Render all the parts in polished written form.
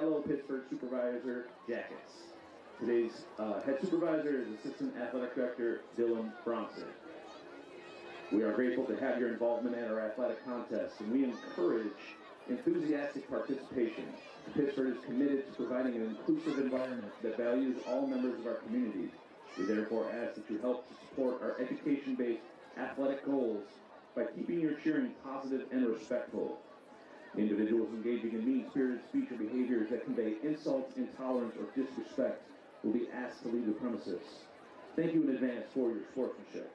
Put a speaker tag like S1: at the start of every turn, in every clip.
S1: yellow Pittsford supervisor jackets. Today's head supervisor is Assistant Athletic Director Dylan Bronson. We are grateful to have your involvement in our athletic contests, and we encourage enthusiastic participation. Pittsford is committed to providing an inclusive environment that values all members of our community. We therefore ask that you help to support our education-based athletic goals by keeping your cheering positive and respectful. Individuals engaging in mean-spirited speech or behaviors that convey insults, intolerance, or disrespect will be asked to leave the premises. Thank you in advance for your sportsmanship.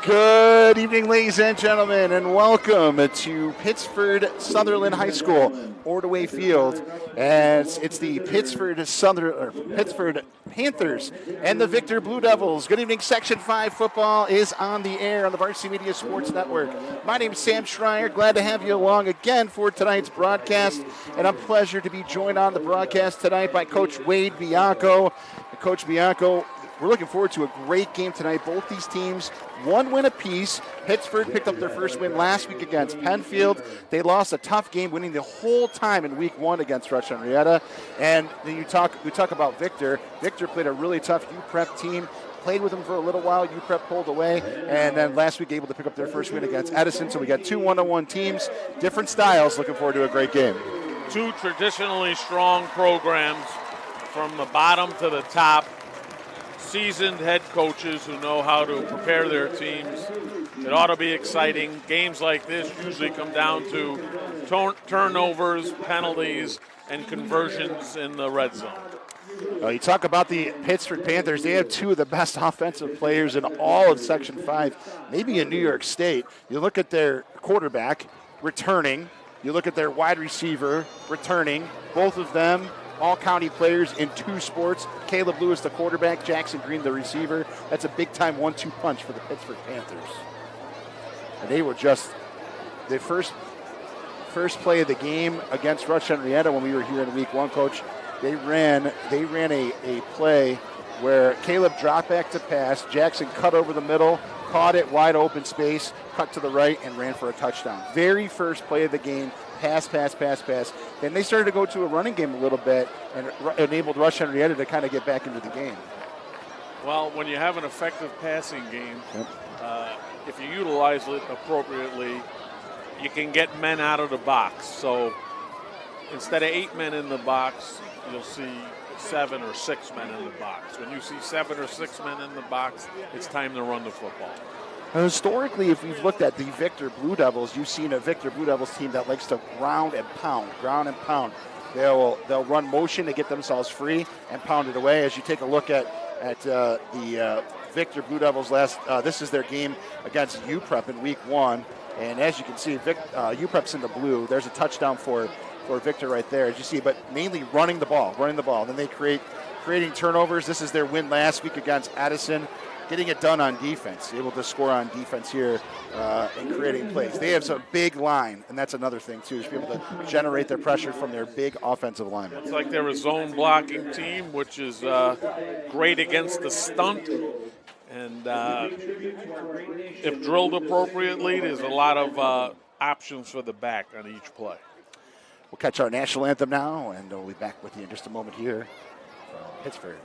S2: Good evening, ladies and gentlemen, and welcome to Pittsford Sutherland High School, Ordway Field. As it's the Pittsford Panthers and the Victor Blue Devils. Good evening, Section 5 football is on the air on the Varsity Media Sports Network. My name is Sam Schreier. Glad to have you along again for tonight's broadcast, and a pleasure to be joined on the broadcast tonight by Coach Wade Bianco. Coach Bianco, we're looking forward to a great game tonight. Both these teams, one win apiece. Pittsford picked up their first win last week against Penfield. They lost a tough game, winning the whole time in week 1 against Rush Henrietta. And then we talk about Victor. Victor played a really tough UPrep team. Played with them for a little while. UPrep pulled away, and then last week able to pick up their first win against Edison. So we got two one-on-one teams, different styles. Looking forward to a great game.
S3: Two traditionally strong programs from the bottom to the top. Seasoned head coaches who know how to prepare their teams. It ought to be exciting. Games like this usually come down to turnovers, penalties, and conversions in the red zone.
S2: You talk about the Pittsford Panthers. They have two of the best offensive players in all of Section 5, maybe in New York State. You look at their quarterback returning. You look at their wide receiver returning. Both of them all-county players in two sports. Caleb Lewis, the quarterback, Jackson Green, the receiver. That's a big-time 1-2 punch for the Pittsford Panthers. And they were just the first play of the game against Rush Henrietta when we were here in week 1, Coach. They ran a play where Caleb dropped back to pass. Jackson cut over the middle, caught it, wide open space, cut to the right, and ran for a touchdown. Very first play of the game. Pass. Then they started to go to a running game a little bit and enabled Rush Henrietta to kind of get back into the game.
S3: Well, when you have an effective passing game, if you utilize it appropriately, you can get men out of the box. So instead of 8 men in the box, you'll see 7 or 6 men in the box. When you see 7 or 6 men in the box, it's time to run the football.
S2: Historically, if we've looked at the Victor Blue Devils, you've seen a Victor Blue Devils team that likes to ground and pound. They'll run motion to get themselves free and pound it away. As you take a look at the Victor Blue Devils this is their game against UPrep in week 1. And as you can see, UPrep's in the blue. There's a touchdown for Victor right there, as you see, but mainly running the ball. Then they creating turnovers. This is their win last week against Addison, getting it done on defense, able to score on defense here and creating plays. They have some big line, and that's another thing, too, is to be able to generate their pressure from their big offensive linemen.
S3: It's like they're a zone blocking team, which is great against the stunt. And if drilled appropriately, there's a lot of options for the back on each play.
S2: We'll catch our national anthem now, and we'll be back with you in just a moment here from Pittsford.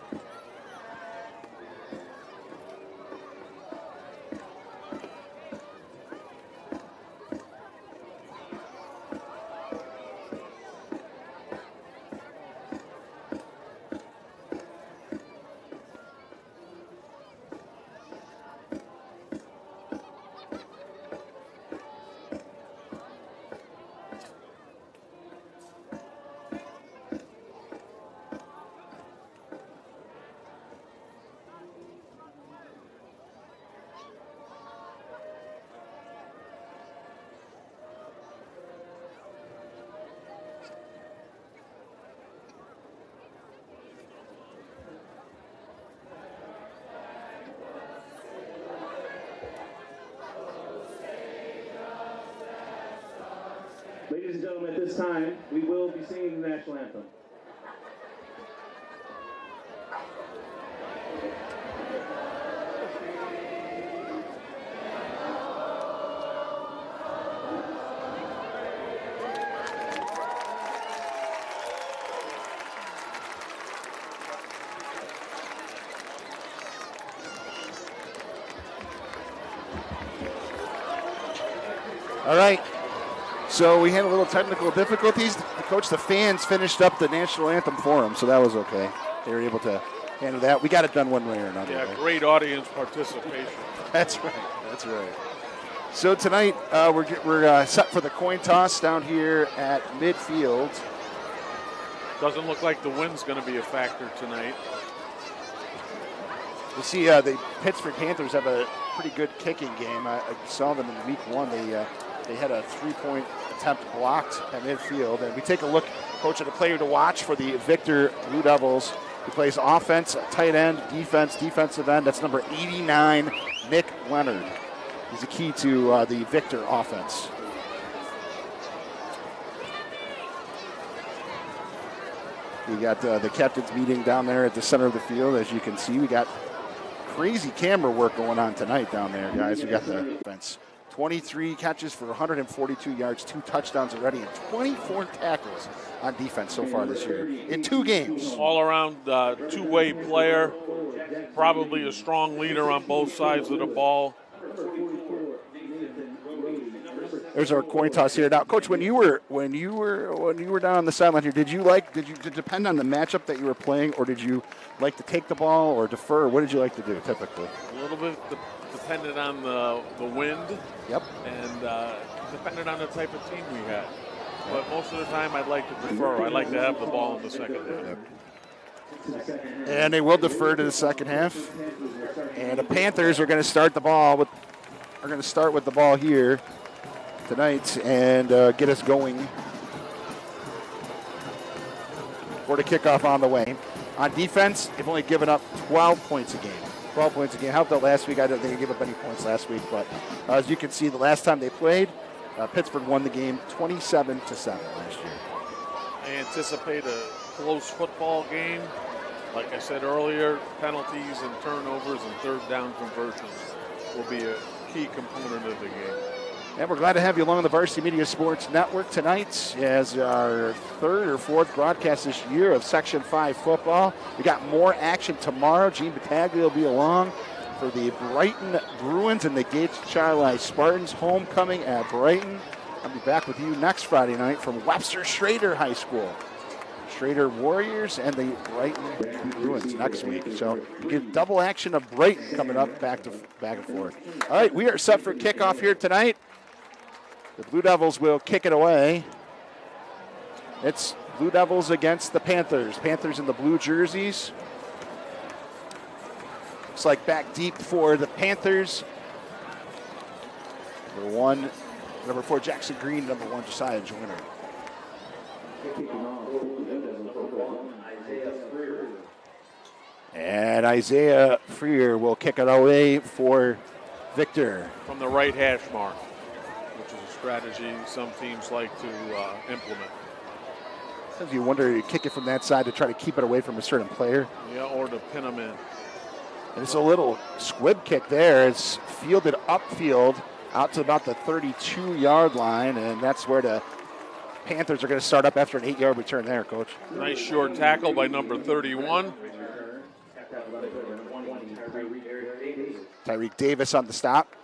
S1: Ladies and gentlemen, at this time, we will be singing the national anthem.
S2: All right. So we had a little technical difficulties. Coach, the fans finished up the national anthem for them, so that was okay. They were able to handle that. We got it done one way or another.
S3: Yeah,
S2: right?
S3: Great audience participation.
S2: That's right. So tonight we're set for the coin toss down here at midfield.
S3: Doesn't look like the wind's going to be a factor tonight.
S2: You see the Pittsford Panthers have a pretty good kicking game. I saw them in week 1. They had a 3-point attempt blocked at midfield. And we take a look, Coach, at a player to watch for the Victor Blue Devils. He plays offense, tight end, defensive end. That's number 89, Nick Leonard. He's a key to the Victor offense. We got the captain's meeting down there at the center of the field. As you can see, we got crazy camera work going on tonight down there, guys. We got the offense. 23 catches for 142 yards, 2 touchdowns already, and 24 tackles on defense so far this year in 2 games.
S3: All around two-way player, probably a strong leader on both sides of the ball.
S2: There's our coin toss here. Now, Coach, when you were down on the sideline here, did it depend on the matchup that you were playing, or did you like to take the ball or defer? What did you like to do typically?
S3: A little bit depended on the wind.
S2: Yep.
S3: And depended on the type of team we had. But most of the time, I'd like to defer. I'd like to have the ball in the second half.
S2: Yep. And they will defer to the second half. And the Panthers are going to start with the ball here tonight and get us going for the kickoff on the way. On defense, they've only given up 12 points a game. 12 points a game. Helped out last week. I don't think they gave up any points last week, but as you can see, the last time they played, Pittsford won the game 27-7 last year.
S3: I anticipate a close football game. Like I said earlier, penalties and turnovers and third down conversions will be a key component of the game.
S2: And we're glad to have you along on the Varsity Media Sports Network tonight as our 3rd or 4th broadcast this year of Section 5 football. We got more action tomorrow. Gene Battaglia will be along for the Brighton Bruins and the Gates Charley Spartans homecoming at Brighton. I'll be back with you next Friday night from Webster Schrader High School. Schrader Warriors and the Brighton Bruins next week. So you get double action of Brighton coming up back and forth. All right, we are set for kickoff here tonight. The Blue Devils will kick it away. It's Blue Devils against the Panthers. Panthers in the blue jerseys. Looks like back deep for the Panthers. Number 1, number 4, Jackson Green. Number 1, Josiah Joyner. And Isaiah Freer will kick it away for Victor.
S3: From the right hash mark, which is a strategy some teams like to implement.
S2: Sometimes you wonder, you kick it from that side to try to keep it away from a certain player.
S3: Yeah, or to pin them in.
S2: And it's a little squib kick there. It's fielded upfield out to about the 32-yard line, and that's where the Panthers are going to start up after an 8-yard return there, Coach.
S3: Nice short tackle by number 31.
S2: Tyreek Davis on the stop.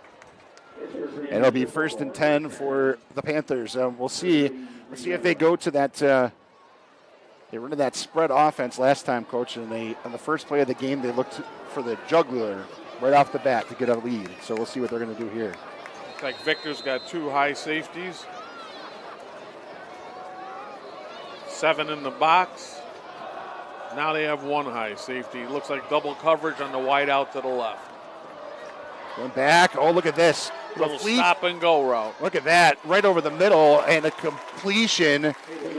S2: And it'll be 1st and 10 for the Panthers. We'll see. Let's see if they go to that. They ran that spread offense last time, Coach, and on the first play of the game, they looked for the jugular right off the bat to get a lead. So we'll see what they're going to do here.
S3: Looks like Victor's got 2 high safeties. 7 in the box. Now they have 1 high safety. Looks like double coverage on the wide out to the left.
S2: Going back. Oh, look at this.
S3: Little stop and go route.
S2: Look at that. Right over the middle and a completion.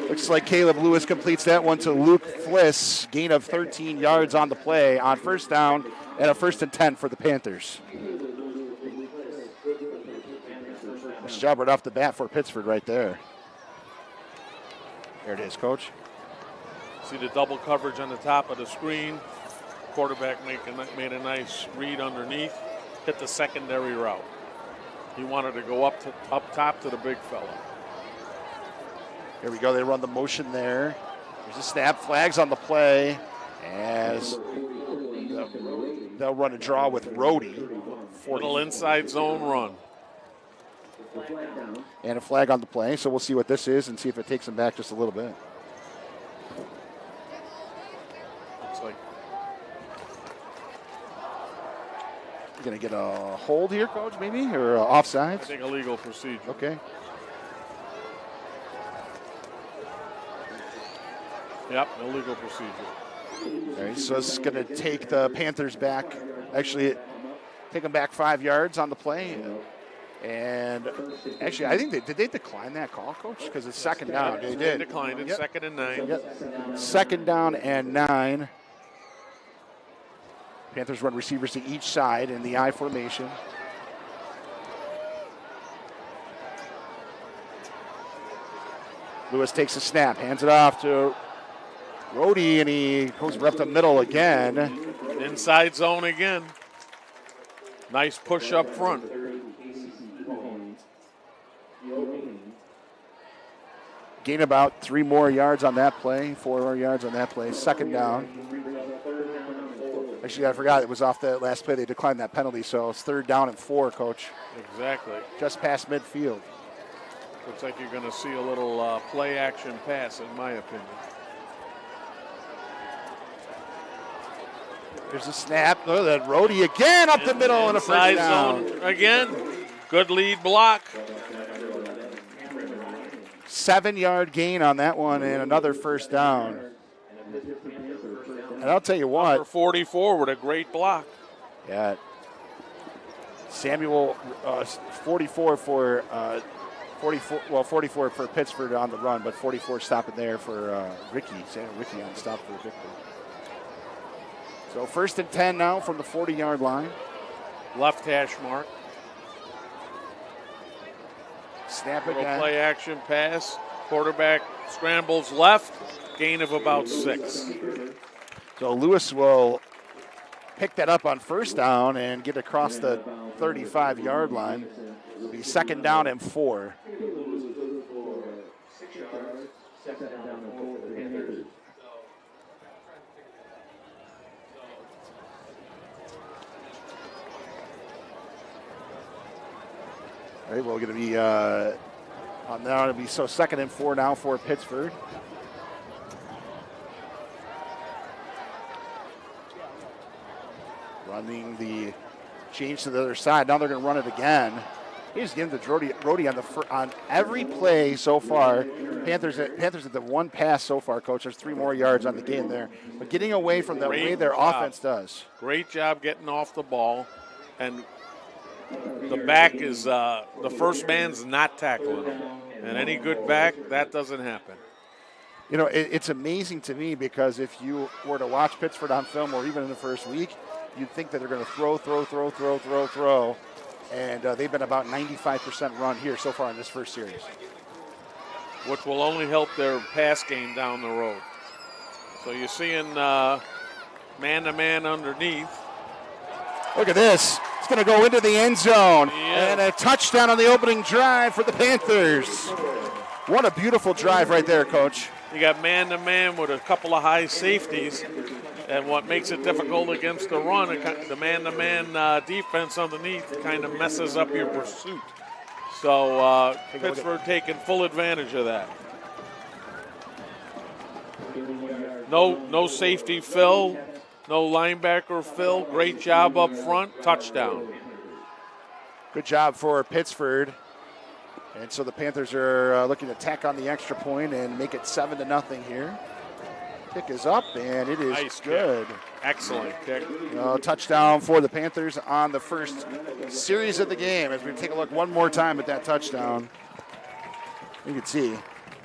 S2: Looks like Caleb Lewis completes that one to Luke Fliss. Gain of 13 yards on the play on 1st down and a 1st and 10 for the Panthers. Nice job right off the bat for Pittsford right there. There it is, Coach.
S3: See the double coverage on the top of the screen. Quarterback made a nice read underneath. Hit the secondary route. He wanted to go up top to the big fella.
S2: Here we go. They run the motion there. There's a snap. Flags on the play as they'll run a draw with Rhodey.
S3: Little inside zone run.
S2: And a flag on the play. So we'll see what this is and see if it takes them back just a little bit.
S3: Looks like
S2: going to get a hold here, Coach, maybe, or offsides?
S3: I think illegal procedure.
S2: Okay.
S3: Yep, illegal procedure.
S2: All right, so it's going to take the Panthers back, actually take them back 5 yards on the play. And actually, I think did they decline that call, Coach? Because it's 2nd down. They did.
S3: They declined it.
S2: Yep.
S3: 2nd and 9.
S2: Yep. 2nd down and 9. Panthers run receivers to each side in the I formation. Lewis takes a snap, hands it off to Rhodey, and he goes right up the middle again.
S3: Inside zone again. Nice push up front.
S2: Gain about 3 more yards on that play, 4 more yards on that play. 2nd down. Actually, I forgot it was off the last play. They declined that penalty, so it's 3rd down and 4, Coach.
S3: Exactly.
S2: Just past midfield.
S3: Looks like you're going to see a little play action pass, in my opinion.
S2: There's a snap. Look at that. Rhodey again up the middle and a 1st down.
S3: Zone again. Good lead block.
S2: 7-yard gain on that one and another 1st down. And I'll tell you what.
S3: Number 44 with a great block.
S2: Yeah. Samuel, 44 for 44 for Pittsford on the run, but 44 stopping there for Ricky. Samuel Ricky on the stop for Victor. So 1st and 10 now from the 40-yard line.
S3: Left hash mark.
S2: Snap
S3: Little
S2: again.
S3: play action pass. Quarterback scrambles left. Gain of about 6.
S2: So Lewis will pick that up on 1st down and get across the 35-yard line. It'll be 2nd down and 4. All right, we're going to be on now. It'll be so 2nd and 4 now for Pittsford. Running the change to the other side. Now they're going to run it again. He's getting the Brody on every play so far. Panthers at the one pass so far, Coach. There's 3 more yards on the game there. But getting away from the way their offense does.
S3: Great job getting off the ball. And the back is the first man's not tackling him. And any good back, that doesn't happen.
S2: You know, it's amazing to me because if you were to watch Pittsford on film or even in the first week, you'd think that they're going to throw. And they've been about 95% run here so far in this first series.
S3: Which will only help their pass game down the road. So you're seeing man-to-man underneath.
S2: Look at this. It's going to go into the end zone.
S3: Yeah.
S2: And a touchdown on the opening drive for the Panthers. What a beautiful drive right there, Coach.
S3: You got man-to-man with a couple of high safeties. And what makes it difficult against the run, the man-to-man defense underneath kind of messes up your pursuit. So Pittsford taking full advantage of that. No safety fill, no linebacker fill. Great job up front, touchdown.
S2: Good job for Pittsford. And so the Panthers are looking to tack on the extra point and make it 7-0 here. Kick is up, and it is
S3: nice
S2: good.
S3: Kick. Excellent kick.
S2: Touchdown for the Panthers on the first series of the game. As we take a look one more time at that touchdown, you can see,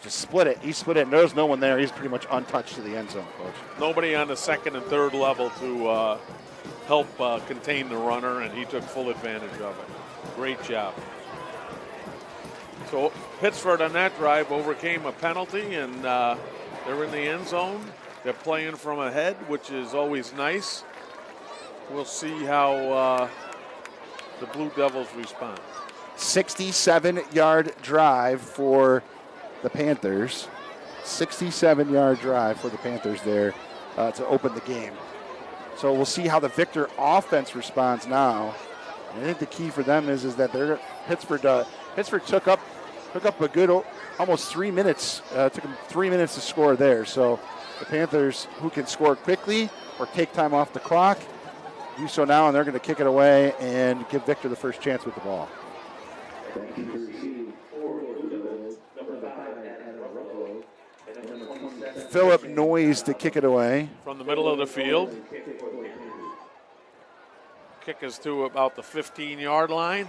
S2: just split it. He split it, and there's no one there. He's pretty much untouched to the end zone, Coach.
S3: Nobody on the second and third level to help contain the runner, and he took full advantage of it. Great job. So Pittsford on that drive overcame a penalty, and they're in the end zone. They're playing from ahead, which is always nice. We'll see how the Blue Devils respond.
S2: 67-yard drive for the Panthers. 67-yard drive for the Panthers there to open the game. So we'll see how the Victor offense responds now. And I think the key for them is that they're Pittsford took up a good almost 3 minutes. Took them 3 minutes to score there. So the Panthers, who can score quickly or take time off the clock, do so now, and they're going to kick it away and give Victor the first chance with the ball. Philip Noyes to kick it away.
S3: From the middle of the field. Kick is to about the 15-yard line.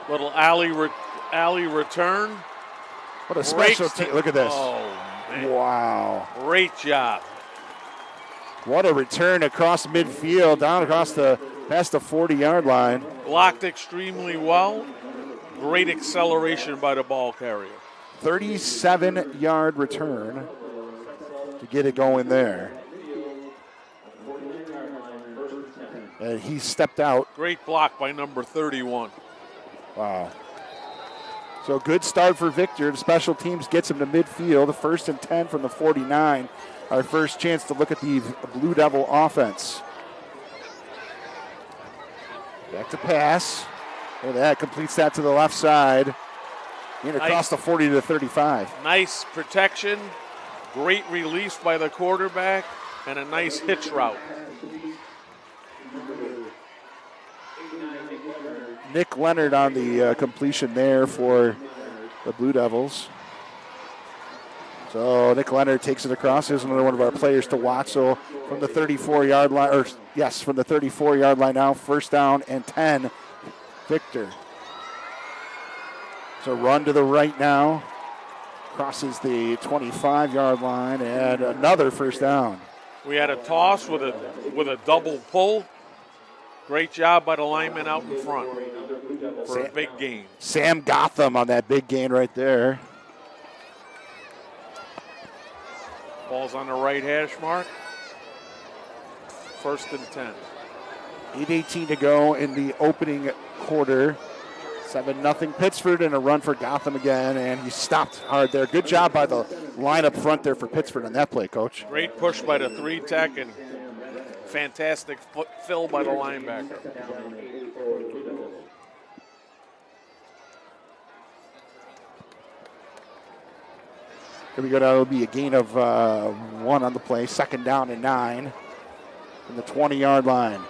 S3: Little alley return.
S2: What a special team. Look at this.
S3: Oh, man.
S2: Wow.
S3: Great job.
S2: What a return across midfield, down across past the 40-yard line.
S3: Blocked extremely well. Great acceleration by the ball carrier.
S2: 37-yard return to get it going there. And he stepped out.
S3: Great block by number 31.
S2: Wow. So good start for Victor. The special teams gets him to midfield. 1st and 10 from the 49. Our first chance to look at the Blue Devil offense. Back to pass. Look at that. Completes that to the left side. And across the 40 to the 35.
S3: Nice protection. Great release by the quarterback. And a nice hitch route.
S2: Nick Leonard on the completion there for the Blue Devils. So Nick Leonard takes it across. Here's another one of our players to watch. So from the 34-yard line, from the 34-yard line now, 1st down and 10, Victor. So run to the right now. Crosses the 25-yard line and another 1st down.
S3: We had a toss with a double pull. Great job by the lineman out in front for a big gain.
S2: Sam Gotham on that big gain right there.
S3: Ball's on the right hash mark. 1st and 10.
S2: 8:18 to go in the opening quarter. 7-0 Pittsford, and a run for Gotham again, and he stopped hard there. Good job by the line up front there for Pittsford on that play, Coach.
S3: Great push by the 3-tech and fantastic fill by the linebacker.
S2: Here we go. That'll be a gain of 1 on the play. 2nd down and 9 from the 20-yard line.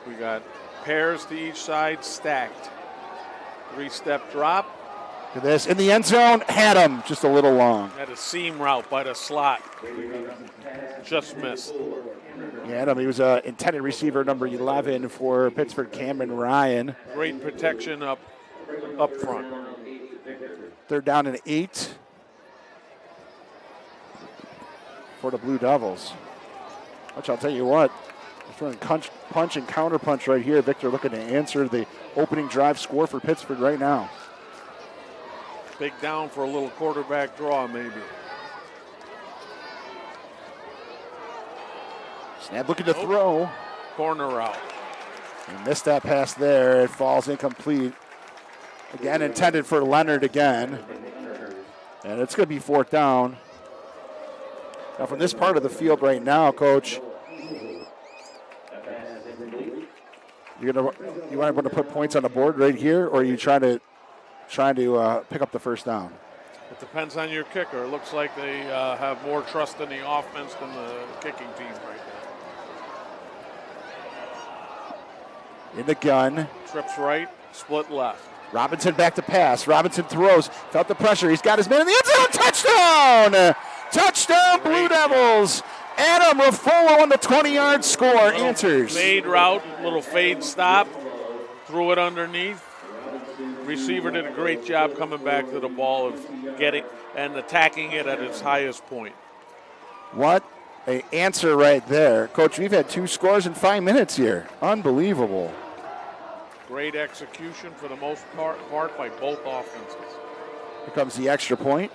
S3: We got pairs to each side, stacked. 3-step drop.
S2: Look at this. In the end zone, had him just a little long.
S3: Had a seam route by the slot. Just missed.
S2: Yeah, he was intended receiver number 11 for Pittsford, Cameron Ryan.
S3: Great protection up front.
S2: 3rd down and 8 for the Blue Devils. Which I'll tell you what, just running punch and counter punch right here. Victor looking to answer the opening drive score for Pittsford right now.
S3: Big down for a little quarterback draw, maybe.
S2: Snap looking to throw.
S3: Corner route.
S2: And missed that pass there. It falls incomplete. Again, intended for Leonard again. And it's going to be 4th down. Now, from this part of the field right now, Coach, you want to put points on the board right here, or are you trying to pick up the 1st down?
S3: It depends on your kicker. It looks like they have more trust in the offense than the kicking team right now.
S2: In the gun.
S3: Trips right, split left.
S2: Robinson back to pass. Robinson throws. Felt the pressure. He's got his man in the end zone. Touchdown! Touchdown, Blue Devils. Adam Ruffolo on the 20-yard score. Answers.
S3: Fade route, little fade stop. Threw it underneath. Receiver did a great job coming back to the ball of getting and attacking it at its highest point.
S2: What an answer right there. Coach, we've had 2 scores in 5 minutes here. Unbelievable.
S3: Great execution for the most part by both offenses.
S2: Here comes the extra point.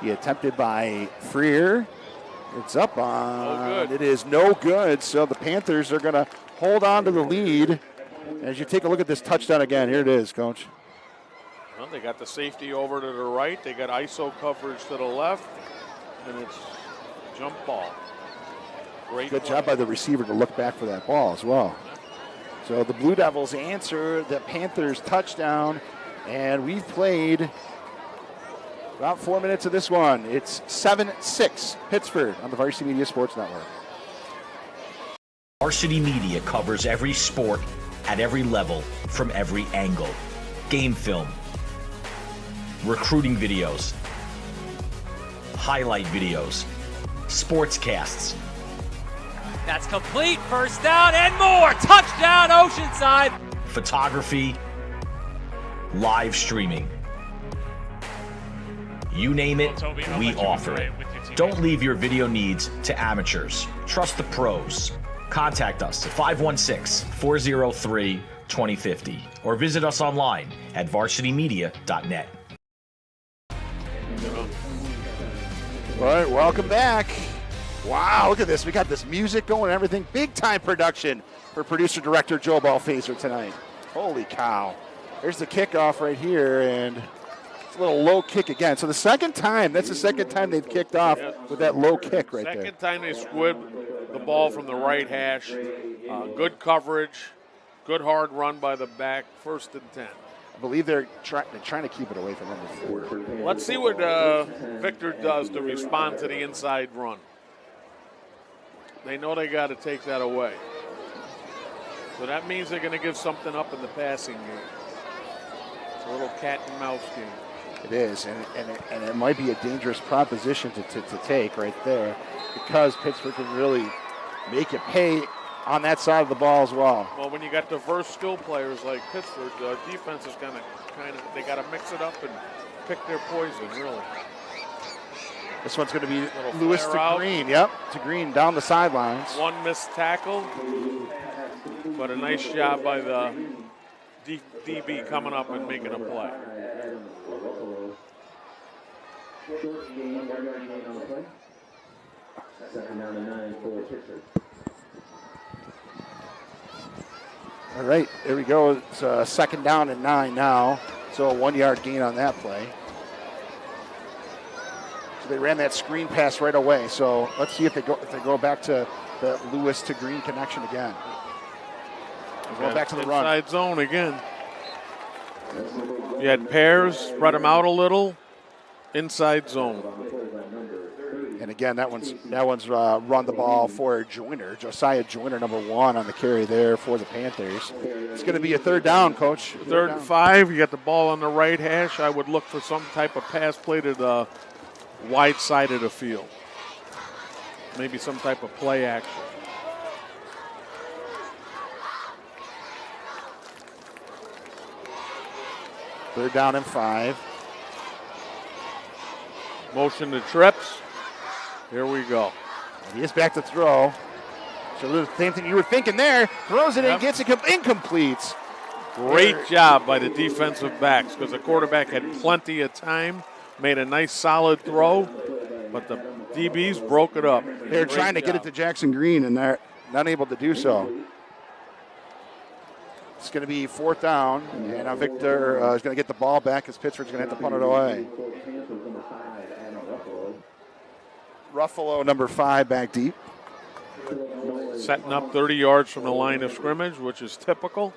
S2: He attempted by Freer. It's up on.
S3: No good.
S2: It is no good. So the Panthers are going to hold on to the lead. As you take a look at this touchdown again, here it is, Coach.
S3: Well, they got the safety over to the right. They got ISO coverage to the left. And it's jump ball. Great
S2: Good
S3: play.
S2: job by the receiver to look back for that ball as well. So the Blue Devils answer the Panthers touchdown. And we've played about 4 minutes of this one. It's 7-6 Pittsford on the Varsity Media Sports Network.
S4: Varsity Media covers every sport at every level from every angle. Game film, recruiting videos, highlight videos, sportscasts.
S5: That's complete. 1st down and more. Touchdown, Oceanside.
S4: Photography, live streaming. You name it, we offer it. Don't leave your video needs to amateurs. Trust the pros. Contact us at 516-403-2050 or visit us online at varsitymedia.net.
S2: All right, welcome back. Wow, look at this. We got this music going and everything. Big time production for producer-director Joe Balfazer tonight. Holy cow. There's the kickoff right here, and it's a little low kick again. So the second time, that's the second time they've kicked off with that low kick right there.
S3: Second time they squibbed the ball from the right hash. Good coverage, good hard run by the back, 1st and 10.
S2: I believe they're trying to keep it away from number 4.
S3: Let's see what Victor does to respond to the inside run. They know they got to take that away. So that means they're going to give something up in the passing game. It's a little cat and mouse game.
S2: It is, and it might be a dangerous proposition to take right there, because Pittsburgh can really make it pay on that side of the ball as well.
S3: Well, when you got diverse skill players like Pittsford, defense is they got to mix it up and pick their poison, really.
S2: This one's going to be Lewis to Green. Yep, to Green down the sidelines.
S3: One missed tackle, but a nice job by the DB coming up and making a play.
S2: All right, there we go. It's 2nd down and 9 now. So a 1-yard gain on that play. So they ran that screen pass right away. So let's see if they go back to the Lewis to Green connection again. Going back to the run.
S3: Inside zone again. You had pairs, spread them out a little. Inside zone.
S2: And again, that one's run the ball for Joyner. Josiah Joyner, number 1 on the carry there for the Panthers. It's going to be a third down, Coach.
S3: Third and 5. You got the ball on the right hash. I would look for some type of pass play to the wide side of the field. Maybe some type of play action.
S2: Third down and 5.
S3: Motion to trips. Here we go.
S2: And he is back to throw. So the same thing you were thinking there. Throws it in, gets it incomplete.
S3: Great job by the defensive backs because the quarterback had plenty of time, made a nice solid throw, but the DBs broke it up.
S2: They're trying to get it to Jackson Green, and they're not able to do so. It's going to be 4th down, and now Victor is going to get the ball back as Pittsford's going to have to punt it away. Ruffalo, number 5, back deep.
S3: Setting up 30 yards from the line of scrimmage, which is typical.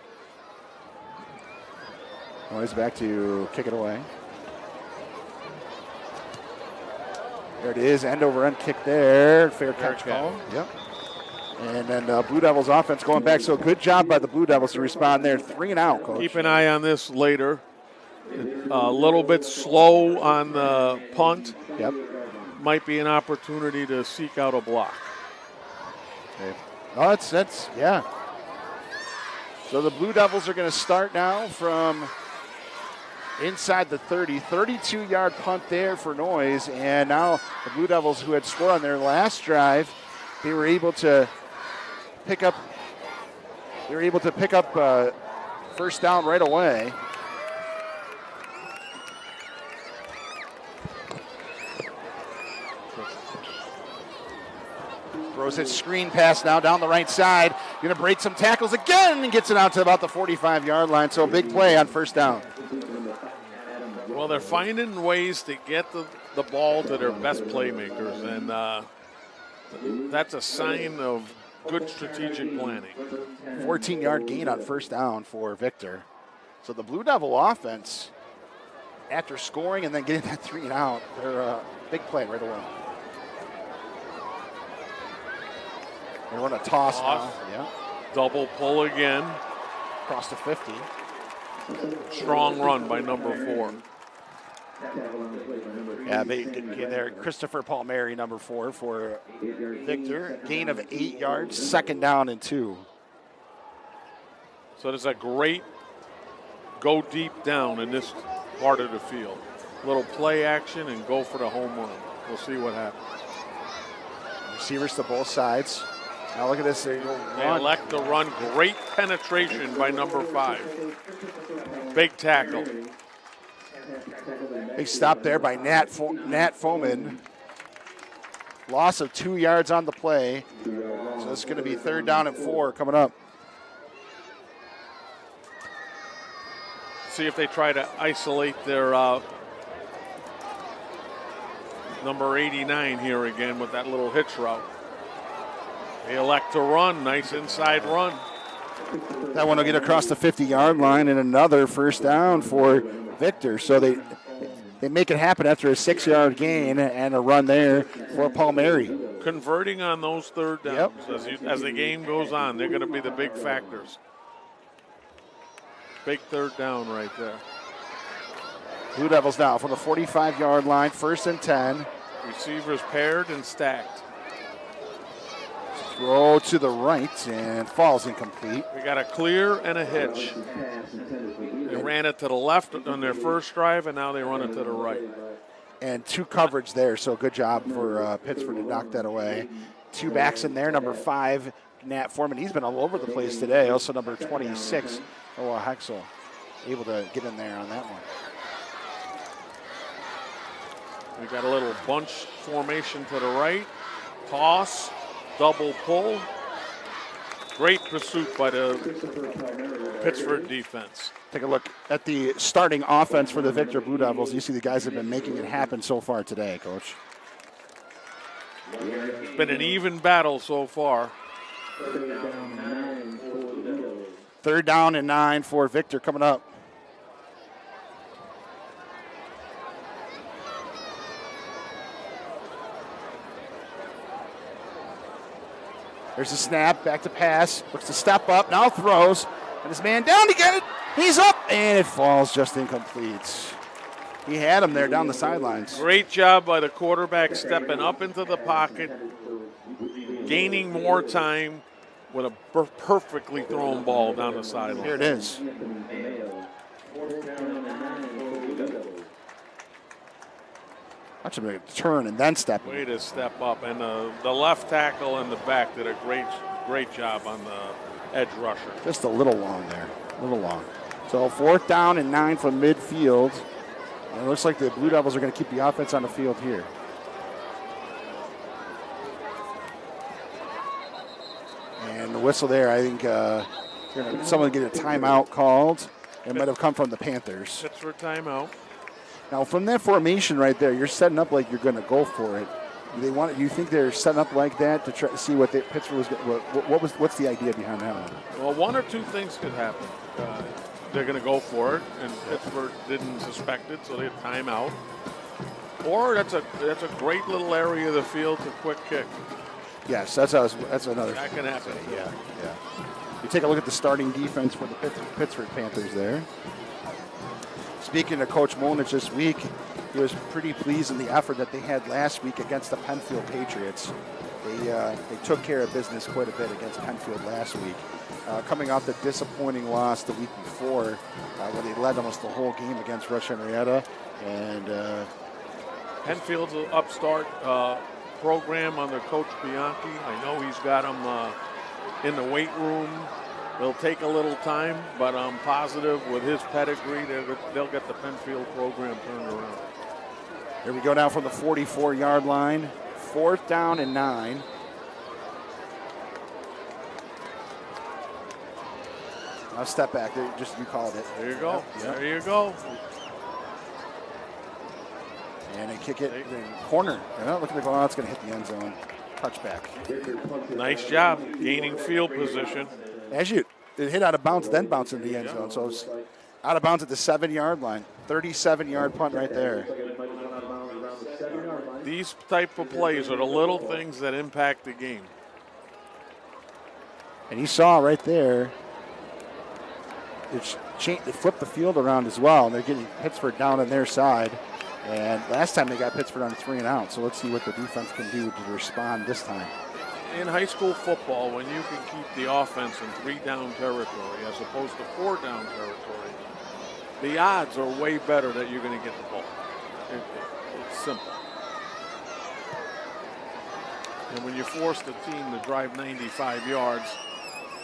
S2: Oh, he's back to kick it away. There it is, end over end kick there. Fair catch call. Yep. And then Blue Devils offense going back. So good job by the Blue Devils to respond there. 3 and out, Coach.
S3: Keep an eye on this later. A little bit slow on the punt.
S2: Yep.
S3: Might be an opportunity to seek out a block.
S2: Okay. Oh, that's yeah. So the Blue Devils are going to start now from inside the 30, 32-yard punt there for Noyes. And now the Blue Devils, who had scored on their last drive, they were able to pick up first down right away. Throws his screen pass now down the right side. Going to break some tackles again and gets it out to about the 45-yard line. So a big play on first down.
S3: Well, they're finding ways to get the ball to their best playmakers, and that's a sign of good strategic planning.
S2: 14-yard gain on first down for Victor. So the Blue Devil offense, after scoring and then getting that 3 and out, they're a big play right away. They run a toss now. Yeah.
S3: Double pull again.
S2: Across the 50.
S3: Strong run by number 4.
S2: Yeah, they get there. Christopher Palmieri, number 4 for Victor. Gain of 8 yards, 2nd down and 2.
S3: So there's a great go deep down in this part of the field. Little play action and go for the home run. We'll see what happens.
S2: Receivers to both sides. Now look at this. They
S3: elect to run. Great penetration by number 5. Big tackle.
S2: Big stop there by Nat Foreman. Loss of 2 yards on the play. So it's going to be 3rd down and 4 coming up.
S3: See if they try to isolate their number 89 here again with that little hitch route. They elect to run. Nice inside run.
S2: That one will get across the 50-yard line, and another first down for Victor. So they make it happen after a 6-yard gain and a run there for Palmieri.
S3: Converting on those third downs. Yep. As the game goes on, they're going to be the big factors. Big third down right there.
S2: Blue Devils now from the 45-yard line, 1st and 10.
S3: Receivers paired and stacked.
S2: Throw to the right and falls incomplete.
S3: We got a clear and a hitch. They ran it to the left on their first drive, and now they run it to the right.
S2: And 2 coverage there, so good job for Pittsford to knock that away. 2 backs in there, number 5, Nat Foreman. He's been all over the place today. Also number 26, Noah Hexel, able to get in there on that one.
S3: We got a little bunch formation to the right. Toss. Double pull. Great pursuit by the Pittsford defense.
S2: Take a look at the starting offense for the Victor Blue Devils. You see the guys have been making it happen so far today, Coach.
S3: It's been an even battle so far.
S2: 3rd down and 9 for Victor coming up. There's a snap, back to pass, looks to step up, now throws, and his man down to get it. He's up, and it falls just incomplete. He had him there down the sidelines.
S3: Great job by the quarterback stepping up into the pocket, gaining more time with a perfectly thrown ball down the sideline.
S2: Here it is. Watch him turn and then step.
S3: Way to step up. And the left tackle in the back did a great job on the edge rusher.
S2: Just a little long there, a little long. So 4th down and 9 from midfield. And it looks like the Blue Devils are going to keep the offense on the field here. And the whistle there, I think someone get a timeout called. It might have come from the Panthers.
S3: Pittsford timeout.
S2: Now, from that formation right there, you're setting up like you're going to go for it. Do you think they're setting up like that to try to see what Pittsburgh was? What's the idea behind that one?
S3: Well, one or two things could happen. They're going to go for it, and Pittsburgh didn't suspect it, so they had timeout. Or that's a great little area of the field to quick kick.
S2: Yes, that's another.
S3: That can happen.
S2: Yeah. You take a look at the starting defense for the Pittsburgh Panthers there. Speaking of Coach Molnich this week, he was pretty pleased in the effort that they had last week against the Penfield Patriots. They took care of business quite a bit against Penfield last week. Coming off the disappointing loss the week before, where they led almost the whole game against Rush Henrietta. And
S3: Penfield's an upstart program under Coach Bianchi. I know he's got them in the weight room. It'll take a little time, but I'm positive with his pedigree, they'll get the Penfield program turned around.
S2: Here we go now from the 44-yard line. 4th down and 9. I'll step back. You called it.
S3: There you go.
S2: Yep.
S3: There you go.
S2: And they kick it in corner. Look at the goal. It's going to hit the end zone. Touchback.
S3: Nice job gaining field position.
S2: It hit out of bounds, then bounced in the end zone. So it's out of bounds at the 7-yard line. 37-yard punt right there.
S3: These type of plays are the little things that impact the game.
S2: And you saw right there, they flipped the field around as well. And they're getting Pittsford down on their side. And last time they got Pittsford on 3 and out. So let's see what the defense can do to respond this time.
S3: In high school football, when you can keep the offense in 3-down territory as opposed to 4-down territory, the odds are way better that you're going to get the ball. It's simple. And when you force the team to drive 95 yards,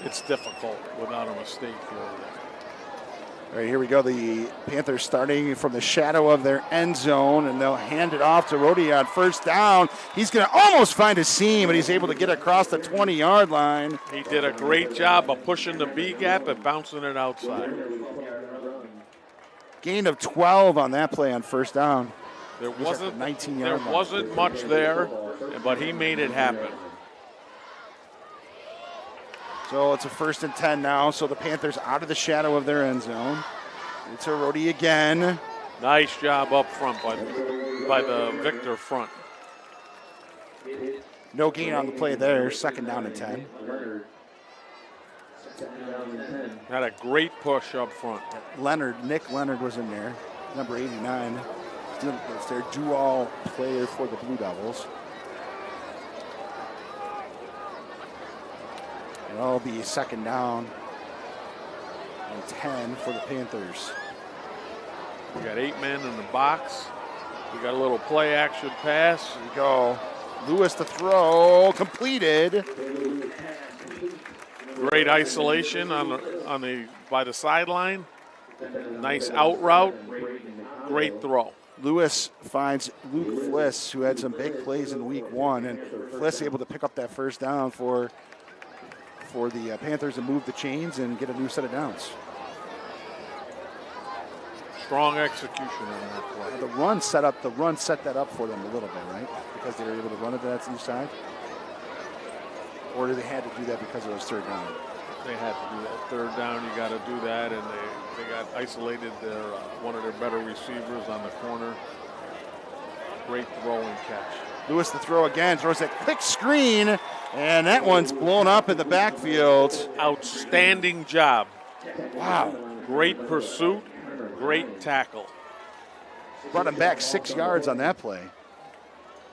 S3: it's difficult without a mistake here or there.
S2: All right, here we go. The Panthers starting from the shadow of their end zone, and they'll hand it off to Rodi on 1st down. He's going to almost find a seam, but he's able to get across the 20-yard line.
S3: He did a great job of pushing the B gap and bouncing it outside.
S2: Gain of 12 on that play on 1st down.
S3: There wasn't
S2: line.
S3: Much there, but he made it happen.
S2: So it's a 1st and 10 now. So the Panthers out of the shadow of their end zone. It's a Rodi again.
S3: Nice job up front by the Victor front.
S2: No gain on the play there. 2nd down and 10.
S3: Had a great push up front.
S2: Nick Leonard was in there, number 89. It's their do-all player for the Blue Devils. That'll be 2nd down and 10 for the Panthers.
S3: We got 8 men in the box. We got a little play action pass.
S2: Here we go. Lewis to throw, completed.
S3: Great isolation by the sideline. Nice out route. Great throw.
S2: Lewis finds Luke Fliss, who had some big plays in week 1, and Fliss able to pick up that 1st down for the Panthers to move the chains and get a new set of downs.
S3: Strong execution on that play.
S2: The run set that up for them a little bit, right? Because they were able to run it to that new side? Or did they had to do that because it was 3rd down?
S3: They had to do that. 3rd down, you got to do that, and they got isolated one of their better receivers on the corner. Great throw and catch.
S2: Lewis to throw again, throws that quick screen, and that one's blown up in the backfield.
S3: Outstanding job.
S2: Wow.
S3: Great pursuit, great tackle.
S2: Brought him back 6 yards on that play.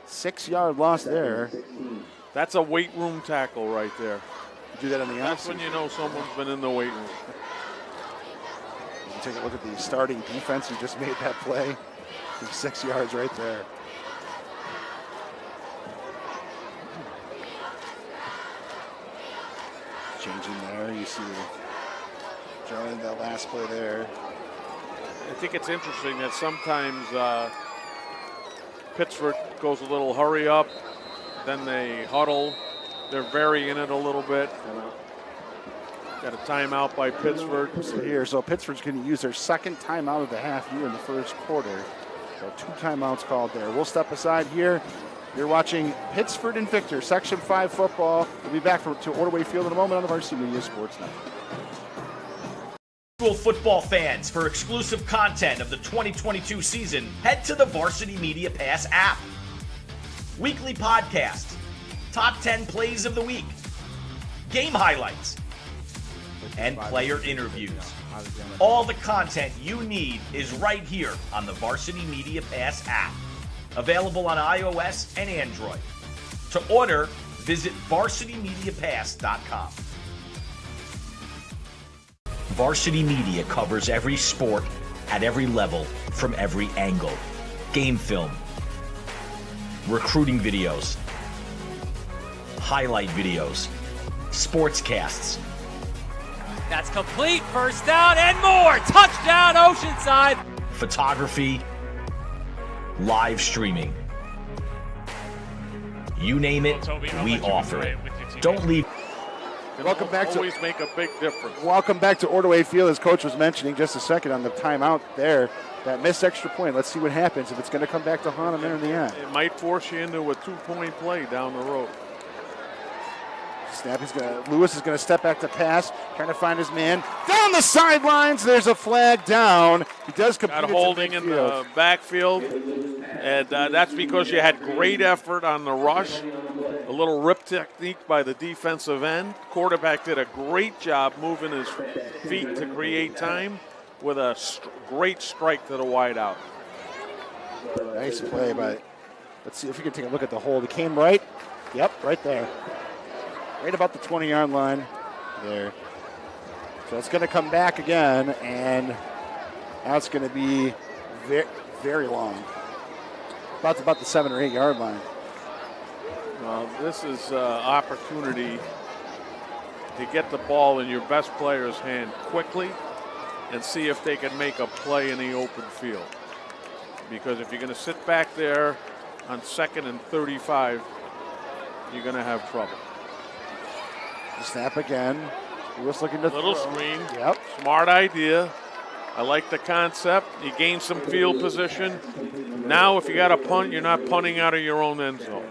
S2: 6-yard loss there.
S3: That's a weight room tackle right there.
S2: Do that on the
S3: That's
S2: outside.
S3: when you know someone's been in the weight room.
S2: You take a look at the starting defense who just made that play. 6 yards right there. Changing there, you see Joe in the last play there.
S3: I think it's interesting that sometimes Pittsford goes a little hurry up, then they huddle. They're varying it a little bit. Got a timeout by Pittsford.
S2: So Pittsford's going to use their second timeout of the half here in the first quarter. So 2 timeouts called there. We'll step aside here. You're watching Pittsford and Victor, Section 5 football. We'll be back to Ordway Field in a moment on the Varsity Media Sports Network.
S4: Football fans, for exclusive content of the 2022 season, head to the Varsity Media Pass app. Weekly podcasts, top 10 plays of the week, game highlights, and player interviews. All the content you need is right here on the Varsity Media Pass app. Available on iOS and Android. To order, visit varsitymediapass.com. Varsity Media covers every sport at every level from every angle. Game film, recruiting videos, highlight videos, sportscasts.
S5: That's complete. First down and more. Touchdown, Oceanside.
S4: Photography, live streaming. You name it, we offer it. Don't leave.
S2: Welcome back to
S3: always make a big difference.
S2: Welcome back to Ordway Field, as Coach was mentioning just a second on the timeout there. That missed extra point. Let's see what happens if it's going to come back to haunt him there in the end.
S3: It might force you into a 2-point play down the road.
S2: Snap. Lewis is going to step back to pass, trying to find his man down the sidelines. There's a flag down. He does complete.
S3: Got holding in the backfield, and that's because you had great effort on the rush. A little rip technique by the defensive end. Quarterback did a great job moving his feet to create time with a great strike to the wideout.
S2: Nice play, but let's see if we can take a look at the hold. It came right. Yep, right there. Right about the 20-yard line there. So it's going to come back again, and now it's going to be very, very long. About the 7 or 8 yard line.
S3: Well, this is opportunity to get the ball in your best player's hand quickly and see if they can make a play in the open field. Because if you're going to sit back there on 2nd and 35, you're going to have trouble.
S2: Snap again. Lewis looking to
S3: little
S2: throw.
S3: screen.
S2: Yep.
S3: Smart idea. I like the concept. You gain some field position. Now, if you got to punt, you're not punting out of your own end zone.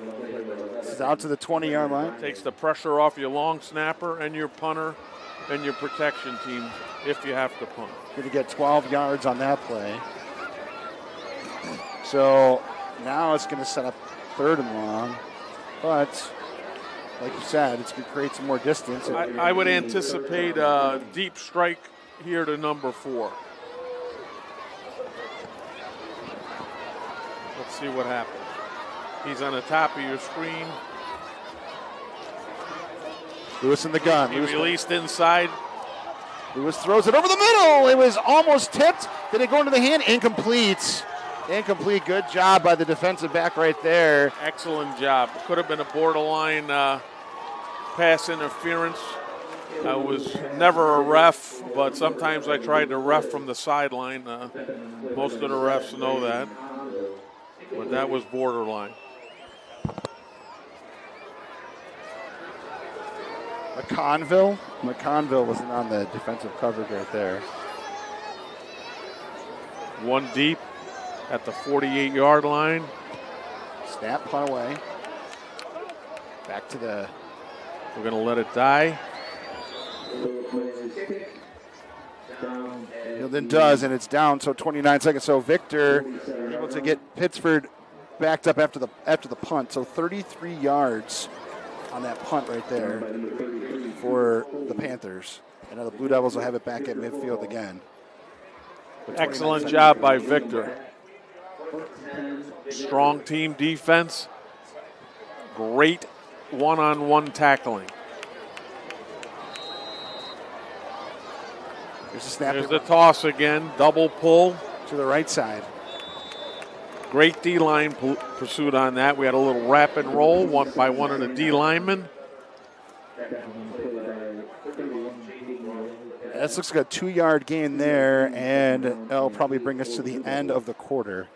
S2: It's out to the 20-yard line.
S3: Takes the pressure off your long snapper and your punter and your protection team if you have to punt.
S2: Going to get 12 yards on that play. So now it's going to set up 3rd and long. But like you said, it's going to create some more distance.
S3: I would anticipate a deep strike here to number 4. Let's see what happens. He's on the top of your screen.
S2: Lewis in the gun.
S3: He released inside.
S2: Lewis throws it over the middle. It was almost tipped. Did it go into the hand? Incomplete. Incomplete. Good job by the defensive back right there.
S3: Excellent job. Could have been a borderline pass interference. I was never a ref, but sometimes I tried to ref from the sideline. Most of the refs know that. But that was borderline.
S2: McConville wasn't on the defensive coverage right there.
S3: One deep at the 48-yard line.
S2: Snap, punt away. Back to the...
S3: We're going to let it die.
S2: Then does, and it's down, so 29 seconds. So Victor able to get Pittsford backed up after the punt. So 33 yards on that punt right there for the Panthers. And now the Blue Devils will have it back at midfield again.
S3: Excellent job by Victor. Strong team defense. Great one-on-one tackling.
S2: There's a snap.
S3: There's the toss again. Double pull
S2: to the right side.
S3: Great D-line pursuit on that. We had a little wrap and roll by one of the D linemen.
S2: This looks like a 2-yard gain there, and that'll probably bring us to the end of the quarter.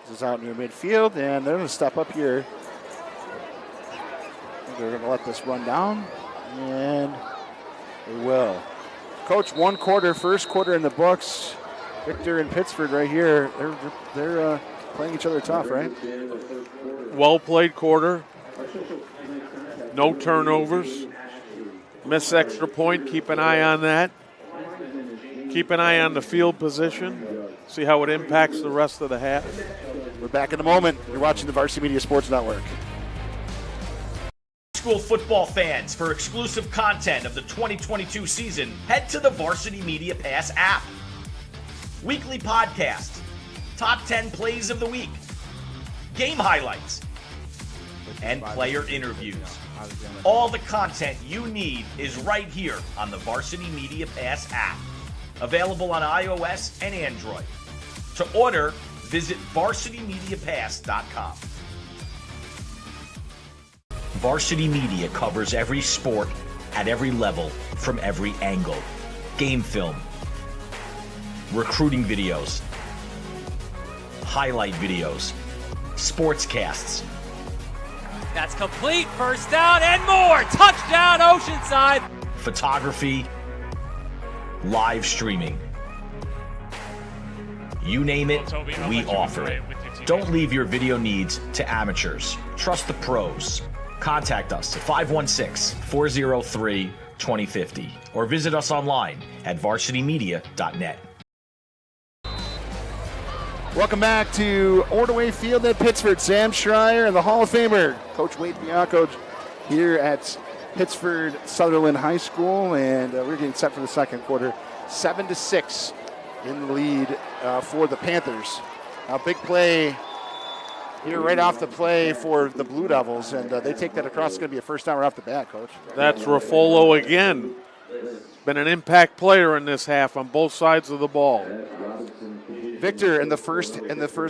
S2: This is out near midfield, and they're going to step up here. They're going to let this run down, and they will. Coach, one quarter, first quarter in the books. Victor and Pittsford right here. They're playing each other tough, right?
S3: Well played quarter. No turnovers. Miss extra point. Keep an eye on that. Keep an eye on the field position. See how it impacts the rest of the half.
S2: We're back in a moment. You're watching the Varsity Media Sports Network.
S4: School football fans, for exclusive content of the 2022 season, head to the Varsity Media Pass app. Weekly podcasts, top 10 plays of the week, game highlights, and player interviews. All the content you need is right here on the Varsity Media Pass app. Available on iOS and Android. To order, visit varsitymediapass.com. Varsity Media covers every sport at every level from every angle. Game film, recruiting videos, highlight videos, sportscasts.
S5: That's complete. First down and more. Touchdown, Oceanside.
S4: Photography, live streaming. You name it, we offer it. Don't leave your video needs to amateurs. Trust the pros. Contact us at 516-403-2050 or visit us online at varsitymedia.net.
S2: Welcome back to Ordway Field at Pittsford. Sam Schreier and the Hall of Famer, Coach Wade Bianco, here at Pittsford Sutherland High School, and we're getting set for the second quarter. 7-6 in the lead for the Panthers. A big play here right off the play for the Blue Devils, and they take that across. It's going to be a first down right off the bat, Coach.
S3: That's Ruffolo again. Been an impact player in this half on both sides of the ball.
S2: Victor in the first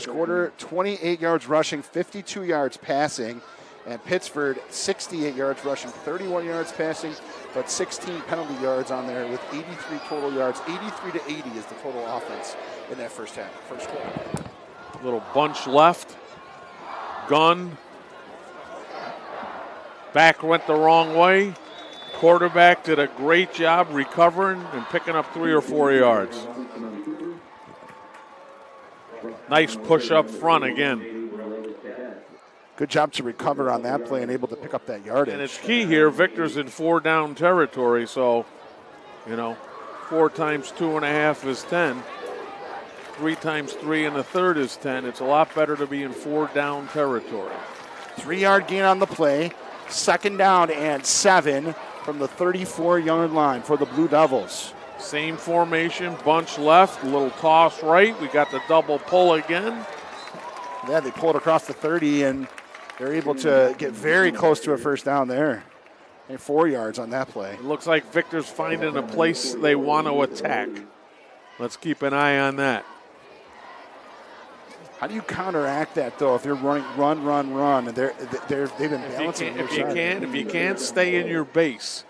S2: quarter, 28 yards rushing, 52 yards passing, and Pittsford 68 yards rushing, 31 yards passing, but 16 penalty yards on there with 83 total yards. 83-80 is the total offense in that first quarter.
S3: Little bunch left. Gun. Back went the wrong way. Quarterback did a great job recovering and picking up 3 or 4 yards. Nice push up front again.
S2: Good job to recover on that play and able to pick up that yardage.
S3: And it's key here. Victor's in 4-down territory, so, 4 times 2.5 is 10. 3 times 3 1/3 is 10. It's a lot better to be in 4-down territory.
S2: 3-yard gain on the play. Second down and 7 from the 34-yard line for the Blue Devils.
S3: Same formation, bunch left, little toss right. We got the double pull again.
S2: Yeah, they pulled across the 30, and they're able to get very close to a first down there. And 4 yards on that play.
S3: It looks like Victor's finding a place they want to attack. Let's keep an eye on that.
S2: How do you counteract that, though, if you're running run, and they've been balancing
S3: if you can't stay in your base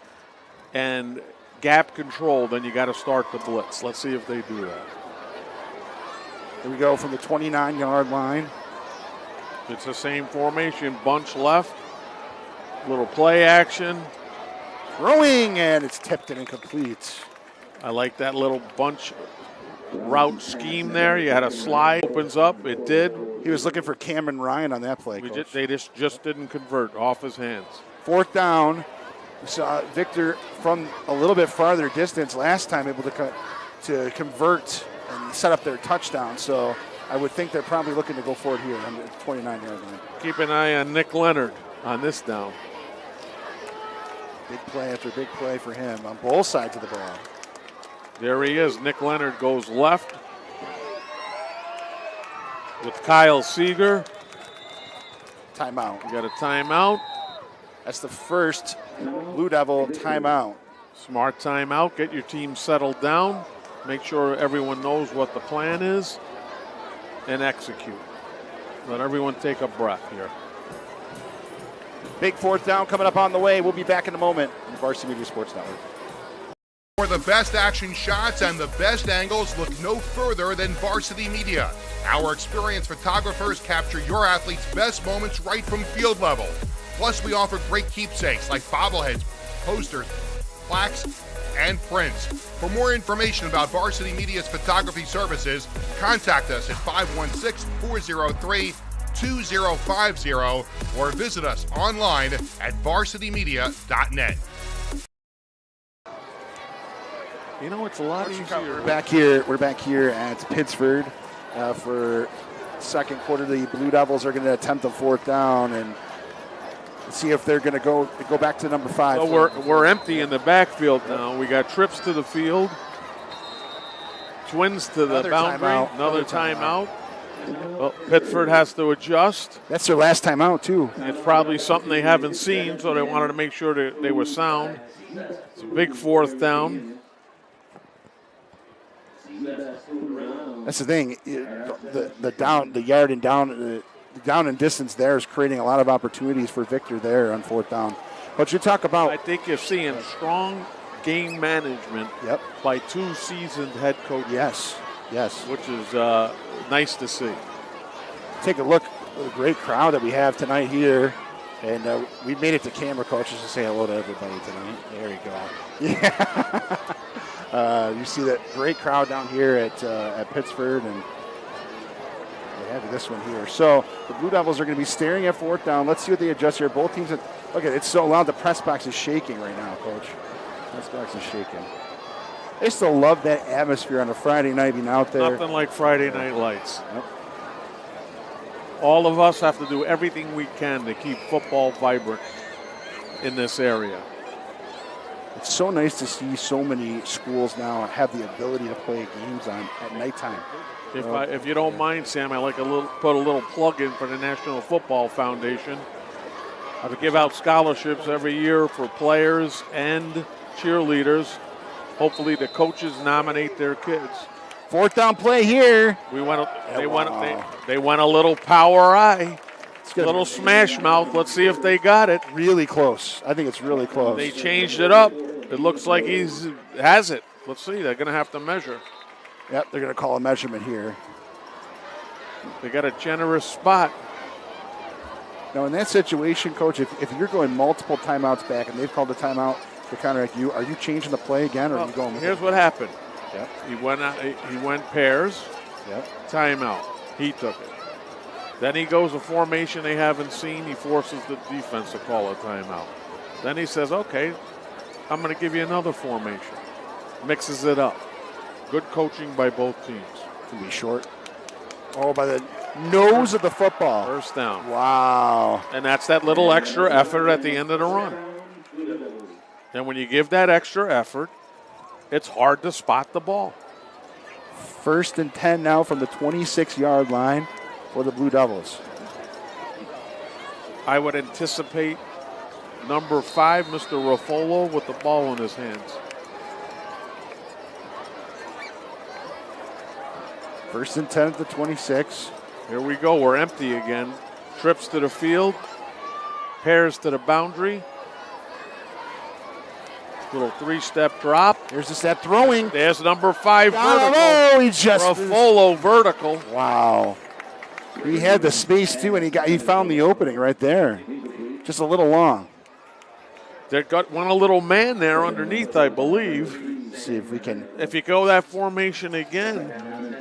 S3: and gap control, then you got to start the blitz. Let's see if they do that.
S2: Here we go from the 29-yard line.
S3: It's the same formation, bunch left, little play action.
S2: Throwing, and it's tipped and incomplete.
S3: I like that little bunch route scheme there. You had a slide, opens up, it did.
S2: He was looking for Cameron Ryan on that play,
S3: They just didn't convert off his hands.
S2: 4th down. We saw Victor from a little bit farther distance last time able to convert and set up their touchdown. So I would think they're probably looking to go for it here on the 29-yard line.
S3: Keep an eye on Nick Leonard on this down.
S2: Big play after big play for him on both sides of the ball.
S3: There he is. Nick Leonard goes left with Kyle Seeger.
S2: Timeout.
S3: We got a timeout.
S2: That's the first Blue Devil timeout.
S3: Smart timeout. Get your team settled down. Make sure everyone knows what the plan is and execute. Let everyone take a breath here.
S2: Big fourth down coming up on the way. We'll be back in a moment on Varsity Media Sports Network.
S6: For the best action shots and the best angles, look no further than Varsity Media. Our experienced photographers capture your athletes' best moments right from field level. Plus, we offer great keepsakes like bobbleheads, posters, plaques, and prints. For more information about Varsity Media's photography services, contact us at 516-403-2050 or visit us online at varsitymedia.net.
S3: You know, it's a lot easier.
S2: We're back here at Pittsford for second quarter. The Blue Devils are going to attempt the fourth down and see if they're going to go back to number 5.
S3: So we're empty in the backfield now. We got trips to the field, twins to the boundary, another timeout. Well, Pittsford has to adjust.
S2: That's their last timeout too.
S3: It's probably something they haven't seen, so they wanted to make sure that they were sound. It's a big fourth down.
S2: That's the thing. The yard and down and distance there is creating a lot of opportunities for Victor there on fourth down. But you talk about.
S3: I think you're seeing strong game management by 2 seasoned head coaches.
S2: Yes.
S3: Which is nice to see.
S2: Take a look at the great crowd that we have tonight here. And we made it to camera, coaches, to say hello to everybody tonight. There you go. Yeah. You see that great crowd down here at Pittsford, and we have this one here. So the Blue Devils are going to be staring at fourth down. Let's see what they adjust here. Both teams, look at it, it's so loud. The press box is shaking right now, Coach. Press box is shaking. I still love that atmosphere on a Friday night being out there.
S3: Nothing like Friday Night Lights. Yep. All of us have to do everything we can to keep football vibrant in this area.
S2: It's so nice to see so many schools now have the ability to play games at nighttime.
S3: If you don't mind, Sam, I like put a little plug in for the National Football Foundation. I give out scholarships every year for players and cheerleaders. Hopefully the coaches nominate their kids.
S2: Fourth down play here.
S3: They went a little power eye. A little smash mouth. Let's see if they got it.
S2: Really close. I think it's really close.
S3: They changed it up. It looks like he has it. Let's see. They're going to have to measure.
S2: Yep, they're going to call a measurement here.
S3: They got a generous spot.
S2: Now, in that situation, Coach, if you're going multiple timeouts back and they've called a timeout to counteract you, are you changing the play again, or are you going with
S3: Here's what happened. Yep. He went pairs.
S2: Yep.
S3: Timeout. He took it. Then he goes a formation they haven't seen. He forces the defense to call a timeout. Then he says, okay, I'm going to give you another formation. Mixes it up. Good coaching by both teams.
S2: To be short. Oh, by the nose of the football.
S3: First down.
S2: Wow.
S3: And that's that little extra effort at the end of the run. And when you give that extra effort, it's hard to spot the ball.
S2: 1st and 10 now from the 26-yard line for the Blue Devils.
S3: I would anticipate number 5, Mr. Ruffolo, with the ball in his hands.
S2: 1st and 10 at the 26.
S3: Here we go. We're empty again. Trips to the field. Pairs to the boundary. Little 3-step drop.
S2: There's the step throwing.
S3: There's number 5 vertical.
S2: Oh, he just
S3: Ruffolo vertical.
S2: Wow. He had the space too, and he found the opening right there. Just a little long.
S3: They went a little man there underneath, I believe.
S2: Let's see if we can.
S3: If you go that formation again,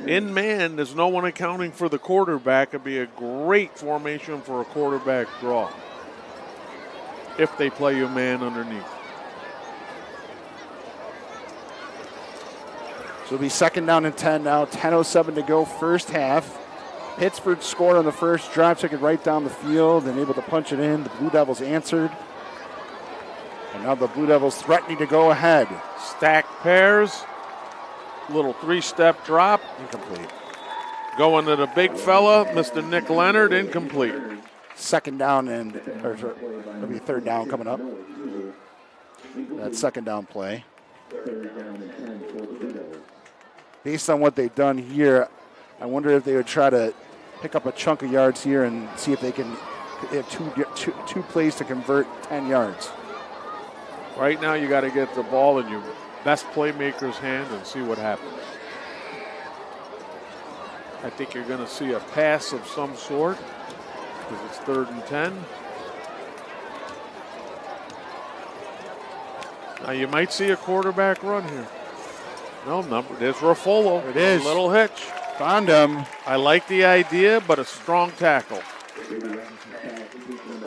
S3: in man, there's no one accounting for the quarterback. It'd be a great formation for a quarterback draw if they play you man underneath.
S2: So it'll be 2nd down and 10 now. 10:07 to go, first half. Pittsford scored on the first drive, took it right down the field and able to punch it in. The Blue Devils answered. And now the Blue Devils threatening to go ahead.
S3: Stacked pairs. Little 3-step drop.
S2: Incomplete.
S3: Going to the big fella, Mr. Nick Leonard, incomplete.
S2: Second down and, or it'll be third down coming up. That second down play. Based on what they've done here, I wonder if they would try to pick up a chunk of yards here and see if they can have two plays to convert 10 yards.
S3: Right now you got to get the ball in your best playmaker's hand and see what happens. I think you're going to see a pass of some sort because it's 3rd and 10. Now you might see a quarterback run here. No, there's Ruffolo.
S2: It is.
S3: A little hitch.
S2: Found him.
S3: I like the idea, but a strong tackle.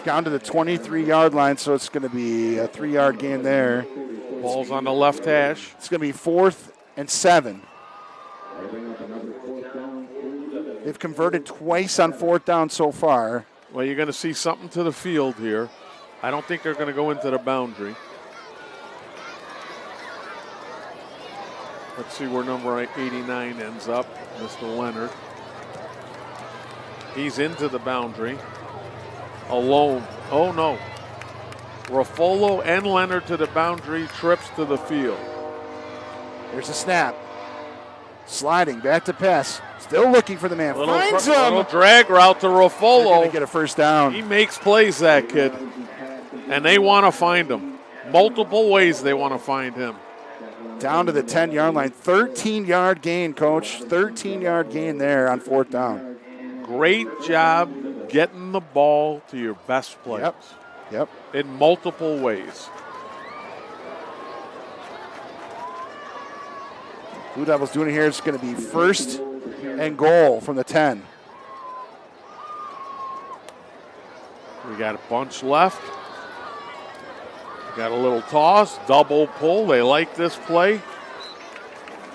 S2: Down to the 23-yard line, so it's going to be a 3-yard gain there.
S3: Ball's on the left hash.
S2: It's going to be 4th and 7. They've converted twice on 4th down so far.
S3: Well, you're going to see something to the field here. I don't think they're going to go into the boundary. Let's see where number 89 ends up, Mr. Leonard. He's into the boundary. Alone. Oh, no. Ruffolo and Leonard to the boundary, trips to the field.
S2: There's a snap. Sliding, back to pass. Still looking for the man. Finds him.
S3: Little drag route to Ruffolo.
S2: They're going to get a first down.
S3: He makes plays, that kid. And they want to find him. Multiple ways they want to find him.
S2: Down to the 10-yard line. 13-yard gain, Coach. 13-yard gain there on 4th down.
S3: Great job getting the ball to your best players.
S2: Yep.
S3: In multiple ways.
S2: Blue Devils doing it here. It's going to be 1st and goal from the 10.
S3: We got a bunch left. Got a little toss, double pull. They like this play.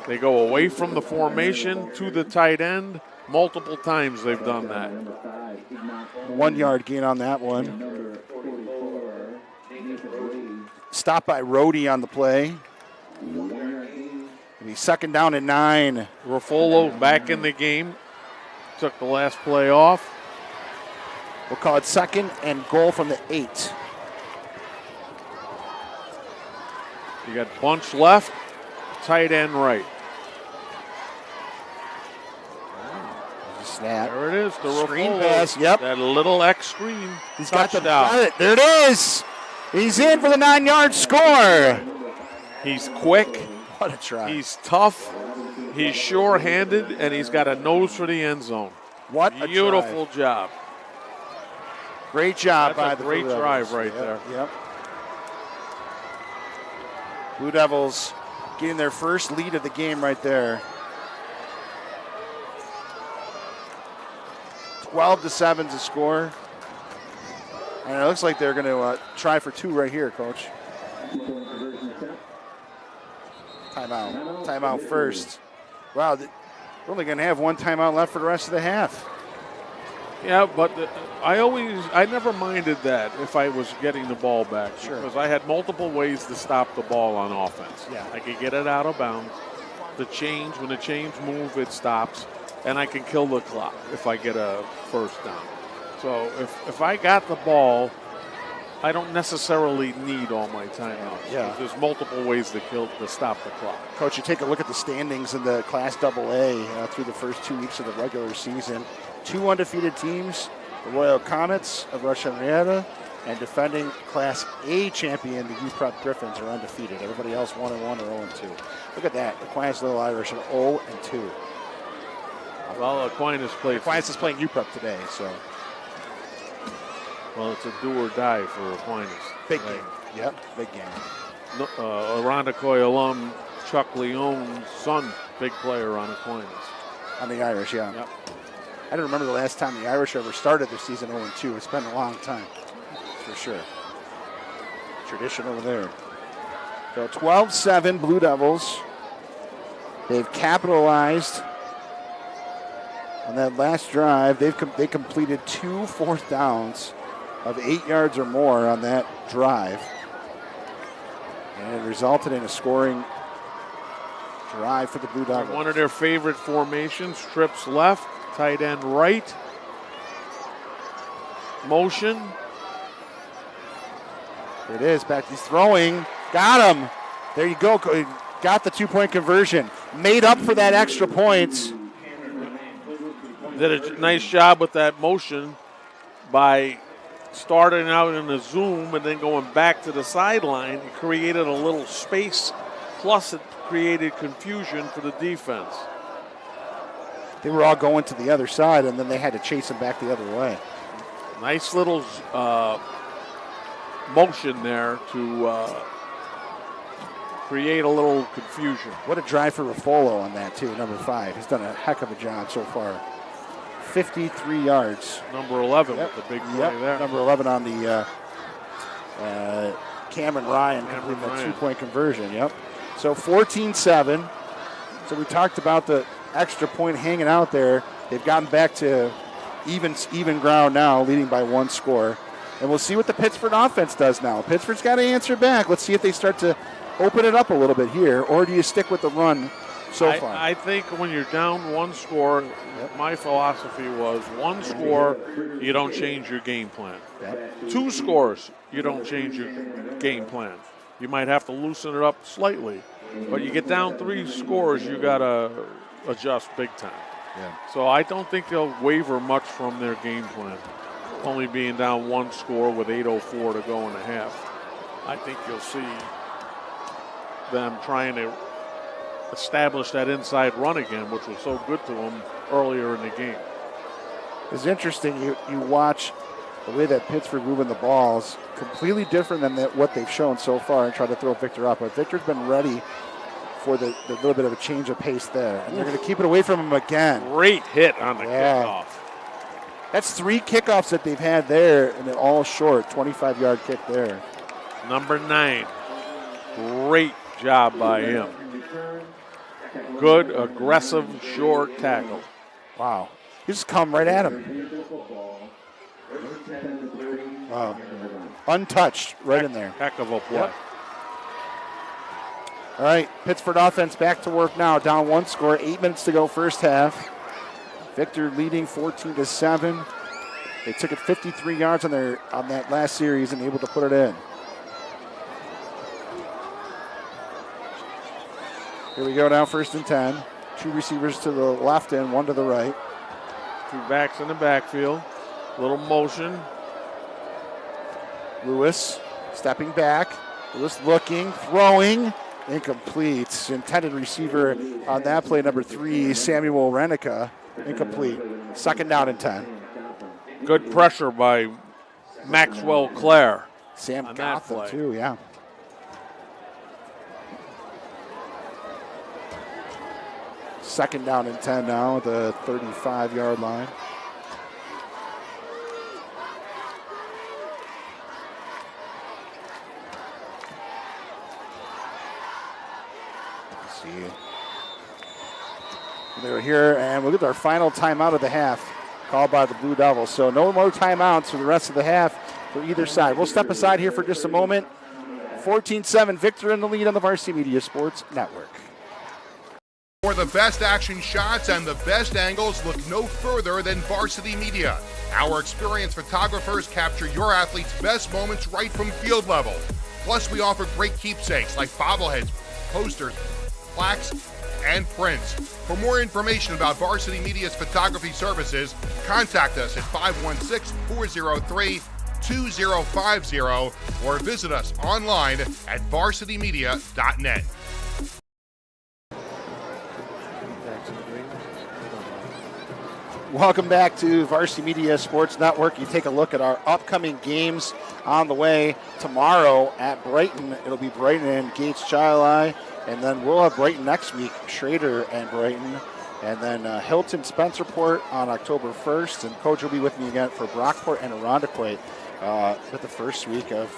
S3: They go away from the formation to the tight end. Multiple times they've done that.
S2: 1 yard gain on that one. Stopped by Rhodey on the play. It'll be 2nd down and 9.
S3: Ruffolo back in the game. Took the last play off.
S2: We'll call it 2nd and goal from the 8.
S3: You got bunch left, tight end right.
S2: Snap.
S3: There it is. The
S2: Screen
S3: Ruffolo.
S2: pass, yep.
S3: That little X screen.
S2: He's got
S3: touchdown.
S2: it. There it is. He's in for the 9-yard score.
S3: He's quick.
S2: What a try.
S3: He's tough. He's sure-handed, and he's got a nose for the end zone.
S2: What a
S3: beautiful
S2: drive.
S3: job.
S2: Great job by
S3: That's
S2: the
S3: a great
S2: Blue
S3: drive
S2: Devils.
S3: right there.
S2: Yep. Blue Devils getting their first lead of the game right there. 12-7 is the score. And it looks like they're going to try for 2 right here, Coach. Timeout. Timeout first. Wow, we're only going to have 1 timeout left for the rest of the half.
S3: Yeah, but I never minded that if I was getting the ball back.
S2: Sure.
S3: Because I had multiple ways to stop the ball on offense.
S2: Yeah.
S3: I could get it out of bounds. When the chains move, it stops. And I can kill the clock if I get a first down. So if I got the ball, I don't necessarily need all my timeouts.
S2: Yeah.
S3: There's multiple ways to stop the clock.
S2: Coach, you take a look at the standings in the Class AA through the first 2 weeks of the regular season. 2 undefeated teams, the Royal Comets of Russian Henrietta, and defending Class A champion, the U Prep Griffins, are undefeated. Everybody else 1-1 or 0-2. Look at that. Aquinas Little Irish are 0-2.
S3: Well, Aquinas
S2: is playing U Prep today, so.
S3: Well, it's a do or die for Aquinas.
S2: Big game. Yep, big game.
S3: Irondequoit alum Chuck Leone's son, big player on Aquinas.
S2: On the Irish, yeah.
S3: Yep.
S2: I don't remember the last time the Irish ever started their season 0-2. It's been a long time, for sure. Tradition over there. So 12-7 Blue Devils. They've capitalized On that last drive, they completed 2 fourth downs of 8 yards or more on that drive. And it resulted in a scoring drive for the Blue Dogs.
S3: One of their favorite formations, trips left, tight end right. Motion.
S2: There it is, back, he's throwing, got him. There you go, got the 2-point conversion. Made up for that extra points.
S3: Did a nice job with that motion by starting out in a zoom and then going back to the sideline. It created a little space, plus it created confusion for the defense.
S2: They were all going to the other side, and then they had to chase him back the other way.
S3: Nice little motion there to create a little confusion.
S2: What a drive for Ruffolo on that, too, number 5. He's done a heck of a job so far. 53 yards.
S3: Number 11 with the big play there.
S2: Number 11 on the Cameron Ryan completing that 2-point conversion, So 14-7. So we talked about the extra point hanging out there. They've gotten back to even ground now, leading by 1 score. And we'll see what the Pittsford offense does now. Pittsford's got to answer back. Let's see if they start to open it up a little bit here, or do you stick with the run so far?
S3: I think when you're down 1 score, my philosophy was 1 score, you don't change your game plan. 2 scores, you don't change your game plan. You might have to loosen it up slightly, but you get down 3 scores, you got to adjust big time. So I don't think they'll waver much from their game plan, only being down 1 score with 8:04 to go in a half. I think you'll see them trying to establish that inside run again, which was so good to them earlier in the game.
S2: It's interesting. You watch the way that Pittsburgh moving the balls, completely different than what they've shown so far, and try to throw Victor up. But Victor's been ready for the little bit of a change of pace there. And they're going to keep it away from him again.
S3: Great hit on the kickoff.
S2: That's 3 kickoffs that they've had there, and they're all short. 25-yard kick there.
S3: Number 9. Great job by him. Good, aggressive, short tackle.
S2: Wow. He just come right at him. Wow. Untouched, right in there.
S3: Heck of a play.
S2: All right, Pittsford offense back to work now. Down 1 score, 8 minutes to go first half. Victor leading 14-7. They took it 53 yards on that last series and able to put it in. Here we go now, 1st and 10. 2 receivers to the left and 1 to the right.
S3: 2 backs in the backfield. Little motion.
S2: Lewis stepping back. Lewis looking, throwing. Incomplete. Intended receiver on that play, number 3, Samuel Renica. Incomplete. 2nd down and 10.
S3: Good pressure by Maxwell Clare.
S2: Sam Gotham too, yeah. Second down and 10 now at the 35-yard line. Let's see. They're here, and we'll get our final timeout of the half called by the Blue Devils. So no more timeouts for the rest of the half for either side. We'll step aside here for just a moment. 14-7, Victor in the lead on the Varsity Media Sports Network.
S6: For the best action shots and the best angles, look no further than Varsity Media. Our experienced photographers capture your athletes' best moments right from field level. Plus, we offer great keepsakes like bobbleheads, posters, plaques, and prints. For more information about Varsity Media's photography services, contact us at 516-403-2050 or visit us online at varsitymedia.net.
S2: Welcome back to Varsity Media Sports Network. You take a look at our upcoming games on the way tomorrow at Brighton. It'll be Brighton and Gates Chili, and then we'll have Brighton next week, Schrader and Brighton, and then Hilton Spencerport on October 1st, and Coach will be with me again for Brockport and Irondequoit with the first week of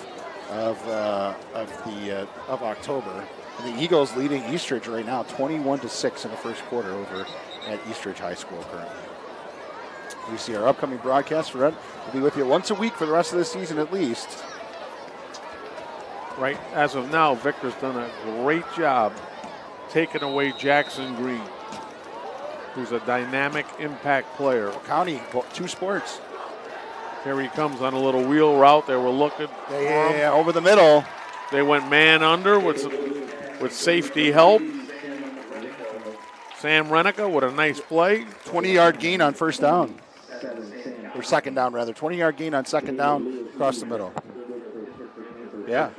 S2: October. And the Eagles leading Eastridge right now, 21-6 in the first quarter over at Eastridge High School currently. We see our upcoming broadcast. We'll be with you once a week for the rest of the season at least.
S3: Right, as of now, Victor's done a great job taking away Jackson Green, who's a dynamic impact player.
S2: County, 2 sports.
S3: Here he comes on a little wheel route. They were looking for him.
S2: Over the middle.
S3: They went man under with safety help. Sam Renica with a nice play.
S2: 20-yard gain on first down. Or second down, rather. 20-yard gain on second down across the middle. Yeah.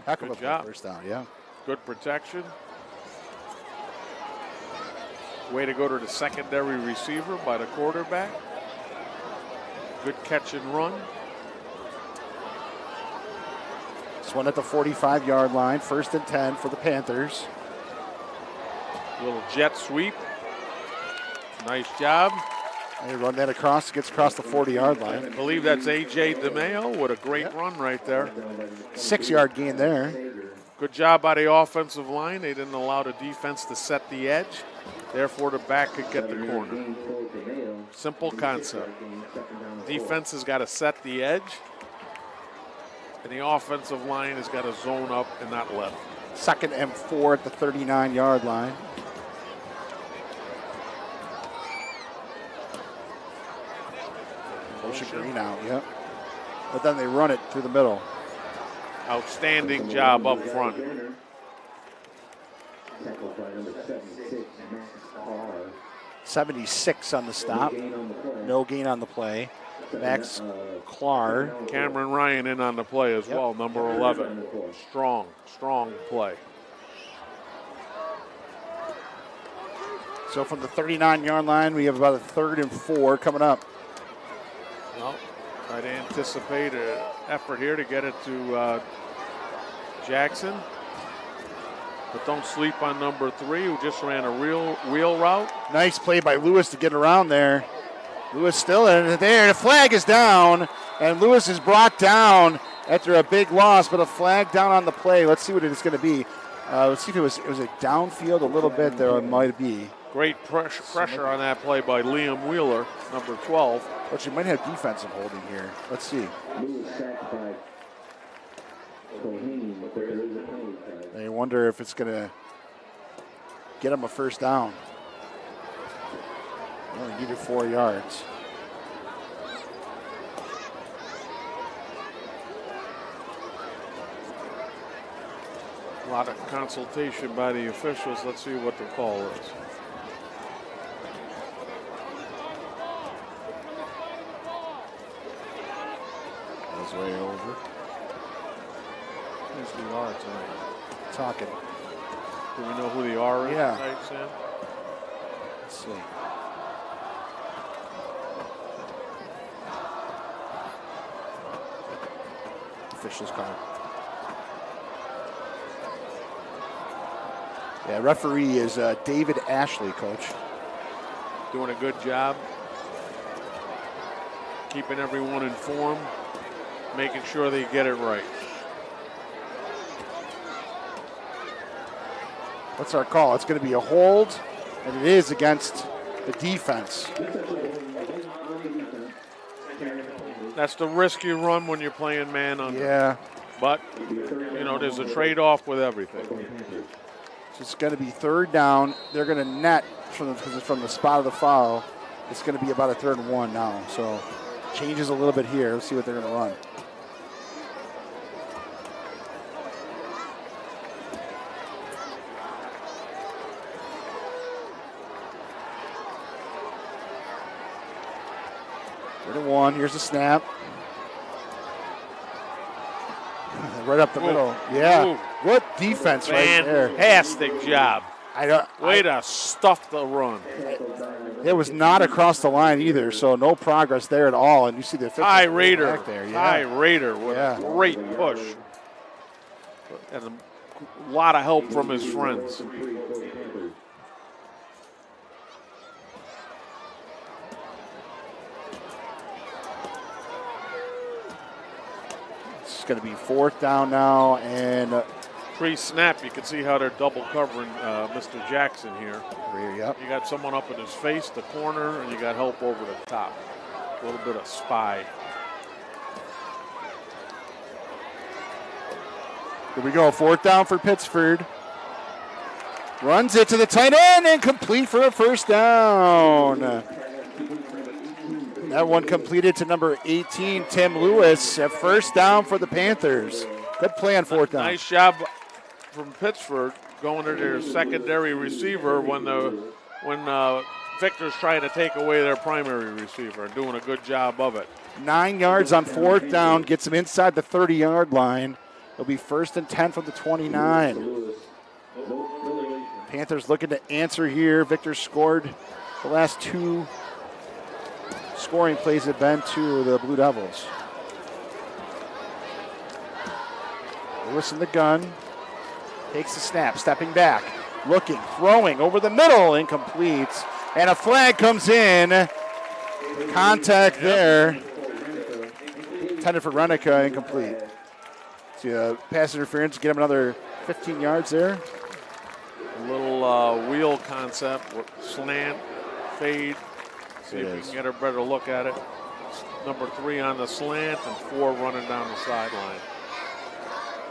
S2: Heck of a
S3: job.
S2: First down, yeah.
S3: Good protection. Way to go to the secondary receiver by the quarterback. Good catch and run.
S2: This one at the 45-yard line. 1st and 10 for the Panthers.
S3: Little jet sweep. Nice job.
S2: They run that across, gets across the 40-yard line.
S3: I believe that's A.J. DeMeo with a great run right there.
S2: 6-yard gain there.
S3: Good job by the offensive line. They didn't allow the defense to set the edge. Therefore, the back could get the corner. Simple concept. Defense has got to set the edge, and the offensive line has got to zone up and not let them.
S2: 2nd and 4 at the 39-yard line. Motion Green out, yep. But then they run it through the middle.
S3: Outstanding job up front.
S2: 76 on the stop. No gain on the play. Max Clark.
S3: Cameron Ryan in on the play as well, number 11. Strong play.
S2: So from the 39-yard line, we have about a 3rd and 4 coming up.
S3: Well, I'd anticipate an effort here to get it to Jackson. But don't sleep on number 3, who just ran a real wheel route.
S2: Nice play by Lewis to get around there. Lewis still in there. The flag is down, and Lewis is brought down after a big loss, but a flag down on the play. Let's see what it is going to be. Let's see if it was a downfield a little bit there. It might be.
S3: Great pressure on that play by Liam Wheeler, number 12.
S2: But you might have defensive holding here. Let's see. I wonder if it's going to get him a first down. Only needed 4 yards.
S3: A lot of consultation by the officials. Let's see what the call is.
S2: Goes way over.
S3: Who's the R tonight?
S2: Talking.
S3: Do we know who the R is tonight, Sam?
S2: Let's see. Officials call. Yeah, referee is David Ashley, coach.
S3: Doing a good job. Keeping everyone informed. Making sure they get it right.
S2: What's our call? It's going to be a hold, and it is against the defense.
S3: That's the risk you run when you're playing man under.
S2: Yeah.
S3: But, you know, there's a trade-off with everything.
S2: So it's going to be 3rd down. They're going to net from the spot of the foul. It's going to be about a 3rd and 1 now. So changes a little bit here. Let's see what they're going to run. One. Here's the snap. Right up the middle. Yeah.
S3: Ooh.
S2: What defense right there.
S3: Fantastic job. Way to stuff the run.
S2: It was not across the line either, so no progress there at all. And you see the
S3: Ty Rader
S2: back there.
S3: Ty Rader with a great push. And a lot of help from his friends.
S2: It's going to be 4th down now and
S3: Pre-snap, you can see how they're double covering Mr. Jackson here.
S2: Yep.
S3: You got someone up in his face, the corner, and you got help over the top. A little bit of spy.
S2: Here we go, 4th down for Pittsford. Runs it to the tight end and complete for a first down. That one completed to number 18, Tim Lewis. A first down for the Panthers. Good play on 4th down.
S3: Nice job from Pittsford going to their secondary receiver when Victor's trying to take away their primary receiver and doing a good job of it.
S2: 9 yards on 4th down, gets him inside the 30-yard line. It'll be 1st and 10 from the 29. Panthers looking to answer here. Victor scored the last 2 scoring plays have been to the Blue Devils. Lewis in the gun. Takes the snap, stepping back, looking, throwing over the middle, incomplete. And a flag comes in. Contact there. Intended for Renica, incomplete. So pass interference, get him another 15 yards there.
S3: A little wheel concept, slant, fade. See if we can get a better look at it. Number 3 on the slant and 4 running down the sideline.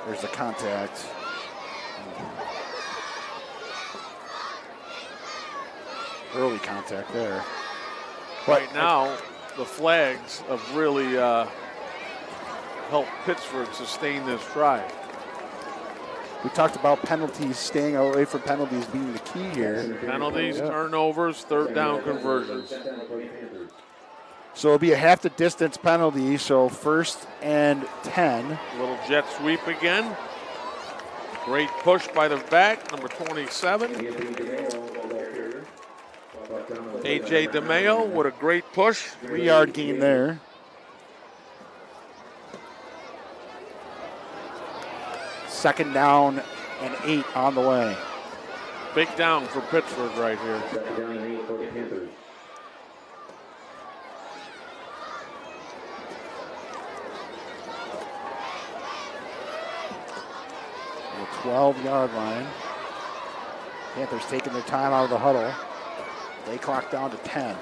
S2: There's the contact. Early contact there.
S3: Right now, the flags have really helped Pittsford sustain this drive.
S2: We talked about penalties, staying away from penalties being the key here.
S3: Penalties, turnovers, 3rd down conversions.
S2: So it'll be a half the distance penalty, so 1st and 10.
S3: Little jet sweep again. Great push by the back, number 27. A.J. DeMeo with a great push.
S2: 3-yard gain there. Second down and 8 on the way.
S3: Big down for Pittsford right here.
S1: Second down and 8 for the Panthers.
S2: The 12-yard line. Panthers taking their time out of the huddle. They clock down to 10.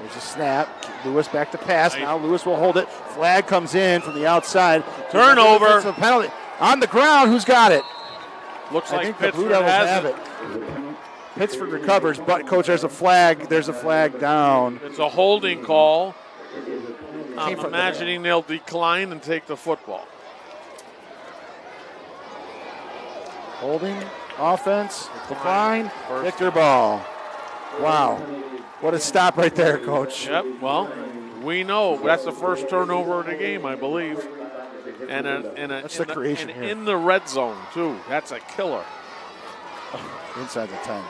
S2: There's a snap. Lewis back to pass. Now Lewis will hold it. Flag comes in from the outside.
S3: Turnover.
S2: It's a penalty. On the ground, who's got it?
S3: Looks
S2: I
S3: like
S2: think
S3: Pittsford
S2: the Blue Devils
S3: has
S2: have it. Pittsford recovers, but coach, there's a flag. There's a flag down.
S3: It's a holding call. I'm
S2: Came from
S3: imagining they'll decline and take the football.
S2: Holding, offense, decline,
S3: First
S2: Victor ball. Wow. What a stop right there, coach.
S3: Yep, well, we know that's the first turnover of the game, I believe. And in the red zone, too. That's a killer.
S2: Inside the 10.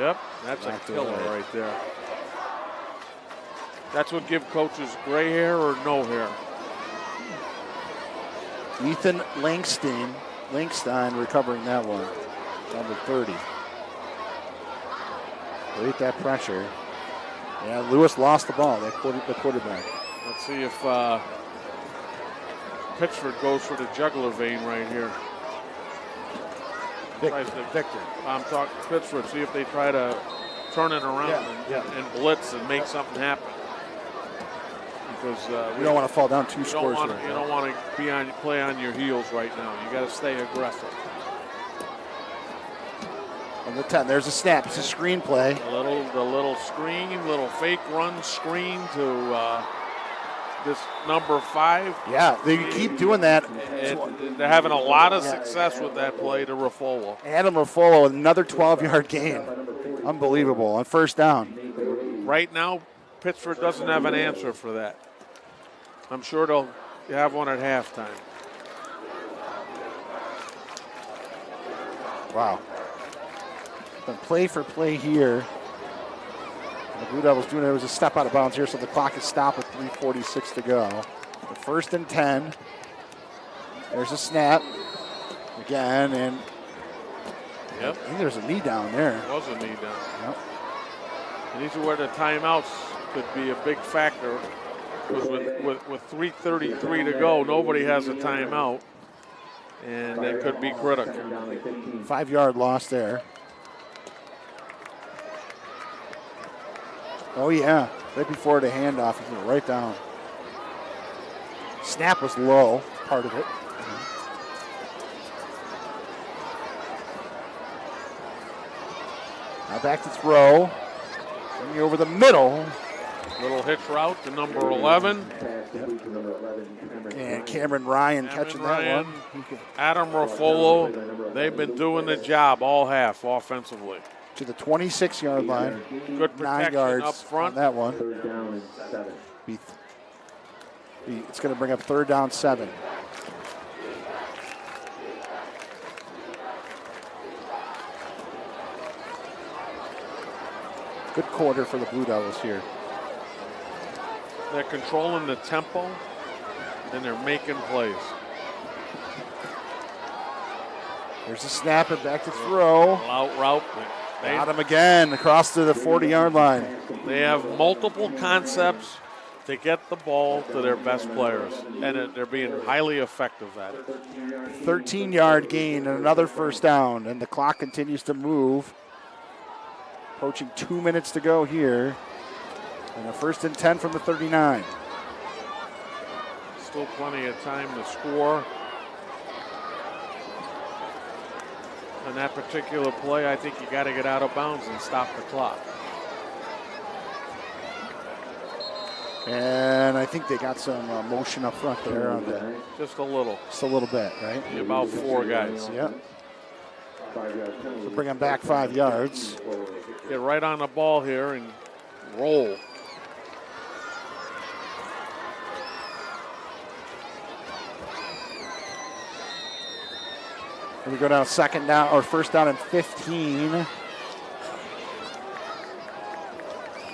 S3: Yep, that's a killer right there. That's what give coaches gray hair or no hair.
S2: Ethan Langstein recovering that one. Number 30. Great that pressure. Yeah, Lewis lost the ball, the quarterback.
S3: Let's see if Pittsford goes for the jugular vein right here.
S2: Victor.
S3: I'm talking Pittsford. See if they try to turn it around and blitz and make something happen. Because
S2: we don't want to fall down 2 scores.
S3: You don't want to play on your heels right now. You got to stay aggressive.
S2: On the 10, there's a snap. It's a screen play.
S3: The little screen, little fake run screen to this number 5.
S2: Yeah, they keep doing that.
S3: They're having a lot of success with that play to Ruffolo.
S2: Adam Ruffolo, another 12-yard gain. Unbelievable on first down.
S3: Right now, Pittsford doesn't have an answer for that. I'm sure they'll have one at halftime.
S2: Wow. Been play for play here. And the Blue Devils doing it. It was a step out of bounds here, so the clock is stopped with 3:46 to go. The 1st and 10. There's a snap again, and I think there's a knee down there.
S3: There was a knee down.
S2: Yep.
S3: And these are where the timeouts could be a big factor Because with 3:33 to go, nobody has a timeout, and that could be critical.
S2: 5-yard loss there. Oh, yeah. Right before the handoff, he went right down. Snap was low, part of it. Now back to throw. Bring you over the middle.
S3: Little hitch route to number 11.
S2: And Cameron Ryan catching that one.
S3: Adam Ruffolo, they've been doing the job all half offensively.
S2: To the 26-yard line.
S3: Good protection
S2: 9 yards
S3: up front.
S2: on that one. It's going to bring up 3rd down 7. Good quarter for the Blue Devils here.
S3: They're controlling the tempo, and they're making plays.
S2: There's a snap and back to throw.
S3: Out route.
S2: Got him again across to the 40-yard line.
S3: They have multiple concepts to get the ball to their best players, and they're being highly effective at it.
S2: 13-yard gain and another 1st down, and the clock continues to move. Approaching 2 minutes to go here. And a 1st and 10 from the 39.
S3: Still plenty of time to score. On that particular play, I think you got to get out of bounds and stop the clock.
S2: And I think they got some motion up front there on that.
S3: Just a little.
S2: Just a little bit, right?
S3: About 4 guys.
S2: Yep. So bring them back 5 yards.
S3: Get right on the ball here and roll.
S2: And we go down 2nd down or 1st down and 15.
S3: I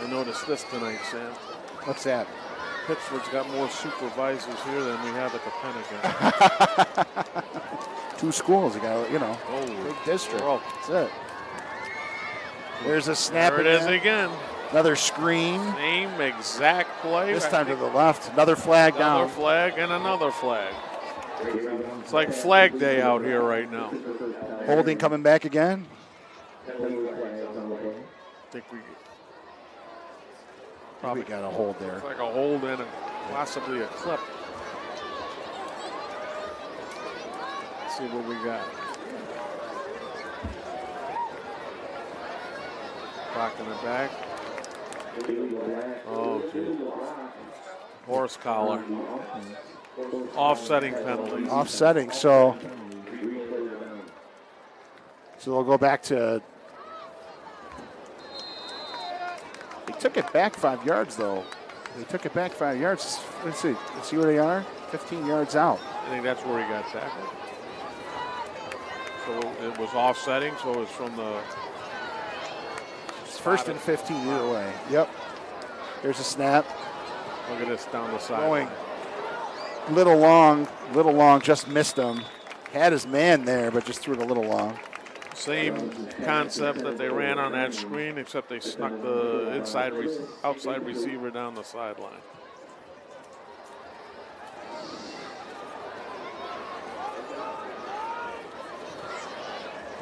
S3: noticed this tonight, Sam.
S2: What's that?
S3: Pittsford's got more supervisors here than we have at the Pentagon.
S2: 2 schools, you got, big district.
S3: Oh.
S2: That's it. There's a snap.
S3: There it is again.
S2: Another screen.
S3: Same exact play.
S2: This time to the left. Another flag down.
S3: Another flag and another flag. It's like Flag Day out here right now.
S2: Holding coming back again.
S3: I think we
S2: probably got a hold there.
S3: It's like a hold and possibly a clip. Let's see what we got. Clock in the back. Oh, gee. Horse collar. Offsetting penalties.
S2: Offsetting, so they'll go back to. They took it back 5 yards, though. They took it back 5 yards. Let's see where they are. 15 yards out.
S3: I think that's where he got tackled. So it was offsetting, so it was from the.
S2: It's 1st and 15 either way. Yep. There's a snap.
S3: Look at this down the side.
S2: Going little long, just missed him. Had his man there, but just threw it a little long.
S3: Same concept that they ran on that screen, except they snuck the outside receiver down the sideline.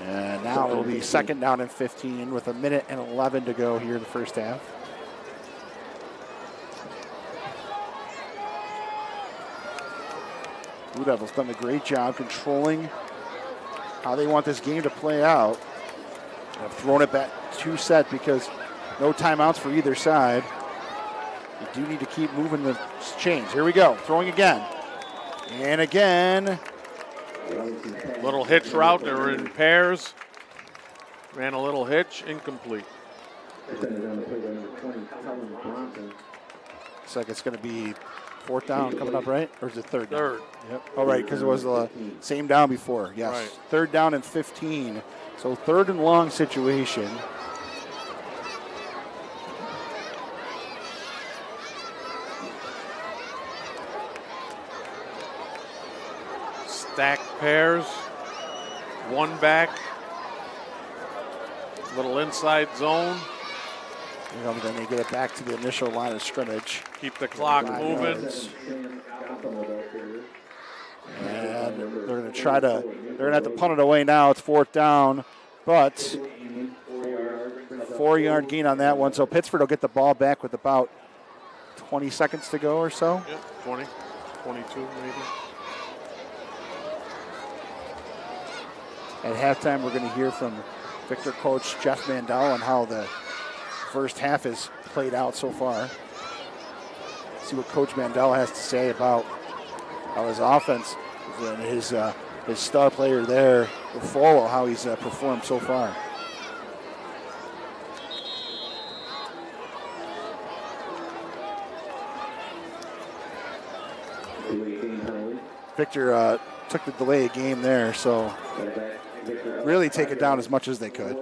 S2: And now it'll be 2nd down and 15 with 1:11 to go here in the 1st half. Blue Devils done a great job controlling how they want this game to play out. I've thrown it back 2 set because no timeouts for either side. You do need to keep moving the chains. Here we go, throwing again. And again.
S3: Little hitch route, they were in pairs. Ran a little hitch, incomplete.
S2: Looks like it's going to be 4th down coming up, right? Or is it 3rd down?
S3: 3rd.
S2: Yep. Oh, right, because it was the same down before. Yes.
S3: Right.
S2: 3rd down and 15. So 3rd and long situation.
S3: Stacked pairs. 1 back. Little inside zone.
S2: Then they get it back to the initial line of scrimmage.
S3: Keep the clock moving.
S2: And they're going to try to, they're going to have to punt it away now. It's 4th down, but 4-yard gain on that one. So Pittsford will get the ball back with about 20 seconds to go or so.
S3: Yeah, 20, 22 maybe.
S2: At halftime, we're going to hear from Victor coach Jeff Mandel on how the first half has played out so far. See what Coach Mandel has to say about how his offense and his star player there, Folo, how he's performed so far. Victor took the delay of game there, so really take it down as much as they could.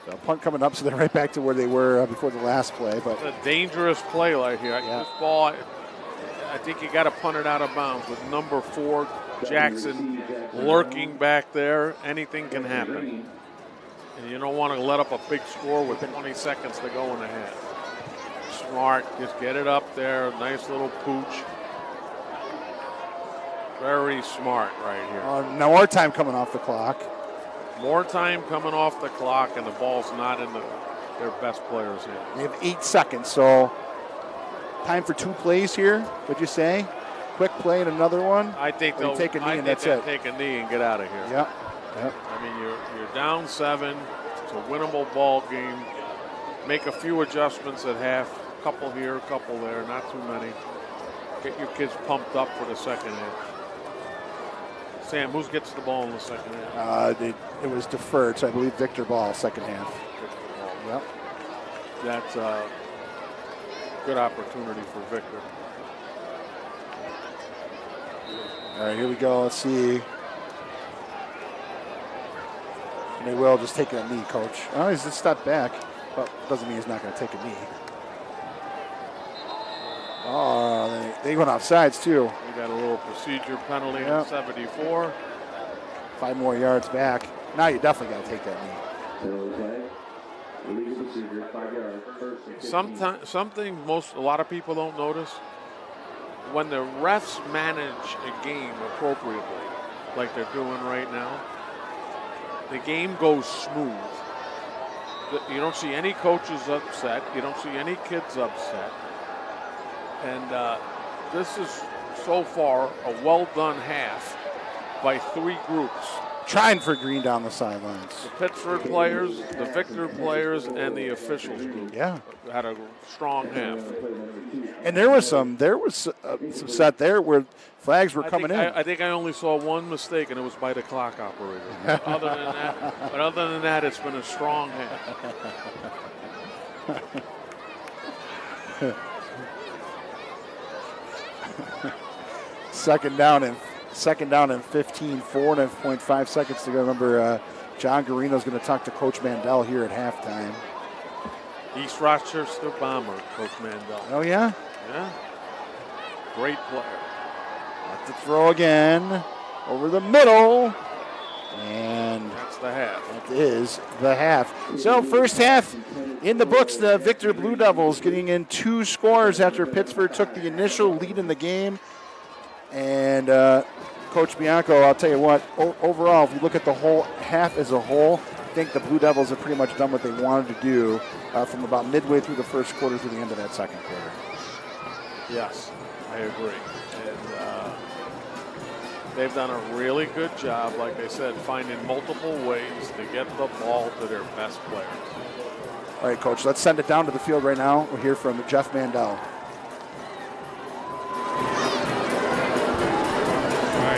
S2: So punt coming up, so they're right back to where they were before the last play. But
S3: a dangerous play like here.
S2: Yeah.
S3: This ball, I think you got to punt it out of bounds with number 4 Jackson lurking back there. Anything can happen, and you don't want to let up a big score with 20 seconds to go in the half. Smart, just get it up there. Nice little pooch. Very smart right here.
S2: Now more time coming off the clock.
S3: More time coming off the clock, and the ball's not in their best player's hand.
S2: They have 8 seconds, so time for 2 plays here, would you say? Quick play and another one?
S3: I think they'll
S2: take a knee and that's it.
S3: Take a knee and get out of here.
S2: Yep.
S3: I mean, you're down 7. It's a winnable ball game. Make a few adjustments at half. A couple here, a couple there, not too many. Get your kids pumped up for the second half. Sam, who gets the ball in the second half?
S2: It was deferred, so I believe Victor Ball, second half. Yep.
S3: That's a good opportunity for Victor.
S2: All right, here we go. Let's see. And they will just take a knee, Coach. Oh, he's just stepped back, but doesn't mean he's not going to take a knee. Oh, they went offsides, too.
S3: We got a little procedure penalty on 74.
S2: 5 more yards back. Now you definitely got to take that knee.
S3: Something a lot of people don't notice, when the refs manage a game appropriately, like they're doing right now, the game goes smooth. You don't see any coaches upset. You don't see any kids upset. And this is, so far, a well-done half by 3 groups.
S2: Trying for green down the sidelines.
S3: The Pittsford players, the Victor players, and the officials group.
S2: Yeah.
S3: Had a strong half.
S2: And there was some set there where flags were coming in.
S3: I think I only saw one mistake, and it was by the clock operator. Other than that, it's been a strong half.
S2: Second down and 15, 4.5 seconds to go. Remember, John Garino's going to talk to Coach Mandel here at halftime.
S3: East Rochester Bomber, Coach Mandel.
S2: Oh, yeah?
S3: Yeah. Great player.
S2: Have to throw again over the middle. And
S3: that's the half.
S2: That is the half. So first half in the books, the Victor Blue Devils getting in 2 scores after Pittsford took the initial lead in the game. And Coach Bianco, I'll tell you what, overall, if you look at the whole half as a whole, I think the Blue Devils have pretty much done what they wanted to do from about midway through the first quarter to the end of that second quarter.
S3: Yes, I agree. And they've done a really good job, like I said, finding multiple ways to get the ball to their best players.
S2: All right, Coach, let's send it down to the field right now. We'll hear from Jeff Mandel.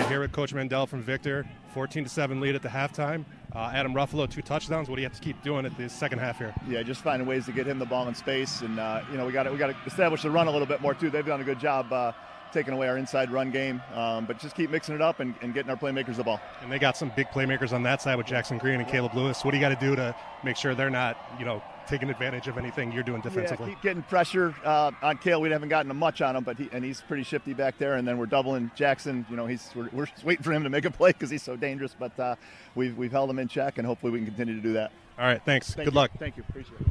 S7: Here with Coach Mandel from Victor, 14-7 lead at the halftime. Adam Ruffalo, 2 touchdowns. What do you have to keep doing at the second half here?
S8: Yeah, just finding ways to get him the ball in space, and we got to establish the run a little bit more too. They've done a good job taking away our inside run game, but just keep mixing it up and getting our playmakers the ball.
S7: And they got some big playmakers on that side with Jackson Green and Caleb Lewis. What do you got to do to make sure they're not, taking advantage of anything you're doing defensively.
S8: Yeah, keep getting pressure on Kale. We haven't gotten much on him, but he's pretty shifty back there. And then we're doubling Jackson. You know, we're just waiting for him to make a play because he's so dangerous. But we've held him in check, and hopefully we can continue to do that.
S7: All right, thanks. Good
S8: you.
S7: luck.
S8: Thank you. Appreciate it.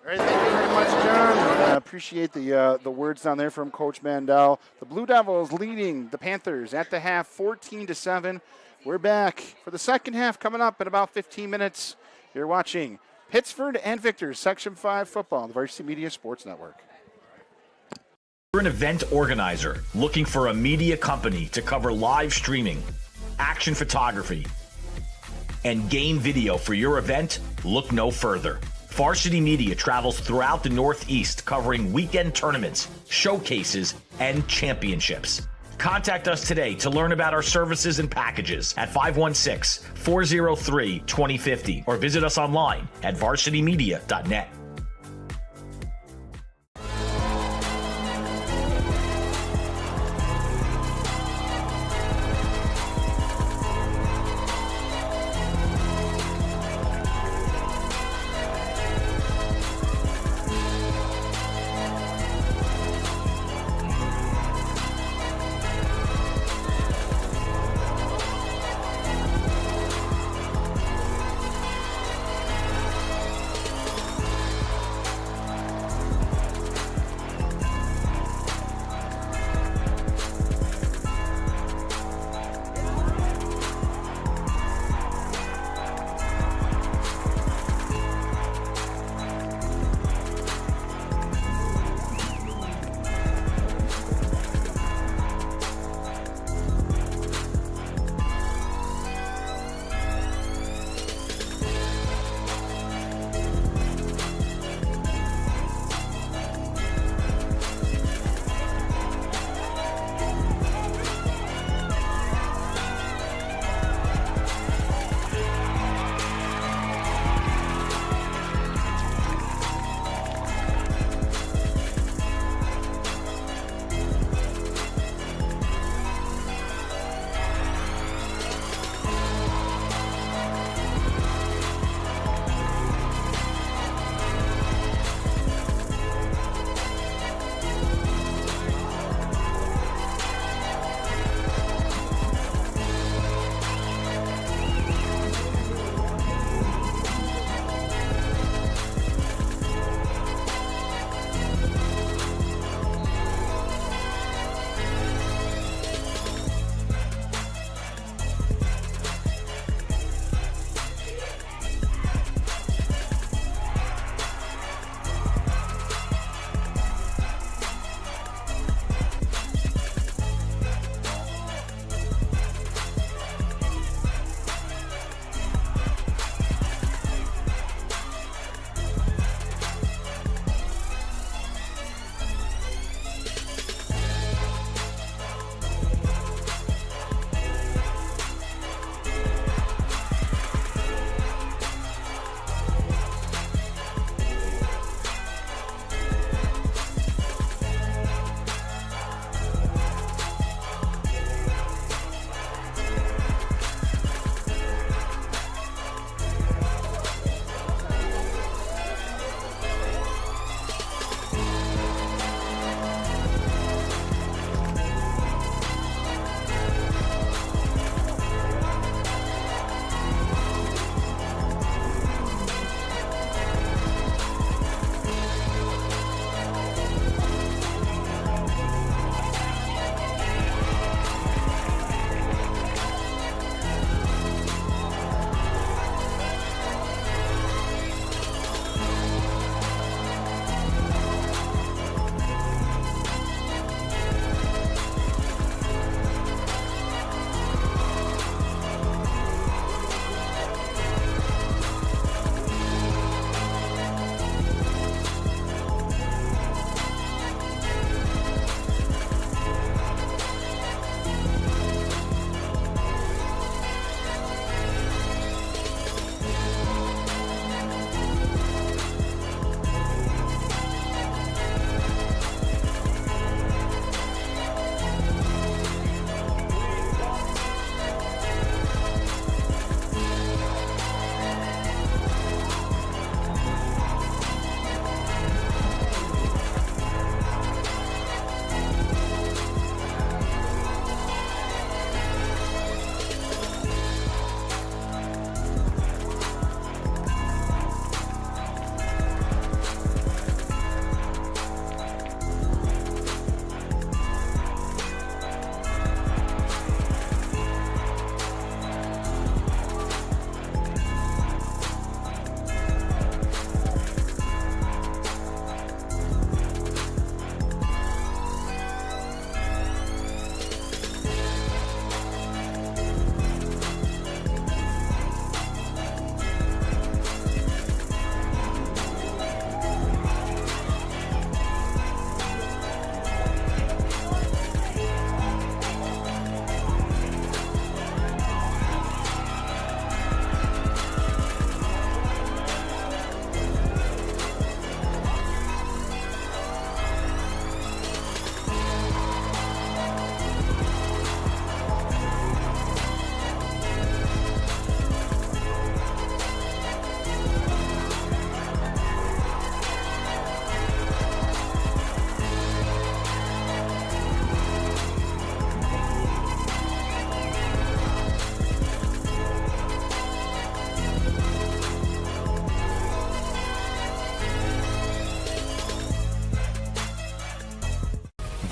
S2: All right, thank you very much, John. Appreciate the words down there from Coach Mandel. The Blue Devils leading the Panthers at the half, 14-7. We're back for the second half coming up in about 15 minutes. You're watching Pittsford and Victor's Section 5 football on the Varsity Media Sports Network.
S4: You're an event organizer looking for a media company to cover live streaming, action photography, and game video for your event? Look no further. Varsity Media travels throughout the Northeast covering weekend tournaments, showcases, and championships. Contact us today to learn about our services and packages at 516-403-2050 or visit us online at varsitymedia.net.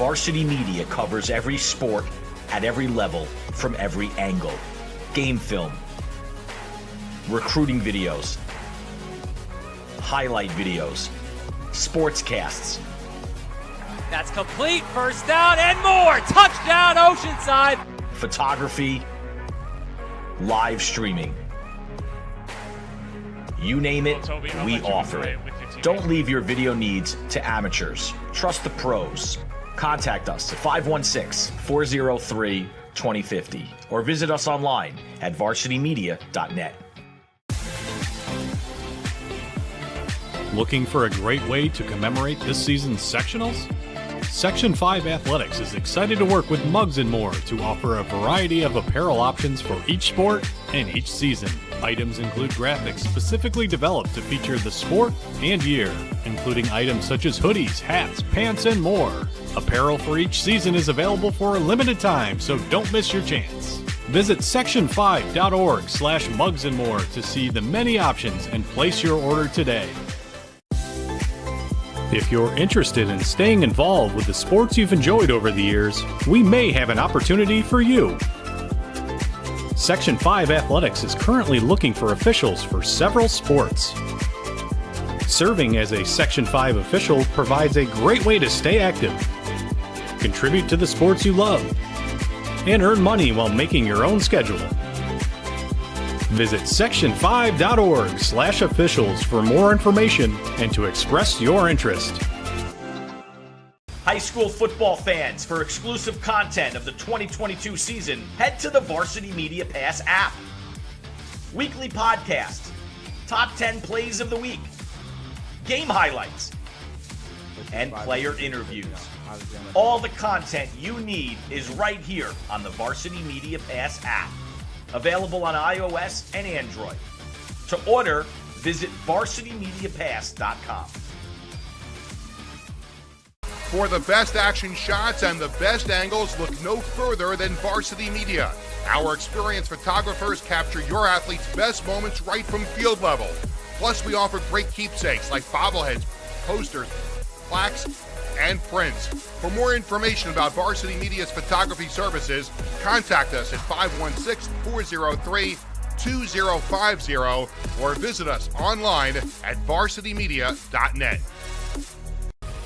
S4: Varsity Media covers every sport at every level from every angle. Game film, recruiting videos, highlight videos, sportscasts.
S5: That's complete. First down and more. Touchdown, Oceanside.
S4: Photography, live streaming. You name it, we offer it. Don't leave your video needs to amateurs. Trust the pros. Contact us at 516-403-2050 or visit us online at varsitymedia.net.
S9: Looking for a great way to commemorate this season's sectionals? Section 5 Athletics is excited to work with Mugs & More to offer a variety of apparel options for each sport and each season. Items include graphics specifically developed to feature the sport and year, including items such as hoodies, hats, pants, and more. Apparel for each season is available for a limited time, so don't miss your chance. Visit section5.org/mugsandmore to see the many options and place your order today. If you're interested in staying involved with the sports you've enjoyed over the years, we may have an opportunity for you. Section 5 Athletics is currently looking for officials for several sports. Serving as a Section 5 official provides a great way to stay active, contribute to the sports you love, and earn money while making your own schedule. Visit section5.org/officials for more information and to express your interest.
S4: High school football fans, for exclusive content of the 2022 season, head to the Varsity Media Pass app. Weekly podcasts, top 10 plays of the week, game highlights, and player interviews. All the content you need is right here on the Varsity Media Pass app. Available on iOS and Android. To order, visit varsitymediapass.com.
S6: For the best action shots and the best angles, look no further than Varsity Media. Our experienced photographers capture your athletes' best moments right from field level. Plus, we offer great keepsakes like bobbleheads, posters, plaques, and prints. For more information about Varsity Media's photography services, contact us at 516-403-2050 or visit us online at varsitymedia.net.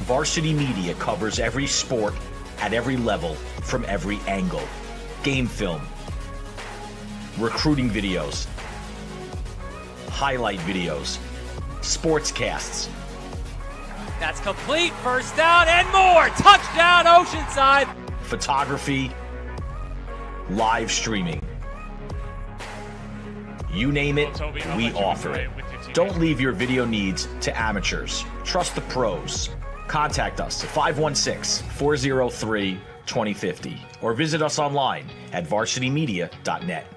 S4: Varsity Media covers every sport at every level from every angle. Game film, recruiting videos, highlight videos, sportscasts.
S5: That's complete. First down and more. Touchdown, Oceanside.
S4: Photography, live streaming. You name it, we offer it. Don't leave your video needs to amateurs. Trust the pros. Contact us at 516-403-2050 or visit us online at varsitymedia.net.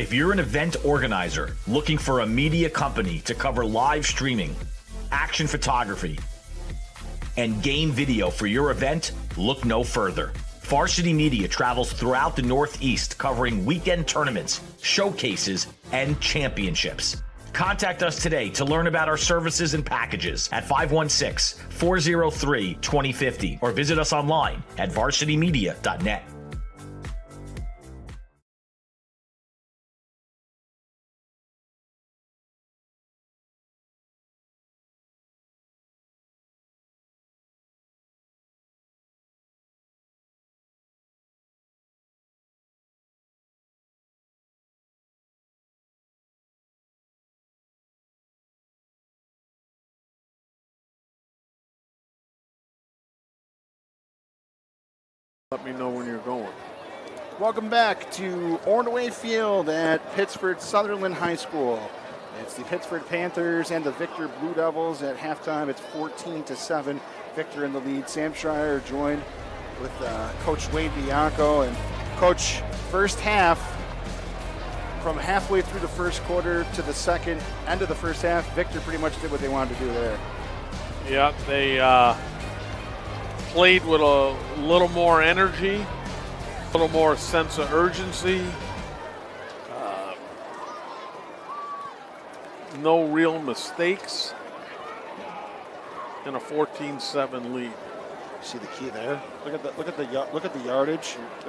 S4: If you're an event organizer looking for a media company to cover live streaming, action photography, and game video for your event, look no further. Varsity Media travels throughout the Northeast covering weekend tournaments, showcases, and championships. Contact us today to learn about our services and packages at 516-403-2050 or visit us online at varsitymedia.net.
S3: Let me know when you're going.
S2: Welcome back to Ordway Field at Pittsford Sutherland High School. It's the Pittsford Panthers and the Victor Blue Devils. At halftime, it's 14-7. Victor in the lead. Sam Schreier joined with Coach Wade Bianco. And Coach, first half, from halfway through the first quarter to the second, end of the first half, Victor pretty much did what they wanted to do there.
S3: Yeah, they played with a little more energy, a little more sense of urgency. No real mistakes, and a 14-7 lead.
S2: See the key there. Look at the yardage. Look at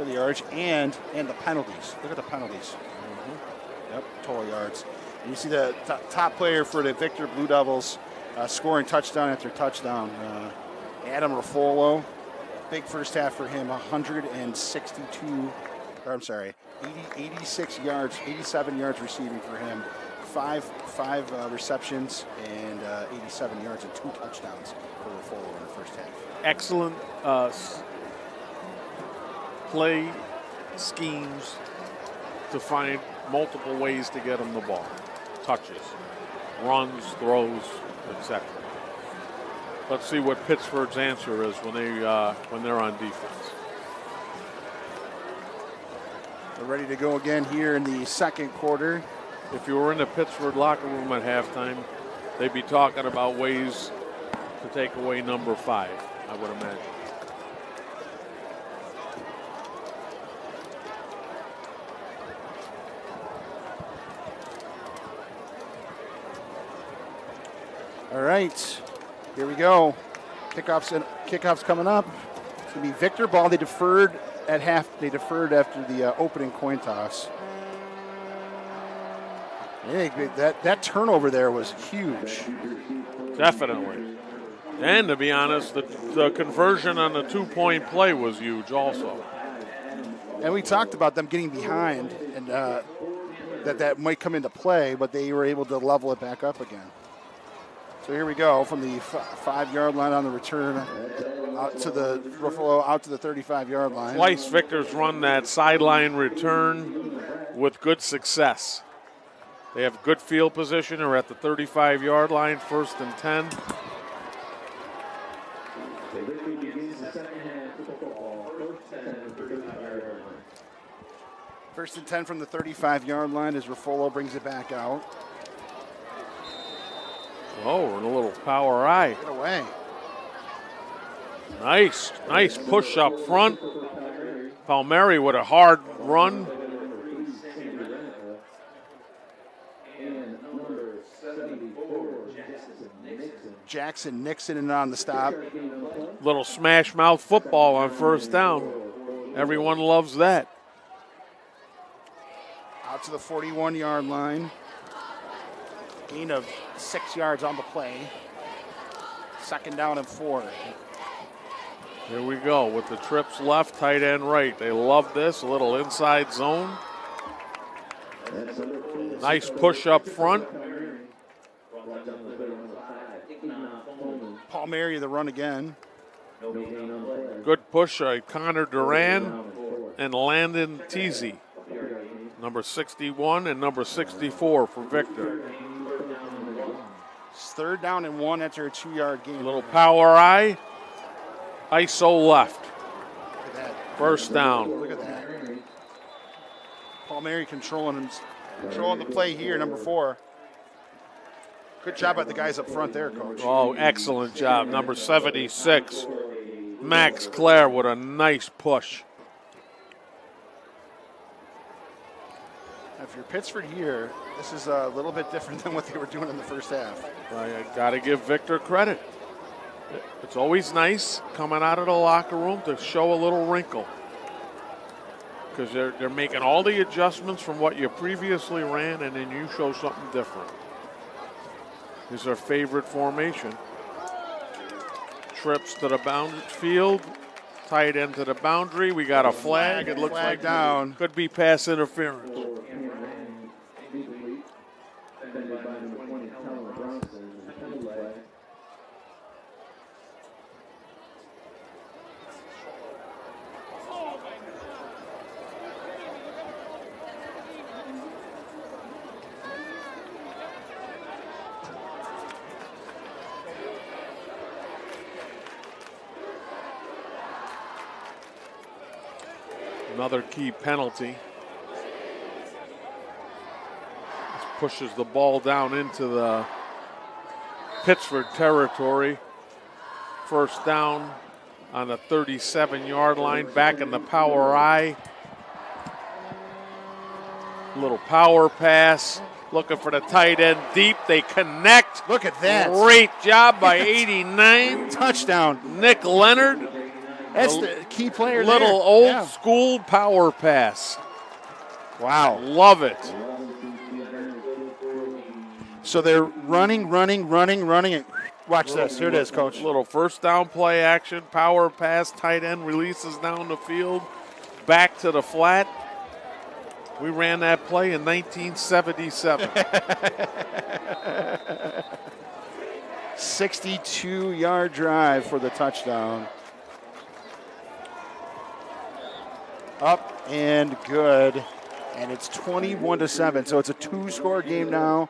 S2: the yardage and the penalties. Look at the penalties. Mm-hmm. Yep, total yards. And you see the top player for the Victor Blue Devils scoring touchdown after touchdown. Adam Ruffolo, big first half for him. 86 yards, 87 yards receiving for him. Five receptions and 87 yards and 2 touchdowns for Ruffolo in the first half.
S3: Excellent play schemes to find multiple ways to get them the ball. Touches, runs, throws, etc. Let's see what Pittsford's answer is when they're on defense.
S2: They're ready to go again here in the second quarter.
S3: If you were in the Pittsford locker room at halftime, they'd be talking about ways to take away number 5, I would imagine.
S2: All right, here we go. Kickoffs coming up. It's gonna be Victor ball. They deferred at half. They deferred after the opening coin toss. Yeah, that turnover there was huge.
S3: Definitely. And to be honest, the conversion on the 2-point play was huge also.
S2: And we talked about them getting behind and that might come into play, but they were able to level it back up again. So here we go from the 5-yard line on the return out to the Ruffalo, out to the 35-yard line.
S3: Twice Victor's run that sideline return with good success. They have good field position. They're at the 35-yard line, 1st and 10.
S2: First and 10 from the 35-yard line as Ruffalo brings it back out.
S3: Oh, and a little power eye.
S2: Get away.
S3: Nice push up front. Palmieri with a hard run.
S2: Jackson Nixon and on the stop.
S3: Little smash mouth football on 1st down. Everyone loves that.
S2: Out to the 41-yard line. Gain of 6 yards on the play. 2nd down and 4.
S3: Here we go with the trips left, tight end right. They love this, a little inside zone. Nice push up front.
S2: Palmieri the run again.
S3: Good push by Connor Duran and Landon Teasy. Number 61 and number 64 for Victor.
S2: It's 3rd down and 1 after a 2-yard gain.
S3: Little power eye. ISO left.
S2: Look at that.
S3: 1st down.
S2: Look at that. Palmieri controlling him Controlling the play here, number 4. Good job by the guys up front there, Coach.
S3: Oh, excellent job. Number 76, Max Clare, with a nice push.
S2: If you're Pittsford here, this is a little bit different than what they were doing in the first half.
S3: I got to give Victor credit. It's always nice coming out of the locker room to show a little wrinkle, because they're making all the adjustments from what you previously ran, and then you show something different. This is our favorite formation. Trips to the boundary field, tight end to the boundary. We got a flag. It looks like
S2: down.
S3: Could be pass interference. Another key penalty. This pushes the ball down into the Pittsford territory. First down on the 37-yard line, back in the power I. Little power pass, looking for the tight end deep. They connect.
S2: Look at that.
S3: Great job by 89.
S2: Touchdown.
S3: Nick Leonard.
S2: That's the key player
S3: Little
S2: there.
S3: old school power pass.
S2: Wow.
S3: Love it.
S2: So they're running. And watch this. Here it is, Coach.
S3: Little first down play action, power pass, tight end releases down the field, back to the flat. We ran that play in 1977.
S2: 62-yard drive for the touchdown. Up and good, and it's 21-7. So it's a 2-score game now.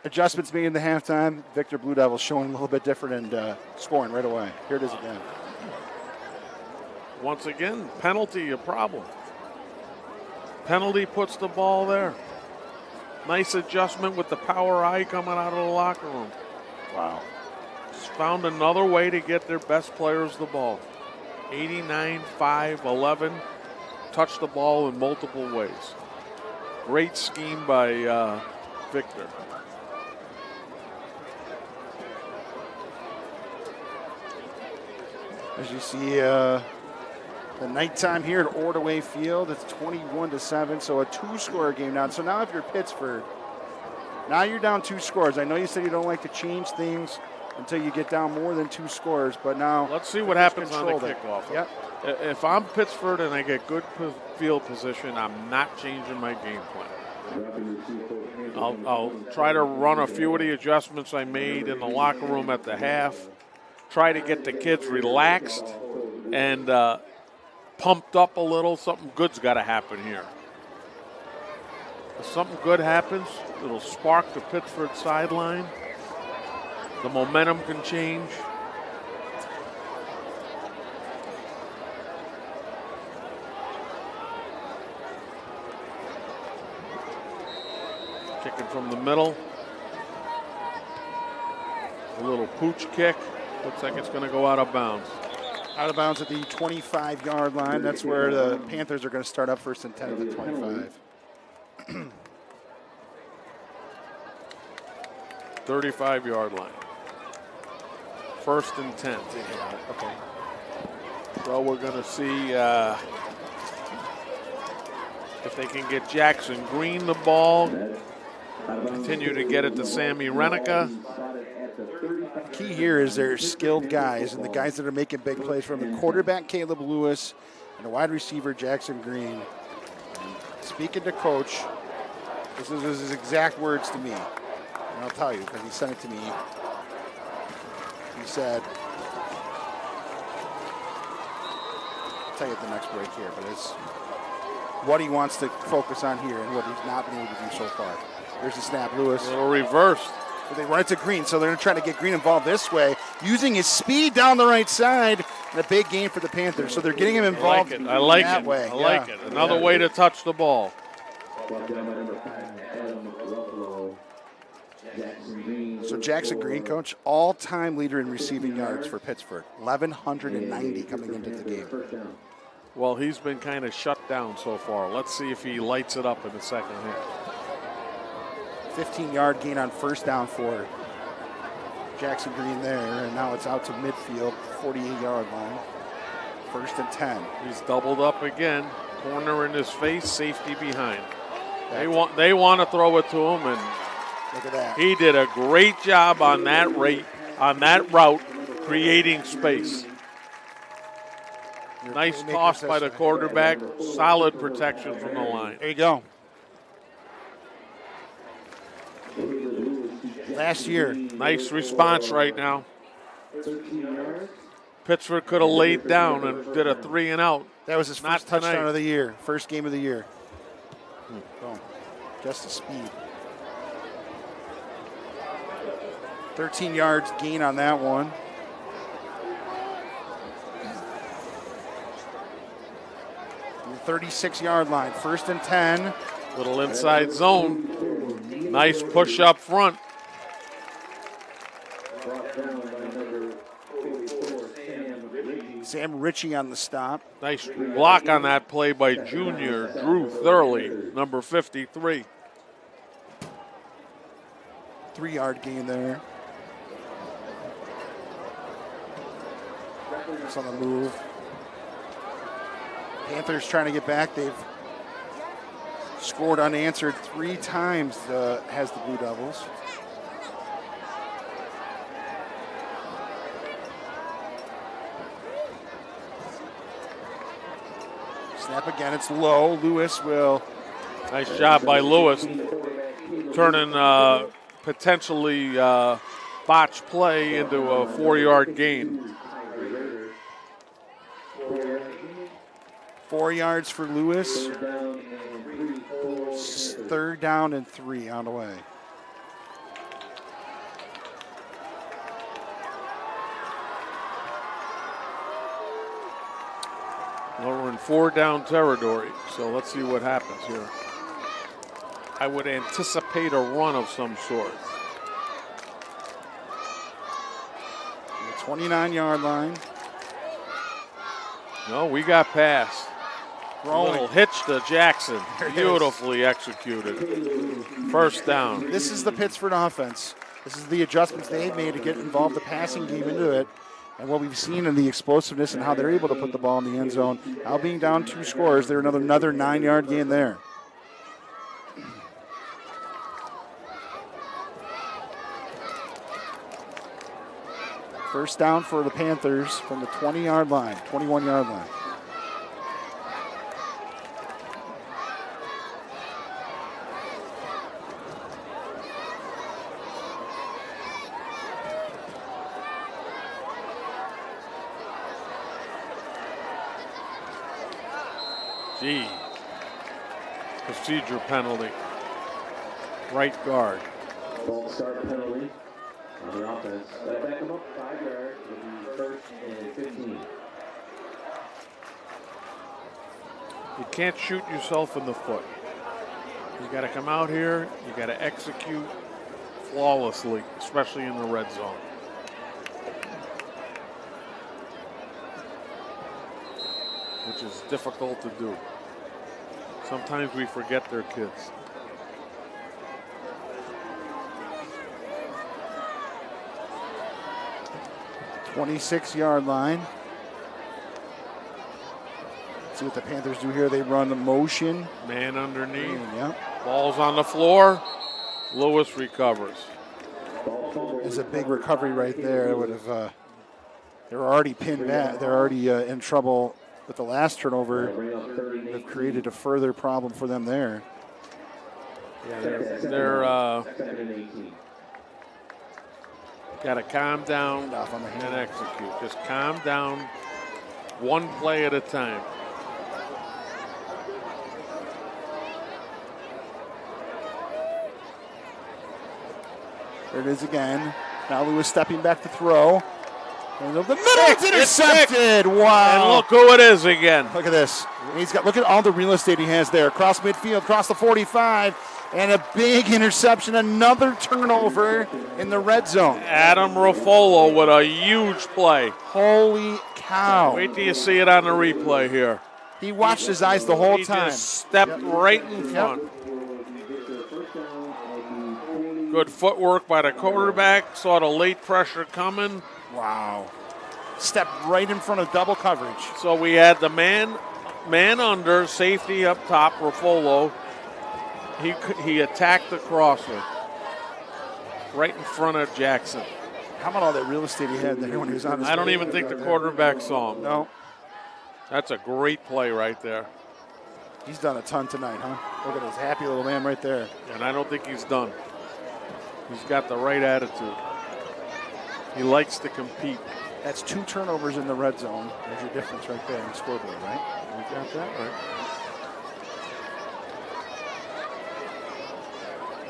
S2: Adjustments made in the halftime. Victor Blue Devils showing a little bit different and scoring right away. Here it is again.
S3: Once again, penalty a problem. Penalty puts the ball there. Nice adjustment with the power I coming out of the locker room.
S2: Wow.
S3: Just found another way to get their best players the ball. 89, 5, 11. Touch the ball in multiple ways. Great scheme by Victor.
S2: As you see, the nighttime here at Ordway Field, it's 21-7, so a 2-score game now. So now if you're Pittsford, now you're down 2 scores. I know you said you don't like to change things until you get down more than 2 scores, but now
S3: let's see what happens on the kickoff.
S2: Yep.
S3: If I'm Pittsford and I get good field position, I'm not changing my game plan. I'll try to run a few of the adjustments I made in the locker room at the half. Try to get the kids relaxed and pumped up a little. Something good's got to happen here. If something good happens, it'll spark the Pittsford sideline. The momentum can change. Kicking from the middle. A little pooch kick. Looks like it's going to go out of bounds.
S2: Out of bounds at the 25-yard line. That's where the Panthers are going to start up first and 10 at the 25.
S3: 35-yard line. First and 10.
S2: Okay.
S3: So we're going to see if they can get Jackson Green the ball. Continue to get it to Sammy Renica.
S2: Key here is they're skilled guys, and the guys that are making big plays from the quarterback, Caleb Lewis, and the wide receiver, Jackson Green. Speaking to Coach, this is his exact words to me. And I'll tell you, because he sent it to me. He said, I'll tell you at the next break here, but it's what he wants to focus on here and what he's not been able to do so far. There's the snap, Lewis.
S3: A little reversed.
S2: They run it to Green, so they're going to try to get Green involved this way, using his speed down the right side, and a big game for the Panthers. So they're getting him involved
S3: I like it.
S2: that way.
S3: I like it. Another way to touch the ball.
S2: So Jackson Green, coach, all-time leader in receiving yards for Pittsford. 1,190 coming into the game.
S3: Well, he's been kind of shut down so far. Let's see if he lights it up in the second half.
S2: 15-yard gain on first down for Jackson Green there, and now it's out to midfield, 48-yard line. 1st and 10.
S3: He's doubled up again. Corner in his face, safety behind. They want to throw it to him, and
S2: look at that.
S3: He did a great job on that route, creating space. Nice toss by the quarterback. Solid protection from the line.
S2: There you go. Last year.
S3: Nice response right now. Pittsford could have laid down and did a 3 and out.
S2: That was his first
S3: Not
S2: touchdown
S3: tonight.
S2: of the year. First game of the year. Boom. Just the speed. 13 yards gain on that one. The 36-yard line. 1st and 10.
S3: Little inside zone. Nice push up front.
S2: Sam Ritchie on the stop.
S3: Nice block on that play by junior Drew Thurley, number 53.
S2: 3-yard gain there. It's on the move. Panthers trying to get back. They've scored unanswered 3 times, has the Blue Devils. Snap again, it's low. Lewis will.
S3: Nice job by Lewis, turning potentially botched play into a 4-yard gain.
S2: 4 yards for Lewis. 3rd down and 3 on the way.
S3: Well, we're in 4-down territory, so let's see what happens here. I would anticipate a run of some sort.
S2: The 29-yard line.
S3: No, we got past.
S2: Rolling.
S3: Little hitch to Jackson. Beautifully executed. 1st down.
S2: This is the Pittsford offense. This is the adjustments they've made to get involved the passing game into it. And what we've seen in the explosiveness and how they're able to put the ball in the end zone. Now being down 2 scores, they're another 9-yard gain there. First down for the Panthers from the 20-yard line, 21-yard line.
S3: Gee. Procedure penalty. Right guard.
S1: False start penalty on the offense. Back them up 5 yards. It'll be 1st and 15.
S3: You can't shoot yourself in the foot. You got to come out here. You got to execute flawlessly, especially in the red zone. Which is difficult to do. Sometimes we forget their kids.
S2: The 26-yard line. See what the Panthers do here. They run the motion.
S3: Man underneath.
S2: Yep.
S3: Ball's on the floor. Lewis recovers.
S2: There's a big recovery right there. It would have. They were already pinned back. They're already in trouble with the last turnover. They've created a further problem for them there.
S3: Yeah, they're got to calm down and execute. Just calm down, one play at a time.
S2: There it is again. Now Lewis stepping back to throw. And the middle, it's intercepted. Wow.
S3: And look who it is again.
S2: Look at this. Look at all the real estate he has there. Across midfield, across the 45, and a big interception. Another turnover in the red zone.
S3: Adam Ruffolo with a huge play.
S2: Holy cow.
S3: Wait till you see it on the replay here.
S2: He watched his eyes the whole time.
S3: He just stepped right in front. Good footwork by the quarterback. Saw the late pressure coming.
S2: Wow. Stepped right in front of double coverage.
S3: So we had the man under, safety up top, Ruffolo. He attacked the crosser right in front of Jackson.
S2: How about all that real estate he had there when he was on his
S3: I don't even think the quarterback saw him.
S2: No.
S3: That's a great play right there.
S2: He's done a ton tonight, huh? Look at his happy little man right there.
S3: And I don't think he's done. He's got the right attitude. He likes to compete.
S2: That's 2 turnovers in the red zone. There's your difference right there in the scoreboard, right?
S3: We got that right.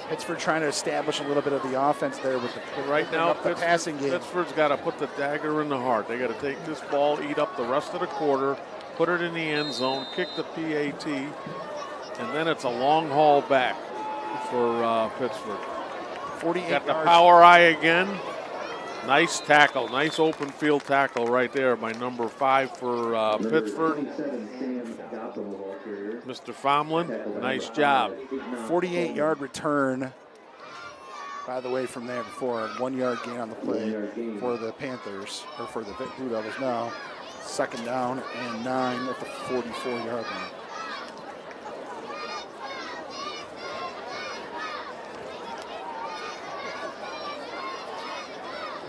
S2: Pittsford trying to establish a little bit of the offense there with the
S3: right now
S2: the passing game.
S3: Pittsford's got to put the dagger in the heart. They got to take this ball, eat up the rest of the quarter, put it in the end zone, kick the PAT, and then it's a long haul back for Pittsburgh.
S2: 48
S3: got the
S2: yards.
S3: power eye again. Nice tackle, nice open field tackle right there by number 5 for Pittsburgh. Mr. Fomlin, nice job.
S2: 48-yard return, by the way, from there before. 1 yard gain on the play for the Panthers, or for the Blue Devils now. 2nd down and 9 at the 44-yard line.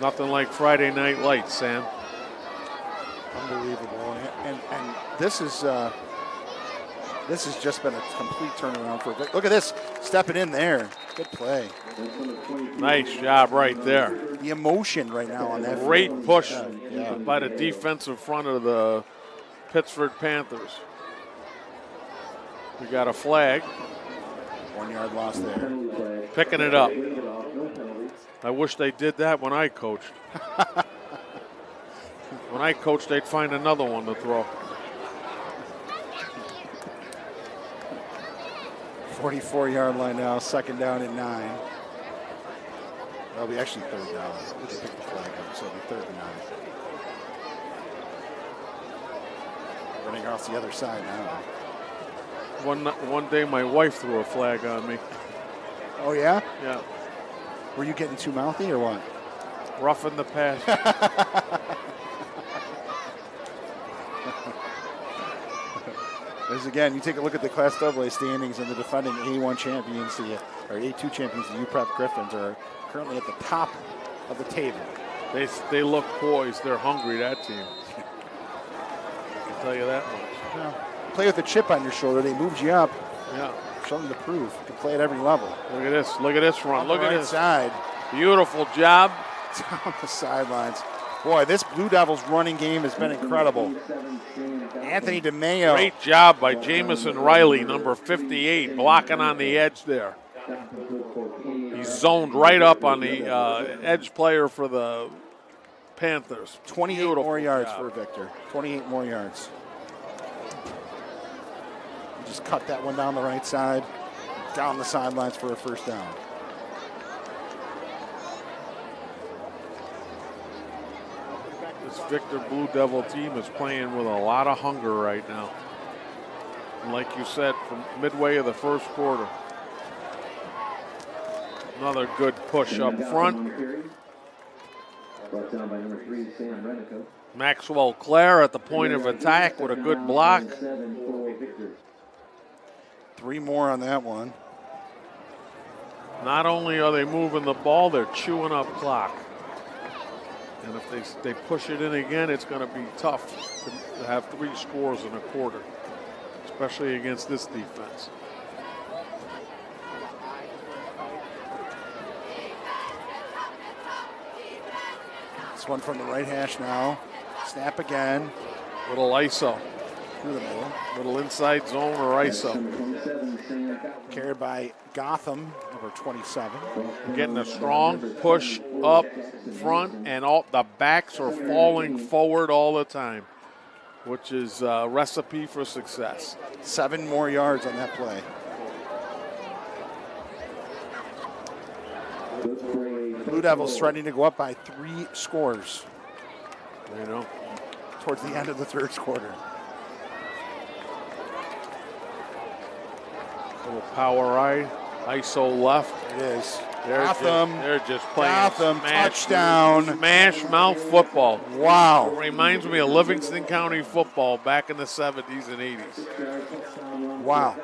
S3: Nothing like Friday Night Lights, Sam.
S2: Unbelievable. And this has just been a complete turnaround for Vic. Look at this, stepping in there. Good play.
S3: Nice job right there.
S2: The emotion right now on that.
S3: Great
S2: field.
S3: push
S2: Yeah.
S3: by the defensive front of the Pittsford Panthers. We got a flag.
S2: 1 yard loss there.
S3: Picking it up. I wish they did that when I coached. When I coached, they'd find another one to throw.
S2: 44-yard line now, 2nd down and 9. That'll be actually 3rd down. We can pick the flag up, so it'll be 3rd and 9. Running across the other side now.
S3: One day my wife threw a flag on me.
S2: Oh, yeah?
S3: Yeah.
S2: Were you getting too mouthy or what?
S3: Roughing the pass.
S2: As again, you take a look at the Class AA standings, and the defending A1 champions, or A2 champions, the UPrep Griffins, are currently at the top of the table.
S3: They look poised. They're hungry, that team. I can tell you that much.
S2: Yeah. Play with a chip on your shoulder. They moved you up.
S3: Yeah.
S2: Show them to prove. You can play at every level.
S3: Look at this. Look at this run. Look at this.
S2: Side.
S3: Beautiful job.
S2: Down the sidelines. Boy, this Blue Devils running game has been incredible. Anthony DeMeo.
S3: Great job by Jamison Riley, number 58, blocking on the edge there. He's zoned right up on the edge player for the Panthers.
S2: 28
S3: Beautiful
S2: more yards
S3: job
S2: for Victor. 28 more yards. He just cut that one down the right side, down the sidelines for a 1st down.
S3: This Victor Blue Devil team is playing with a lot of hunger right now. And like you said, from midway of the 1st quarter. Another good push up front. Maxwell Clare at the point of attack with a good block.
S2: 3 more on that one.
S3: Not only are they moving the ball, they're chewing up clock. And if they push it in again, it's going to be tough to have 3 scores in a quarter, especially against this defense.
S2: This one from the right hash now. Snap again.
S3: Little ISO.
S2: Through the middle.
S3: Little inside zone or ISO.
S2: Carried by Gotham, number 27.
S3: Getting a strong push up front, and all the backs are falling forward all the time, which is a recipe for success.
S2: 7 more yards on that play. Blue Devils threatening to go up by 3 scores.
S3: You know,
S2: towards the end of the third quarter.
S3: Little power right, ISO left.
S2: It is.
S3: They're just playing
S2: Gotham touchdown.
S3: Smash mouth football.
S2: Wow.
S3: It reminds me of Livingston County football back in the 70s and 80s.
S2: Wow.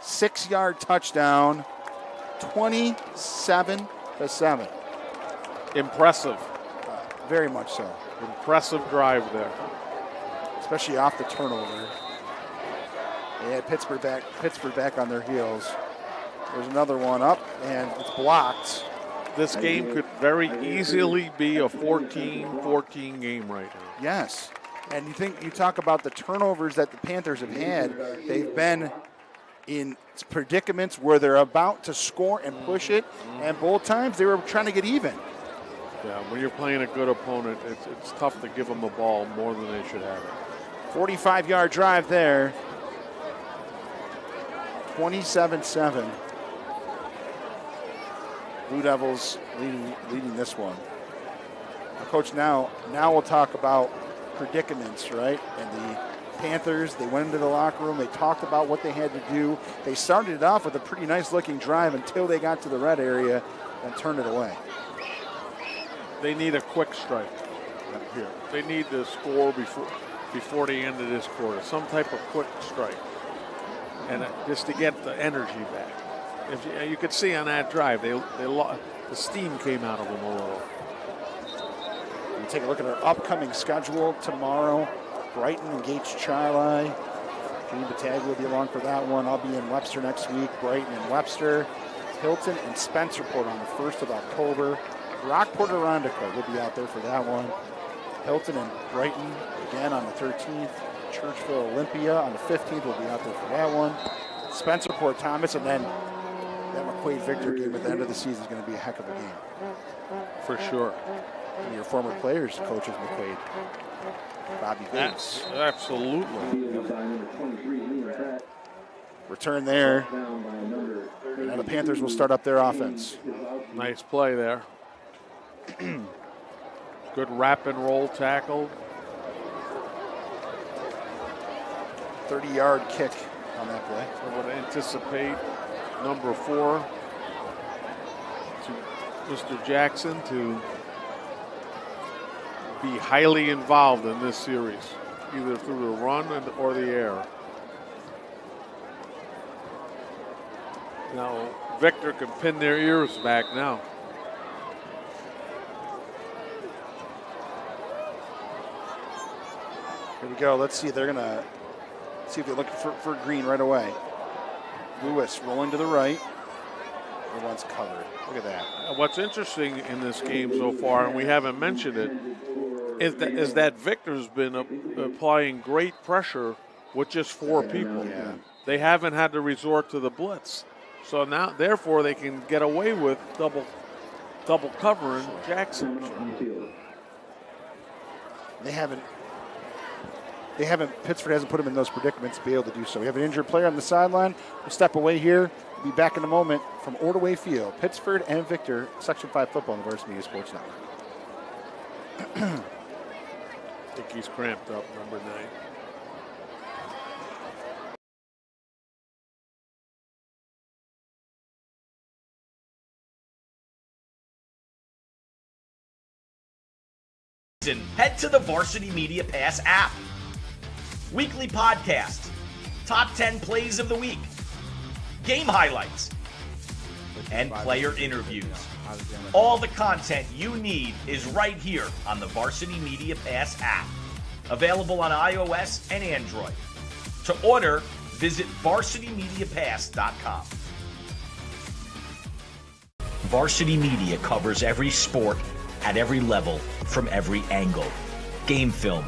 S2: 6-yard touchdown, 27-7.
S3: Impressive.
S2: Very much so.
S3: Impressive drive there.
S2: Especially off the turnover. They had Pittsford back on their heels. There's another one up, and it's blocked.
S3: This game could very easily be a 14-14 game right now.
S2: Yes. And you talk about the turnovers that the Panthers have had. They've been in predicaments where they're about to score and push it, and both times they were trying to get even.
S3: Yeah, when you're playing a good opponent, it's tough to give them the ball more than they should have it.
S2: 45-yard drive there. 27-7. Blue Devils leading this one. Coach, now we'll talk about predicaments, right? And the Panthers, they went into the locker room. They talked about what they had to do. They started it off with a pretty nice-looking drive until they got to the red area and turned it away.
S3: They need a quick strike up here. They need to score before the end of this quarter. Some type of quick strike, and just to get the energy back. If you could see on that drive, the steam came out of them a little.
S2: We take a look at our upcoming schedule tomorrow. Brighton engaged Charli. Gene Bataglia will be along for that one. I'll be in Webster next week. Brighton and Webster. Hilton and Spencerport on the 1st of October. Rockport Arondico will be out there for that one. Hilton and Brighton again on the 13th. Churchville Olympia on the 15th will be out there for that one. Spencerport Thomas, and then that McQuaid Victor game at the end of the season is going to be a heck of a game.
S3: For sure.
S2: And your former players, coaches McQuaid. Bobby Bates.
S3: Absolutely.
S2: Return there. And now the Panthers will start up their offense.
S3: Nice play there. Good wrap and roll tackle.
S2: 30-yard kick on that play.
S3: I would anticipate number 4 to Mr. Jackson to be highly involved in this series, either through the run or the air. Now, Victor can pin their ears back now.
S2: Here we go. Let's see. They're going to see if they're looking for green right away. Lewis rolling to the right. Everyone's covered. Look at that.
S3: What's interesting in this game so far, and we haven't mentioned it, is that Victor's been applying great pressure with just 4 people.
S2: Yeah.
S3: They haven't had to resort to the blitz. So now, therefore, they can get away with double covering Jackson.
S2: Pittsford hasn't put him in those predicaments to be able to do so. We have an injured player on the sideline. We'll step away here. We'll be back in a moment from Ordway Field. Pittsford and Victor, Section 5 football on the Varsity Media Sports Network.
S3: I think he's cramped up, number 9.
S4: Head to the Varsity Media Pass app. Weekly podcast, top 10 plays of the week, game highlights, and player interviews. All the content you need is right here on the Varsity Media Pass app. Available on iOS and Android. To order, visit varsitymediapass.com. Varsity Media covers every sport at every level, from every angle. Game film,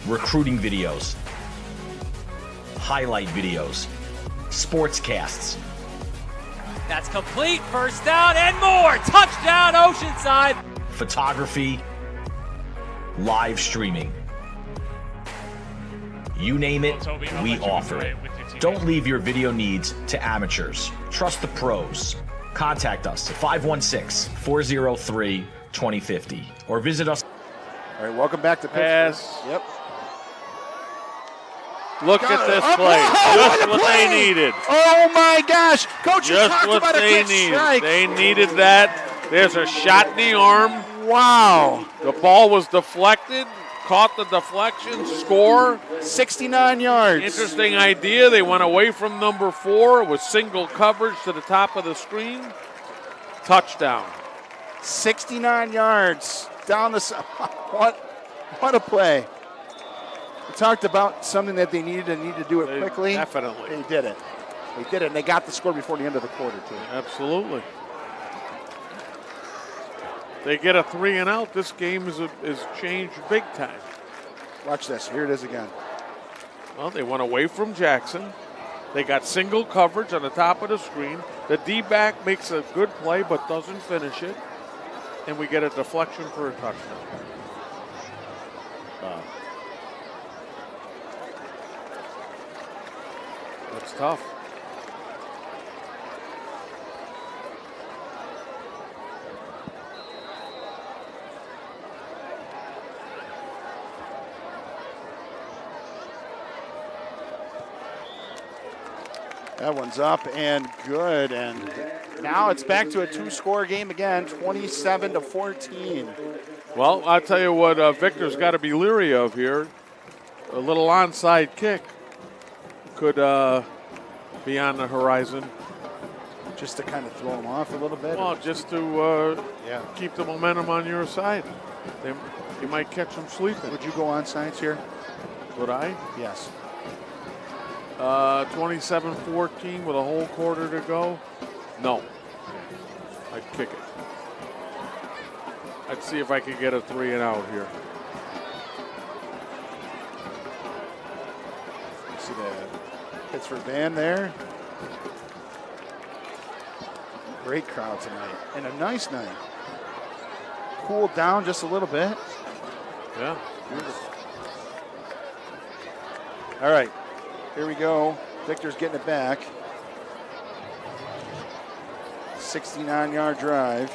S4: recruiting videos, highlight videos, sportscasts,
S5: That's complete. First down and more. Touchdown, Oceanside.
S4: Photography, live streaming. You name it, we offer it. Don't leave your video needs to amateurs. Trust the pros. Contact us at 516-403-2050 or visit us.
S2: All right, welcome back to Pittsford.
S3: Pass.
S2: Yep.
S3: Look at this play. Just what they needed.
S2: Oh my gosh. Coach, you
S3: Just
S2: talked
S3: what
S2: about a
S3: they
S2: quick
S3: needed.
S2: strike.
S3: They needed that. There's a shot in the arm.
S2: Wow.
S3: The ball was deflected. Caught the deflection. Score.
S2: 69 yards.
S3: Interesting idea. They went away from number 4 with single coverage to the top of the screen. Touchdown.
S2: 69 yards down the side. What a play. We talked about something that they needed to do it quickly.
S3: Definitely.
S2: They did it. They did it, and they got the score before the end of the quarter, too.
S3: Absolutely. They get a 3 and out. This game is changed big time.
S2: Watch this. Here it is again.
S3: Well, they went away from Jackson. They got single coverage on the top of the screen. The D-back makes a good play but doesn't finish it. And we get a deflection for a touchdown. That's tough.
S2: That one's up and good, and now it's back to a 2-score game again, 27-14.
S3: Well, I'll tell you what Victor's got to be leery of here. A little onside kick could be on the horizon.
S2: Just to kind of throw them off a little bit?
S3: Well, just to keep the momentum on your side. You might catch them sleeping.
S2: Would you go onside here?
S3: Would I?
S2: Yes.
S3: 27-14 with a whole quarter to go? No. I'd kick it. I'd see if I could get a 3 and out here.
S2: See the Pittsford band there. Great crowd tonight. And a nice night. Cooled down just a little bit.
S3: Yeah.
S2: All right. Here we go. Victor's getting it back. 69-yard drive.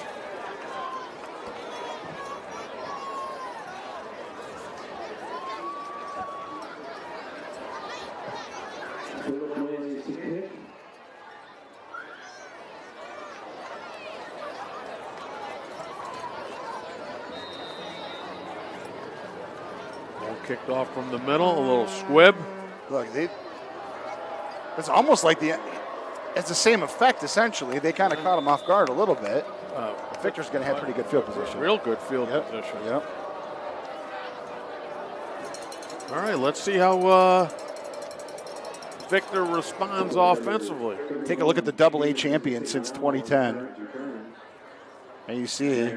S3: Ball kicked off from the middle, a little squib.
S2: Look, it's almost like it's the same effect, essentially. They kind of caught him off guard a little bit. Victor's going to have pretty good field position.
S3: Real good field position.
S2: Yep.
S3: All right, let's see how Victor responds offensively.
S2: Take a look at the AA champion since 2010. And you see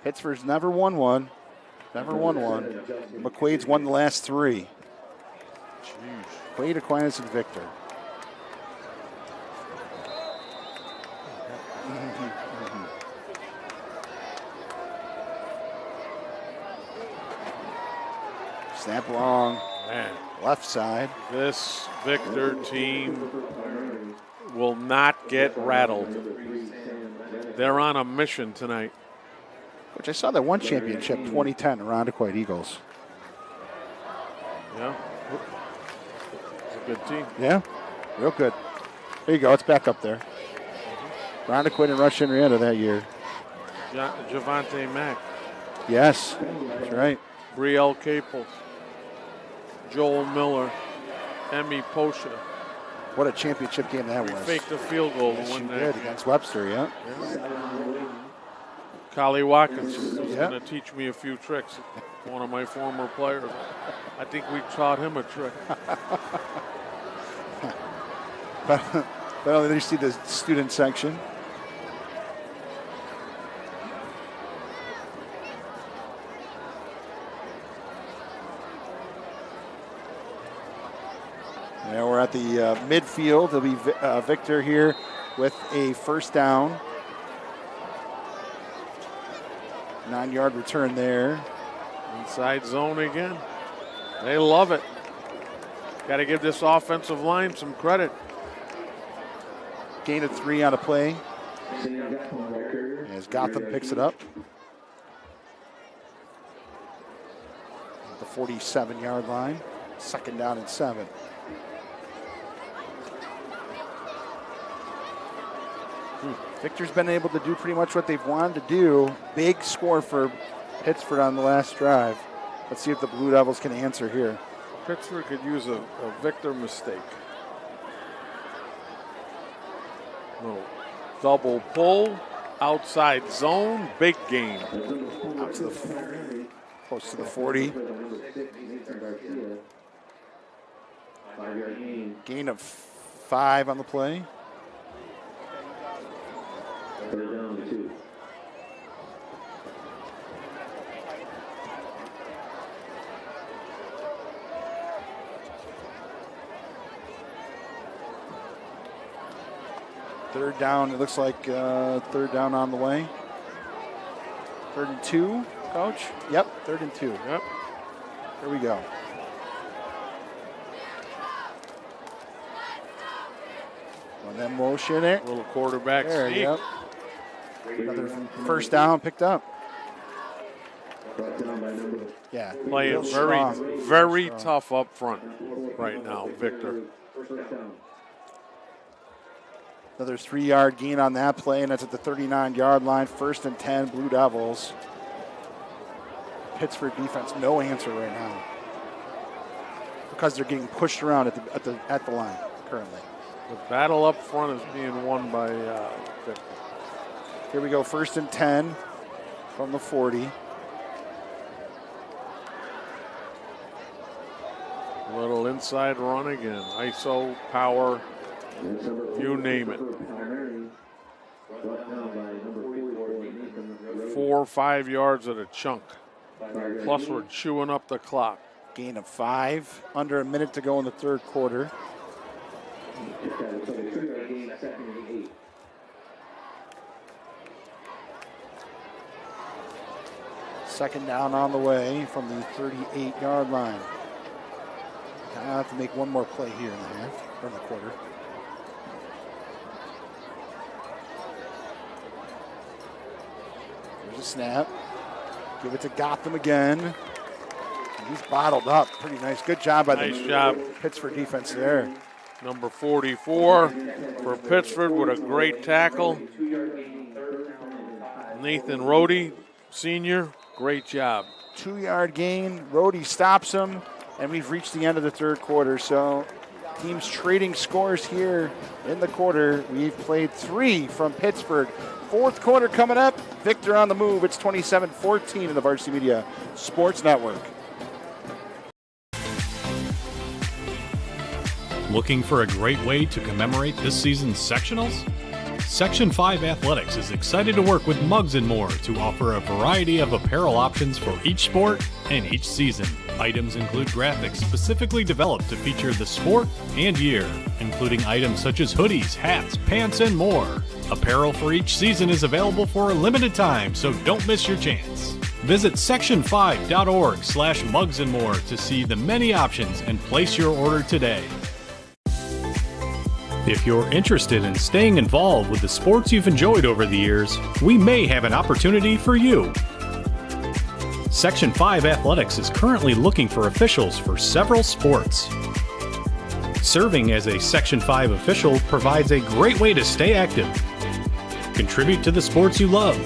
S2: Pittsford's never won one. Never won one. McQuaid's won the last 3. Quaid, Aquinas, and Victor. Snap long.
S3: Man.
S2: Left side.
S3: This Victor team will not get rattled. They're on a mission tonight.
S2: Which I saw that one championship, 2010, Irondequoit Eagles.
S3: Yeah. It's a good team.
S2: Yeah, real good. There you go. It's back up there. Irondequoit and Rush Henrietta that year.
S3: Javante Mack.
S2: Yes, that's right.
S3: Brielle Caples. Joel Miller. Emmy Posha.
S2: What a championship game that was.
S3: Faked a field goal to win that.
S2: Did against Webster, yeah.
S3: Collie Watkins is going to teach me a few tricks. One of my former players. I think we taught him a trick.
S2: Well, there you see the student section. Now we're at the midfield. It'll be Victor here with a first down. 9-yard return there.
S3: Inside zone again. They love it. Got to give this offensive line some credit.
S2: Gain of 3 on a play. As Gotham picks it up. The 47-yard line. 2nd down and 7. Victor's been able to do pretty much what they've wanted to do. Big score for Pittsford on the last drive. Let's see if the Blue Devils can answer here.
S3: Pittsford could use a Victor mistake. Little double pull, outside zone, big gain.
S2: Out to the close to the 40. Gain of 5 on the play.
S1: 3rd down and 2.
S2: Third down, it looks like 3rd down on the way. 3rd and 2, Coach? Yep, 3rd and 2.
S3: Yep.
S2: Here we go. One that motion there.
S3: Little quarterback
S2: There,
S3: sneak.
S2: yep. Another first down picked up. Yeah.
S3: Playing very tough up front right now, Victor.
S2: Another 3-yard gain on that play, and that's at the 39-yard line. 1st and 10, Blue Devils. Pittsford defense, no answer right now, because they're getting pushed around at the line currently.
S3: The battle up front is being won by Victor.
S2: Here we go, 1st and 10 from the 40.
S3: Little inside run again. ISO, power, you name it. 4 or 5 yards at a chunk. Plus we're chewing up the clock.
S2: Gain of 5, under a minute to go in the 3rd quarter. Second down on the way from the 38-yard line. I have to make one more play here in the half, or in the quarter. There's a snap. Give it to Gotham again. And he's bottled up. Pretty nice. Good job by the Pittsford defense there.
S3: Number 44 for Pittsford with a great tackle. Nathan Rohde, senior, great job.
S2: 2-yard gain. Rohde stops him, and we've reached the end of the 3rd quarter. So teams trading scores here in the quarter. We've played 3 from Pittsford. 4th quarter coming up. Victor on the move. It's 27-14 in the Varsity Media Sports Network.
S9: Looking for a great way to commemorate this season's sectionals? Section 5 Athletics is excited to work with Mugs & More to offer a variety of apparel options for each sport and each season. Items include graphics specifically developed to feature the sport and year, including items such as hoodies, hats, pants, and more. Apparel for each season is available for a limited time, so don't miss your chance. Visit section5.org/mugsandmore to see the many options and place your order today. If you're interested in staying involved with the sports you've enjoyed over the years, we may have an opportunity for you. Section 5 Athletics is currently looking for officials for several sports. Serving as a Section 5 official provides a great way to stay active, contribute to the sports you love,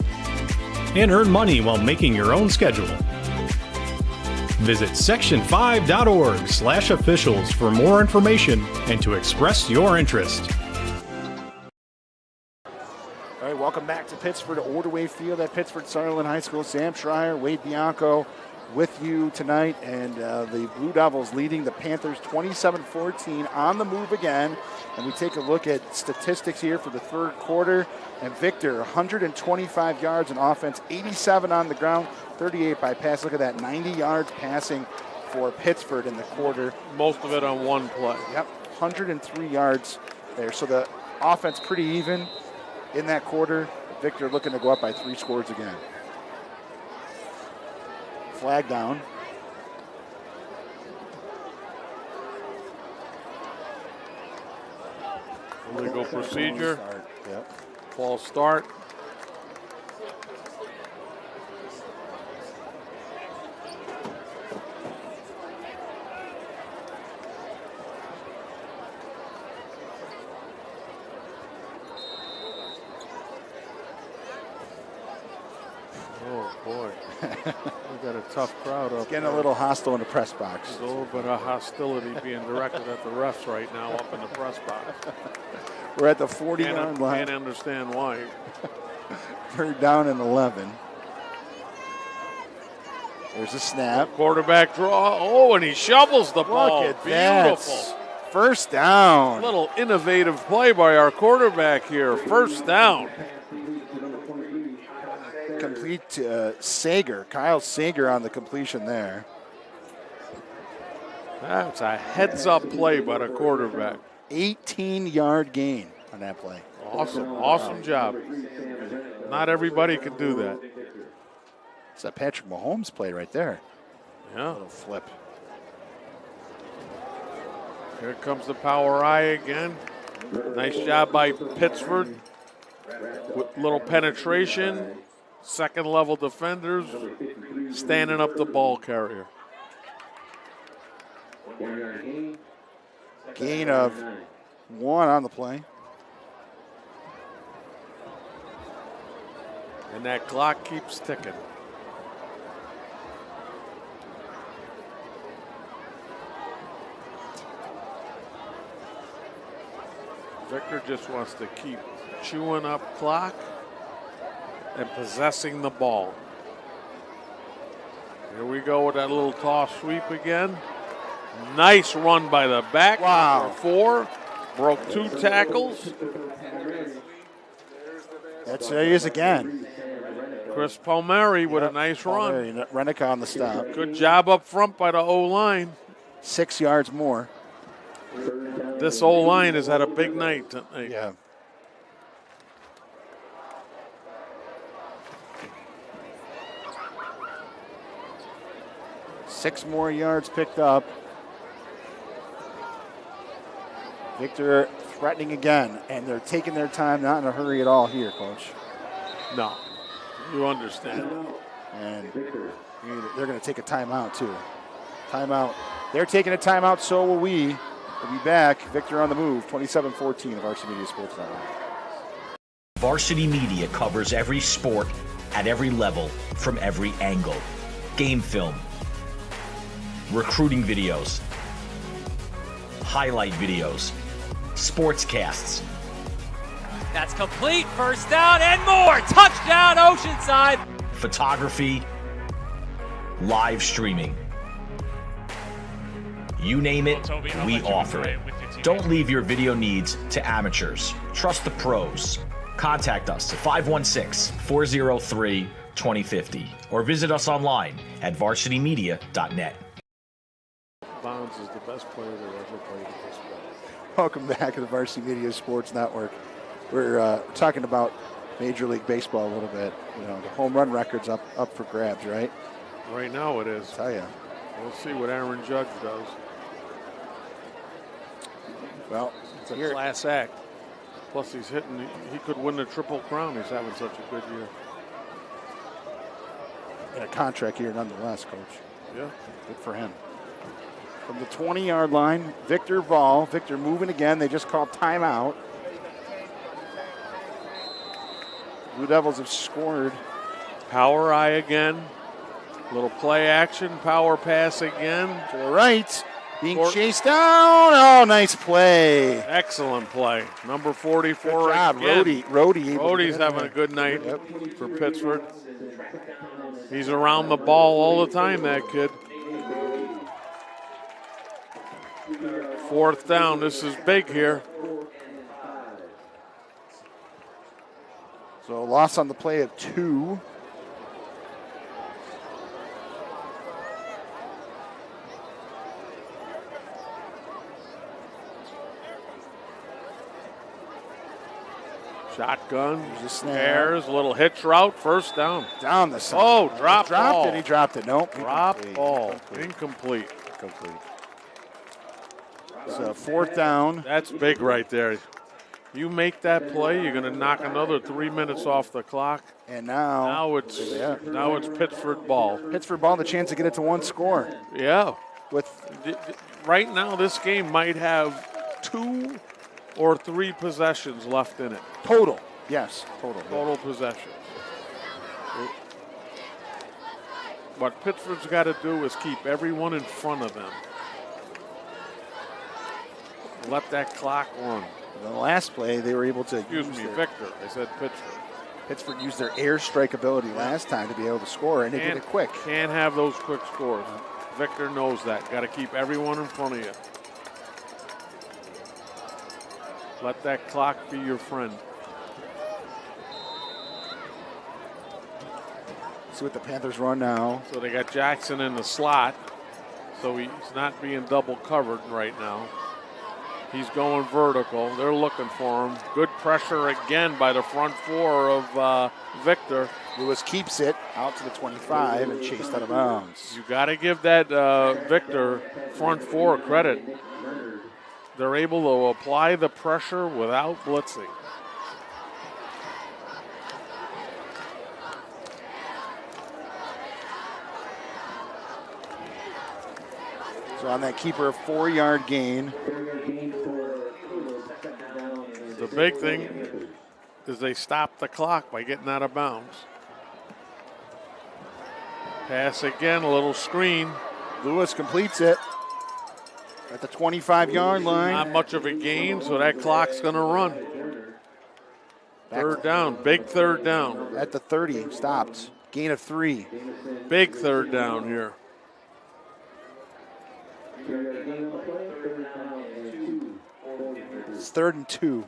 S9: and earn money while making your own schedule. Visit section5.org/officials for more information and to express your interest.
S2: All right, welcome back to Pittsford, Ordway Field at Pittsford Sutherland High School. Sam Schreier, Wade Bianco with you tonight, and the Blue Devils leading the Panthers 27-14 on the move again. And we take a look at statistics here for the 3rd quarter. And Victor, 125 yards in offense, 87 on the ground, 38 by pass. Look at that, 90 yards passing for Pittsford in the quarter.
S3: Most of it on one play.
S2: Yep, 103 yards there. So the offense pretty even in that quarter. Victor looking to go up by 3 scores again. Flag down.
S3: Illegal procedure.
S2: Yep.
S3: False start. Oh boy, we got a tough crowd up
S2: Getting
S3: there.
S2: a little hostile in the press box.
S3: There's a little bit of hostility being directed at the refs right now up in the press box.
S2: We're at the 40-yard line.
S3: Can't understand why.
S2: Third down and 11. There's a snap.
S3: Quarterback draw. Oh, and he shovels the ball.
S2: Look at that.
S3: Beautiful.
S2: First down.
S3: Little innovative play by our quarterback here. First down.
S2: Complete to Sager. Kyle Sager on the completion there.
S3: That's a heads-up play by the quarterback.
S2: 18-yard gain on that play.
S3: Awesome job. Not everybody can do that.
S2: It's a Patrick Mahomes play right there.
S3: Yeah.
S2: Little flip.
S3: Here comes the power eye again. Nice job by Pittsford with little penetration. Second level defenders standing up the ball carrier.
S2: Gain of 1 on the play.
S3: And that clock keeps ticking. Victor just wants to keep chewing up clock and possessing the ball. Here we go with that little toss sweep again. Nice run by the back.
S2: Wow.
S3: Number 4. Broke 2 tackles.
S2: There he is again.
S3: Chris Palmieri with a nice run.
S2: Renick on the stop.
S3: Good job up front by the O-line.
S2: 6 yards more.
S3: This O-line has had a big night tonight.
S2: Yeah. Six more yards picked up. Victor threatening again, and they're taking their time, not in a hurry at all here, Coach.
S3: No, you understand.
S2: And they're going to take a timeout, too. Timeout. They're taking a timeout, so will we. We'll be back. Victor on the move, 27-14 of Varsity Media Sports Network.
S4: Varsity Media covers every sport at every level from every angle. Game film, recruiting videos, highlight videos, SPORTSCASTs.
S5: That's complete. First down and more. Touchdown, Oceanside.
S4: Photography, live streaming. You name it, we offer it. Don't leave your video needs to amateurs. Trust the pros. Contact us at 516-403-2050 or visit us online at varsitymedia.net.
S3: Bonds is the best player that ever played in this sport.
S2: Welcome back to the Varsity Media Sports Network. We're talking about Major League Baseball a little bit. You know, the home run record's up for grabs, right?
S3: Right now it is.
S2: I'll tell you.
S3: We'll see what Aaron Judge does.
S2: Well,
S3: it's a class act. Plus he's hitting, he could win the Triple Crown. He's having such a good year.
S2: And a contract here nonetheless, Coach.
S3: Yeah.
S2: Good for him. From the 20-yard line, Victor Vall. Victor moving again. They just called timeout. Blue Devils have scored.
S3: Power eye again. Little play action, power pass again.
S2: To the right. Being chased down. Oh, nice play.
S3: Excellent play. Number 44.
S2: Good job,
S3: again.
S2: Rhodey's
S3: having a good night for Pittsford. He's around the ball all the time, that kid. Fourth down. This is big here.
S2: So a loss on the play of 2.
S3: Shotgun,
S2: There's a snap.
S3: airs, a little hitch route, first down.
S2: Down the side.
S3: Oh, dropped ball.
S2: It. He dropped it. Nope.
S3: Drop
S2: Incomplete.
S3: ball. Incomplete.
S2: So fourth down.
S3: That's big right there. You make that play, you're going to knock another 3 minutes off the clock.
S2: And now
S3: it's Pittsford ball.
S2: Pittsford ball, the chance to get it to one score.
S3: Yeah.
S2: With
S3: right now, this game might have 2 or 3 possessions left in it.
S2: Total. Yes, total.
S3: Total possessions. What Pittsford's got to do is keep everyone in front of them. Let that clock run.
S2: The last play, they were able to
S3: Victor. I said Pittsford.
S2: Pittsford used their airstrike ability last time to be able to score, and they did it quick.
S3: Can't have those quick scores. Victor knows that. Got to keep everyone in front of you. Let that clock be your friend.
S2: See what the Panthers run now.
S3: So they got Jackson in the slot, so he's not being double covered right now. He's going vertical. They're looking for him. Good pressure again by the front 4 of Victor.
S2: Lewis keeps it out to the 25 and chased out of bounds.
S3: You got to give that Victor front 4 credit. They're able to apply the pressure without blitzing.
S2: So on that keeper, a 4-yard gain.
S3: The big thing is they stop the clock by getting out of bounds. Pass again, a little screen.
S2: Lewis completes it at the 25-yard line.
S3: Not much of a gain, so that clock's going to run. Third down, big third down.
S2: At the 30, stopped. Gain of 3.
S3: Big third down here.
S2: It's 3rd and 2.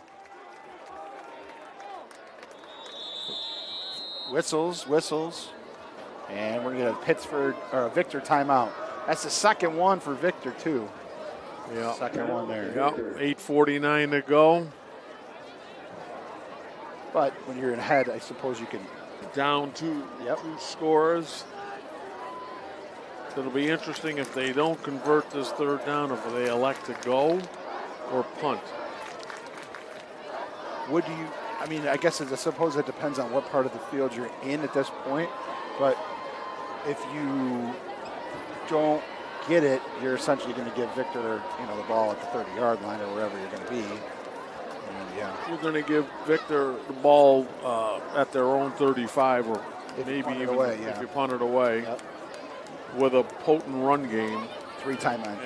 S2: Whistles. And we're going to get a Victor timeout. That's the second one for Victor, too.
S3: Yeah.
S2: Second one there.
S3: Yep, 8:49 to go.
S2: But when you're ahead, I suppose you can.
S3: Down two scores. It'll be interesting if they don't convert this third down, if they elect to go or punt.
S2: I guess I suppose it depends on what part of the field you're in at this point. But if you don't get it, you're essentially going to give Victor, the ball at the 30-yard line or wherever you're going to be.
S3: You're going to give Victor the ball at their own 35, or maybe even if you punt it away.
S2: Yep.
S3: With a potent run game.
S2: 3 timeouts.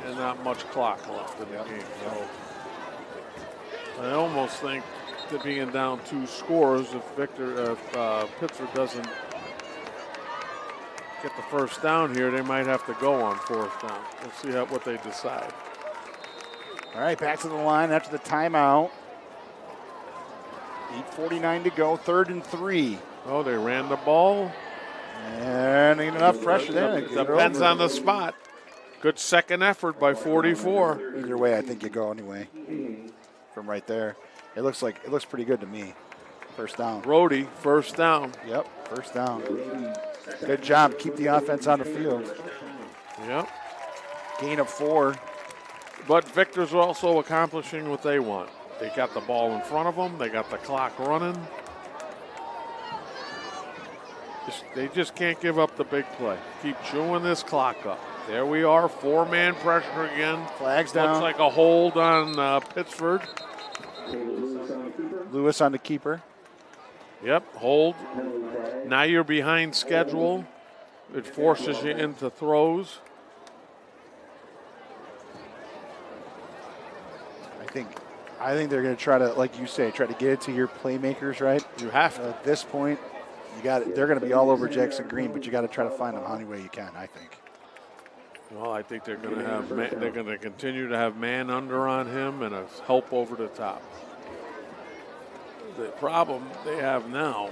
S3: And not much clock left in the game. So I almost think that being down 2 scores, if Pittsford doesn't get the first down here, they might have to go on 4th down. We'll see what they decide.
S2: All right, back to the line after the timeout. 8:49 to go, 3rd and 3.
S3: Oh, they ran the ball.
S2: And ain't enough pressure there.
S3: Depends on the spot. Good second effort by 44.
S2: Either way, I think you go anyway. From right there. It looks pretty good to me. First down.
S3: Brody, first down.
S2: Yep, first down. Good job. Keep the offense on the field.
S3: Yep.
S2: Gain of 4.
S3: But Victor's also accomplishing what they want. They got the ball in front of them. They got the clock running. They just can't give up the big play. Keep chewing this clock up. There we are, 4-man pressure again.
S2: Flags down.
S3: Looks like a hold on Pittsford.
S2: Lewis on the keeper.
S3: Yep, hold. Now you're behind schedule. It forces you into throws.
S2: I think they're going to try to, like you say, try to get it to your playmakers, right?
S3: You have to.
S2: At this point, they're going to be all over Jackson Green, but you got to try to find them any way you can, I think.
S3: Well, I think they're going to have they're going to continue to have man under on him and a help over the top. The problem they have now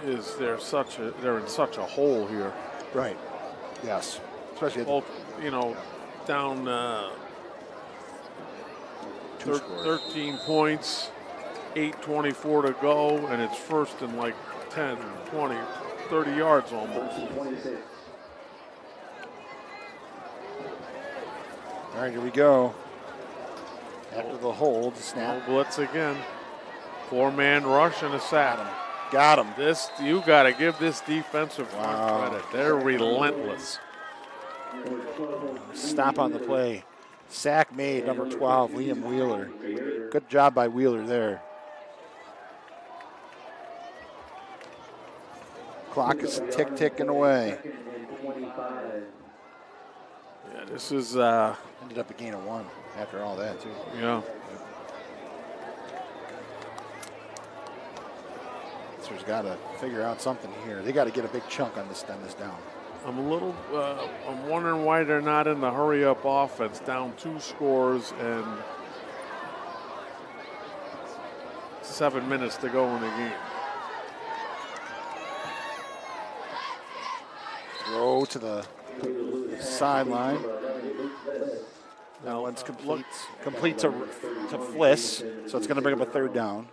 S3: is they're in such a hole here.
S2: Right. Yes. Especially
S3: down 13 points, 8:24 to go, and it's first and like 10, 20, 30 yards almost.
S2: All right, here we go. After the hold, snap.
S3: Blitz again. 4-man rush and a sack.
S2: Got him.
S3: This, you got to give this defensive front credit. They're relentless.
S2: Stop on the play. Sack made, number 12, Liam Wheeler. Good job by Wheeler there. Clock is ticking away.
S3: Yeah, this is
S2: ended up a gain of 1 after all that too.
S3: Yeah.
S2: Pittsford's got to figure out something here. They got to get a big chunk on this, stem this down.
S3: I'm I'm wondering why they're not in the hurry-up offense, down 2 scores and 7 minutes to go in the game.
S2: Throw to the sideline. That one's complete to Fliss, so it's going to bring up a 3rd down.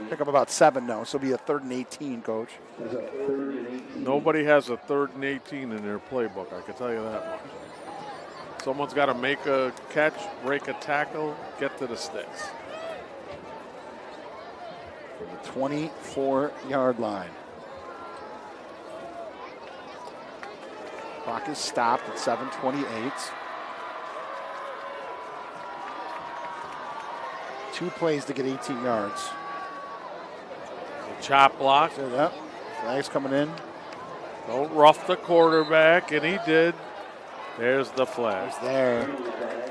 S2: Pick up about 7 now, so it'll be a 3rd and 18, Coach.
S3: Nobody has a 3rd and 18 in their playbook, I can tell you that much. Someone's got to make a catch, break a tackle, get to the sticks.
S2: The 24-yard line. Clock is stopped at 7:28. 2 plays to get 18 yards.
S3: The chop block.
S2: So that flag's coming in.
S3: Don't rough the quarterback, and he did. There's the flag.
S2: It's there.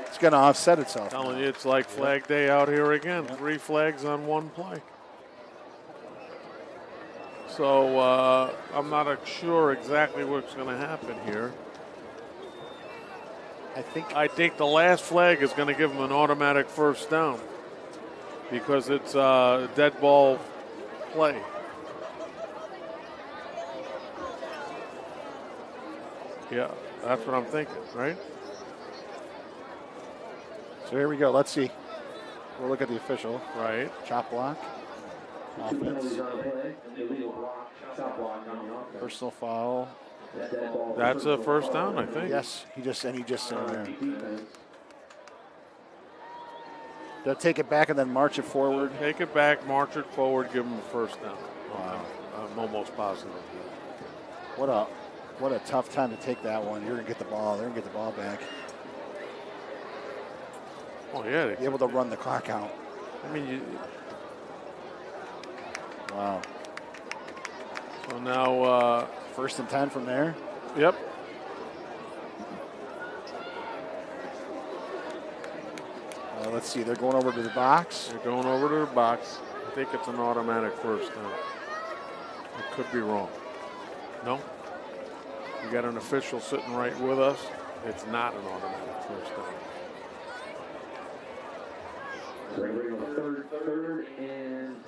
S2: It's going to offset itself.
S3: I'm telling you, it's like flag day out here again. 3 flags on 1 play. So I'm not sure exactly what's going to happen here. I think the last flag is going to give them an automatic 1st down because it's a dead ball play. Yeah, that's what I'm thinking, right?
S2: So here we go. Let's see. We'll look at the official.
S3: Right.
S2: Chop block. Offense. Personal foul.
S3: That's a 1st down, I think.
S2: Yes, he just in there. They'll take it back and then march it forward.
S3: Take it back, march it forward, give them a 1st down. Wow. I'm almost positive.
S2: What a tough time to take that one. You're going to get the ball. They're going to get the ball back.
S3: Oh, yeah.
S2: Be able to run the clock out.
S3: I mean,
S2: wow.
S3: So now
S2: 1st and 10 from there.
S3: Yep.
S2: Let's see. They're going over to the box.
S3: They're going over to the box. I think it's an automatic 1st down. I could be wrong. No? We got an official sitting right with us. It's not an automatic 1st down.
S1: 3rd and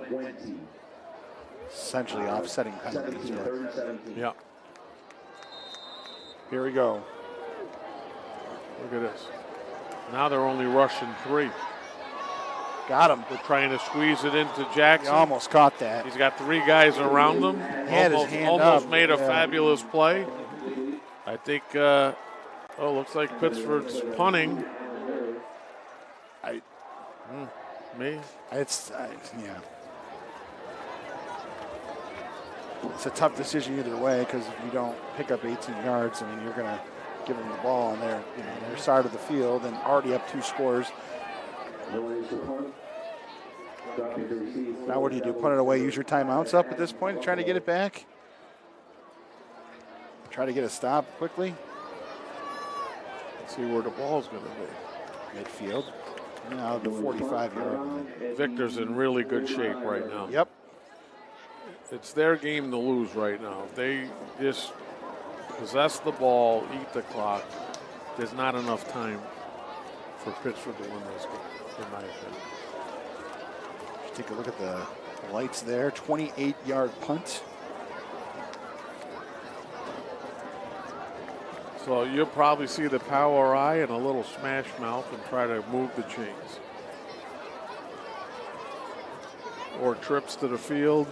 S1: 20.
S2: Essentially offsetting penalties.
S3: Yeah.
S2: Here we go.
S3: Look at this. Now they're only rushing 3.
S2: Got him.
S3: They're trying to squeeze it into Jackson.
S2: He almost caught that.
S3: He's got 3 guys around him.
S2: Had his hand
S3: almost
S2: up.
S3: made a fabulous play. I think, looks like Pittsford's punting. Me?
S2: Yeah. It's a tough decision either way because if you don't pick up 18 yards, I mean, you're going to give them the ball on their side of the field and already up 2 scores. Now what do you do? Punt it away, use your timeouts up at this point and try to get it back? Try to get a stop quickly?
S3: Let's see where the ball's going to be.
S2: Midfield. Now the 45-yard line.
S3: Victor's in really good shape right now.
S2: Yep.
S3: It's their game to lose right now. If they just possess the ball, eat the clock, there's not enough time for Pittsford to win this game, in my opinion.
S2: Let's take a look at the lights there. 28-yard punt.
S3: So you'll probably see the power eye and a little smash mouth and try to move the chains. Or trips to the field.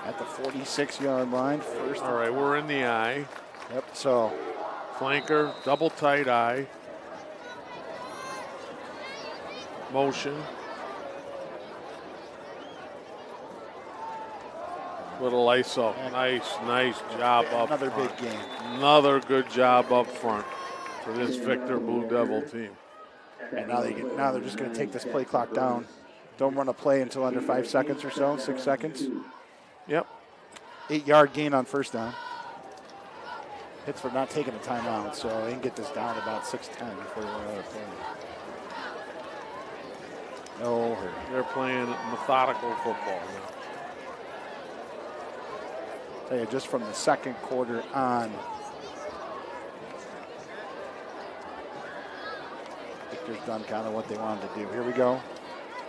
S2: At the 46-yard line, first.
S3: All right, we're in the eye.
S2: Yep, so.
S3: Flanker, double tight eye. Motion. Little ISO. Nice job up
S2: Another
S3: front.
S2: big game.
S3: Another good job up front for this Victor Blue Devil team.
S2: And now they're just going to take this play clock down. Don't run a play until under 5 seconds or so, 6 seconds.
S3: Yep.
S2: 8-yard gain on first down. Pittsford not taking a timeout, so they can get this down about 6:10 before they run out of play. No hurry.
S3: They're playing methodical football now.
S2: Tell you, just from the second quarter on, Victor's done kind of what they wanted to do. Here we go.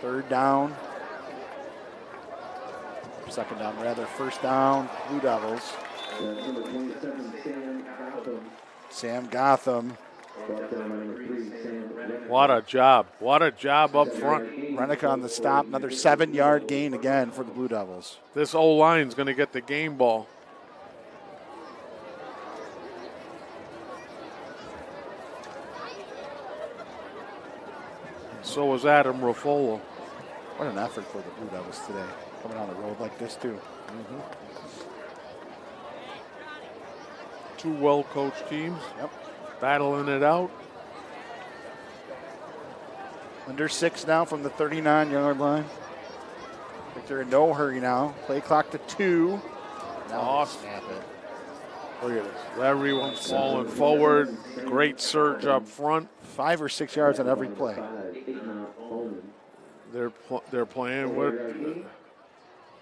S2: Third down. Second down, rather. First down, Blue Devils.
S1: Number 27,
S2: Sam Gotham.
S3: What a job. What a job up front.
S2: Rennick on the stop. Another 7-yard gain again for the Blue Devils.
S3: This O-line's going to get the game ball. So was Adam Ruffolo.
S2: What an effort for the Blue Devils today. Coming on the road like this, too.
S3: Two well-coached teams.
S2: Yep.
S3: Battling it out.
S2: Under 6 now from the 39-yard line. Victor in no hurry now. Play clock to 2. Now snap it.
S3: Look at this. Everyone's falling forward. Great surge up front.
S2: 5 or 6 yards on every play.
S3: They're playing with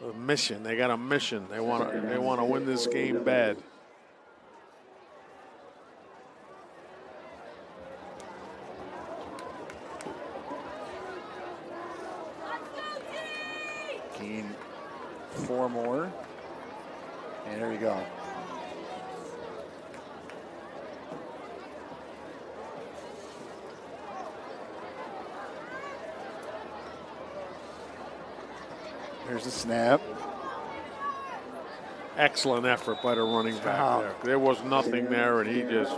S3: a mission. They got a mission. They want to win this game bad.
S2: Gain 4 more. And there you go. Here's the snap.
S3: Excellent effort by the running back there. There was nothing there, and he just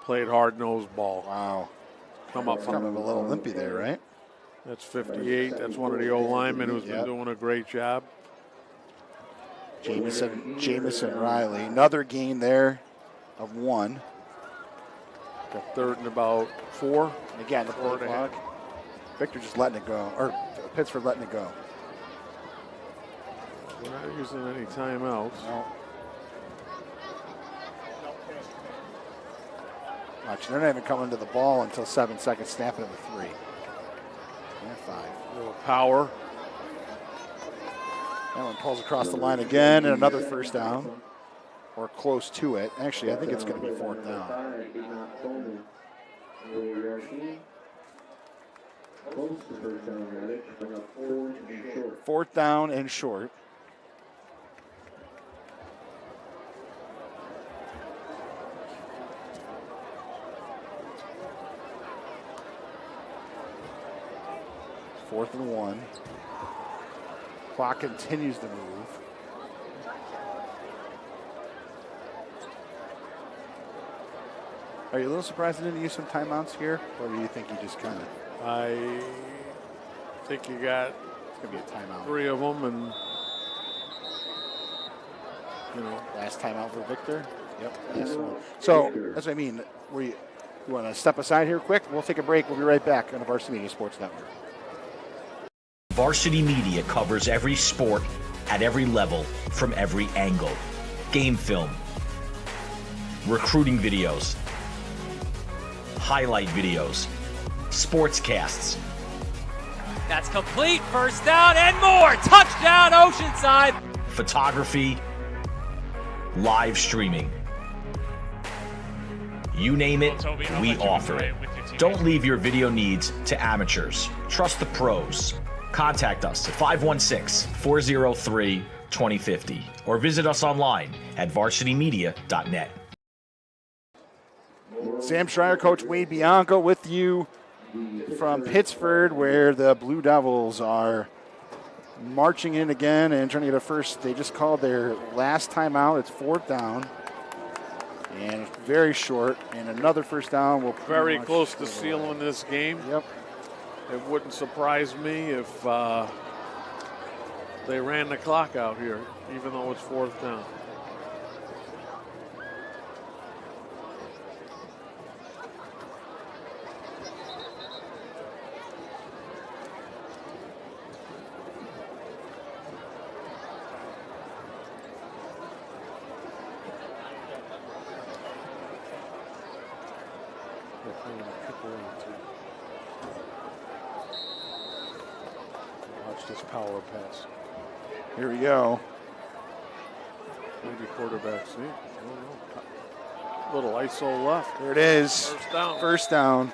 S3: played hard-nosed ball.
S2: Wow.
S3: Come up.
S2: Kind of a little limpy there, right?
S3: That's 58. That's one of the O-linemen who's been doing a great job.
S2: Jamison Riley. Another gain there of 1.
S3: Got third and about 4.
S2: And again, the play clock. Victor just letting it go, or Pittsford letting it go.
S3: We're not using any timeouts.
S2: No. Watch, they're not even coming to the ball until 7 seconds, snapping it with 3. And 5.
S3: A little power.
S2: That one pulls across the line again, and another first down. Or close to it. Actually, I think it's going to be 4th down. Fourth down and short. Fourth and 1. Clock continues to move. Are you a little surprised they didn't use some timeouts here? Or do you think you just kind of...
S3: I think you got
S2: It's going to be a timeout.
S3: 3 of them, and
S2: last timeout for Victor. Yep, last one. So that's what I mean. You want to step aside here quick? We'll take a break. We'll be right back on the Varsity Media Sports Network.
S4: Varsity Media covers every sport at every level from every angle. Game film, recruiting videos, highlight videos, SPORTSCASTs.
S5: That's complete. First down and more. Touchdown, Oceanside.
S4: Photography, live streaming. You name it, we offer it. Don't leave your video needs to amateurs. Trust the pros. Contact us at 516-403-2320 2050 or visit us online at varsitymedia.net.
S2: Sam Schreier, Coach Wade Bianco with you from Pittsford, where the Blue Devils are marching in again and trying to get a first. They just called their last timeout. It's 4th down. And very short. And another first down will
S3: very close to sealing this game.
S2: Yep.
S3: It wouldn't surprise me if they ran the clock out here, even though it's 4th down. Watch this power pass.
S2: Here we go.
S3: Maybe quarterback sneak. I don't know. Little ISO left.
S2: There it is.
S3: First down.
S2: First down.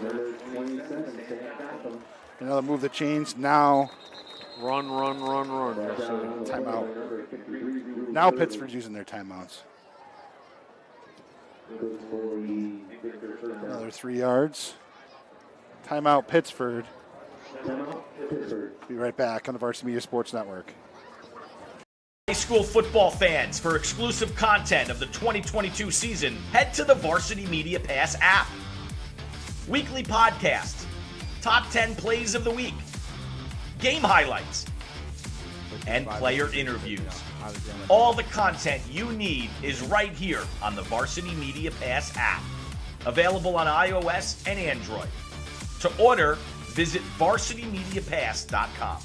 S1: Number 27, Sam Anthem.
S2: Another move the chains. Now
S3: Run.
S2: timeout. Now Pittsford's using their timeouts. Another 3 yards. Timeout Pittsford. Be right back on the Varsity Media Sports Network.
S4: High school football fans, for exclusive content of the 2022 season, head to the Varsity Media Pass app. Weekly podcasts, top 10 plays of the week, game highlights, and player interviews. All the content you need is right here on the Varsity Media Pass app. Available on iOS and Android. To order, visit varsitymediapass.com.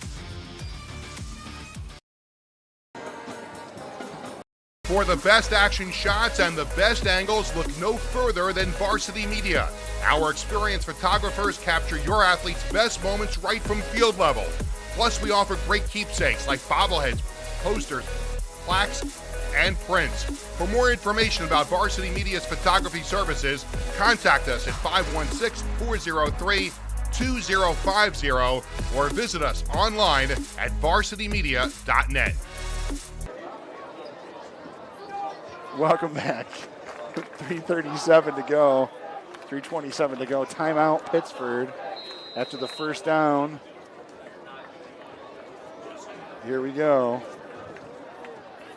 S6: For the best action shots and the best angles, look no further than Varsity Media. Our experienced photographers capture your athletes' best moments right from field level. Plus, we offer great keepsakes like bobbleheads, posters, plaques, and prints. For more information about Varsity Media's photography services, contact us at 516-403-2050 or visit us online at varsitymedia.net.
S2: Welcome back. 3:37 to go. 3:27 to go. Timeout Pittsford after the first down. Here we go.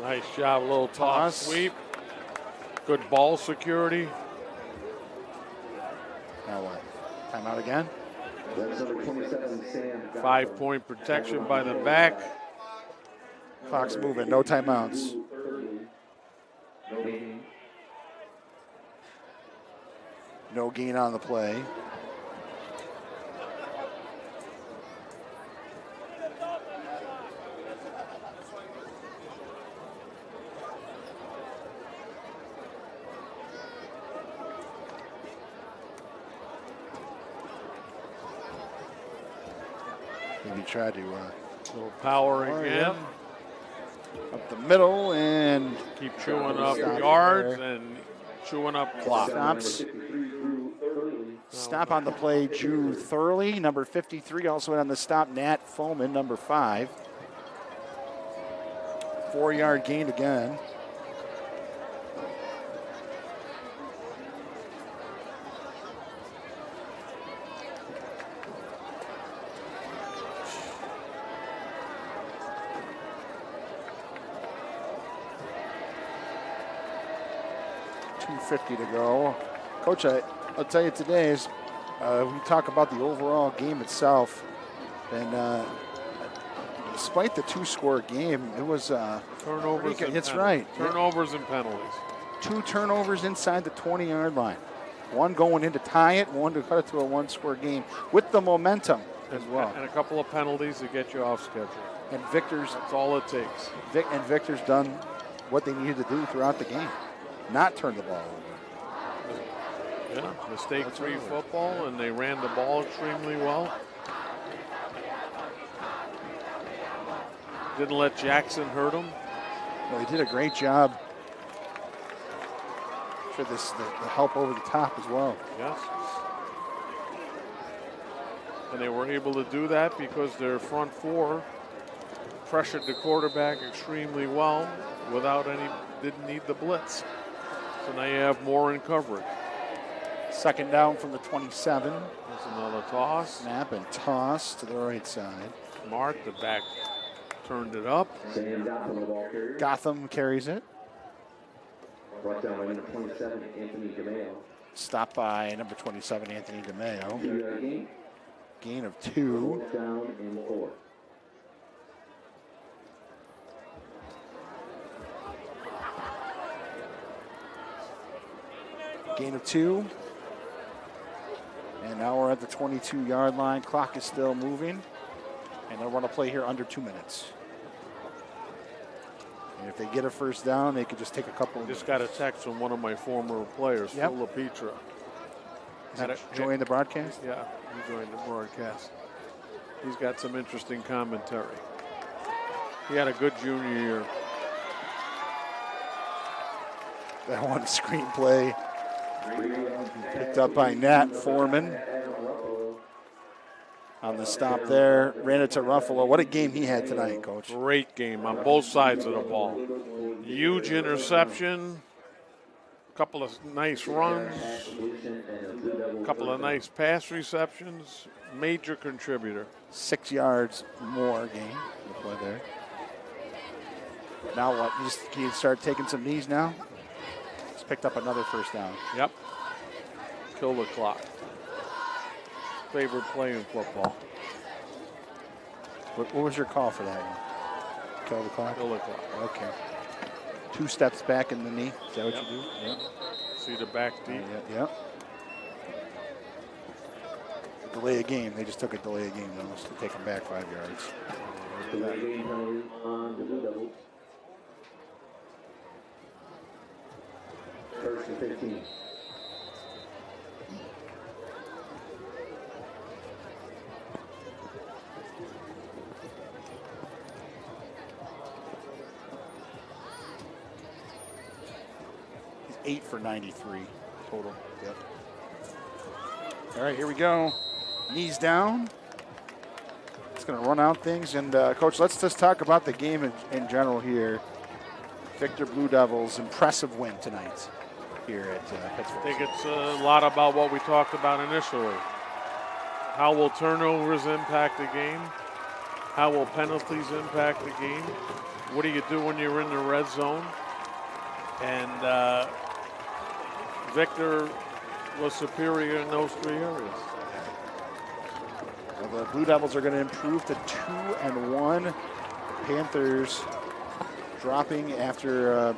S3: Nice job, a little toss sweep. Good ball security.
S2: Now what? Timeout again?
S3: 5-point protection by the back.
S2: Clock's moving, no timeouts. No gain on the play. Maybe try to
S3: little power again.
S2: Up the middle and
S3: keep chewing up yards and chewing up clock.
S2: Stop on the play, Drew Thurley, number 53. Also on the stop, Nat Foreman, number 5. 4-yard gain again. .250 to go. Coach, I'll tell you today, as we talk about the overall game itself, and despite the 2-score game, it was
S3: turnovers.
S2: It's right.
S3: Turnovers and penalties.
S2: 2 turnovers inside the 20-yard line. One going in to tie it, one to cut it to a 1-score game with the momentum as well.
S3: And a couple of penalties to get you off schedule.
S2: And Victor's,
S3: that's all it takes.
S2: Victor's done what they needed to do throughout the game, not turn the ball over.
S3: Yeah, mistake-free football, and they ran the ball extremely well. Didn't let Jackson hurt him.
S2: Well, he did a great job. For the help over the top as well.
S3: Yes. And they were able to do that because their front four pressured the quarterback extremely well didn't need the blitz. So now you have more in coverage.
S2: Second down from the 27.
S3: There's another toss.
S2: Snap and toss to the right side.
S3: Smart, the back turned it up.
S2: Gotham carries it.
S1: Brought down by number 27, Anthony DeMeo.
S2: Stopped by number 27, Anthony DeMeo. Gain of 2.
S1: Down and 4.
S2: Gain of 2. And now we're at the 22-yard line. Clock is still moving. And they'll run a play here under 2 minutes. And if they get a first down, they could just take a couple.
S3: Just got a text from one of my former players, Phil LaPetra.
S2: Join the broadcast?
S3: Yeah, he joined the broadcast. He's got some interesting commentary. He had a good junior year.
S2: That one screenplay picked up by Nat Foreman on the stop there. Ran it to Ruffalo. What a game he had tonight, Coach.
S3: Great game on both sides of the ball. Huge interception. Couple of nice runs. Couple of nice pass receptions. Major contributor.
S2: 6 yards more gain. Play there. Now what? Can you start taking some knees now? He's picked up another first down.
S3: Yep. Kill the clock. Favorite play in football.
S2: What was your call for that one? Kill the clock?
S3: Kill the clock.
S2: Okay. 2 steps back in the knee. Is that what you do?
S3: Yep. See the back deep?
S2: Yep. Delay a game. They just took a delay a game, though, to take them back 5 yards.
S1: Delay game penalty on the Blue Devils. First and 15.
S2: He's 8 for 93 total. Yep. All right, here we go. Knees down. It's going to run out things. And, Coach, let's just talk about the game in general here. Victor Blue Devils, impressive win tonight here at Pittsford.
S3: I think it's a lot about what we talked about initially. How will turnovers impact the game? How will penalties impact the game? What do you do when you're in the red zone? And Victor was superior in those 3 areas.
S2: Well, the Blue Devils are going to improve to 2-1. Panthers dropping after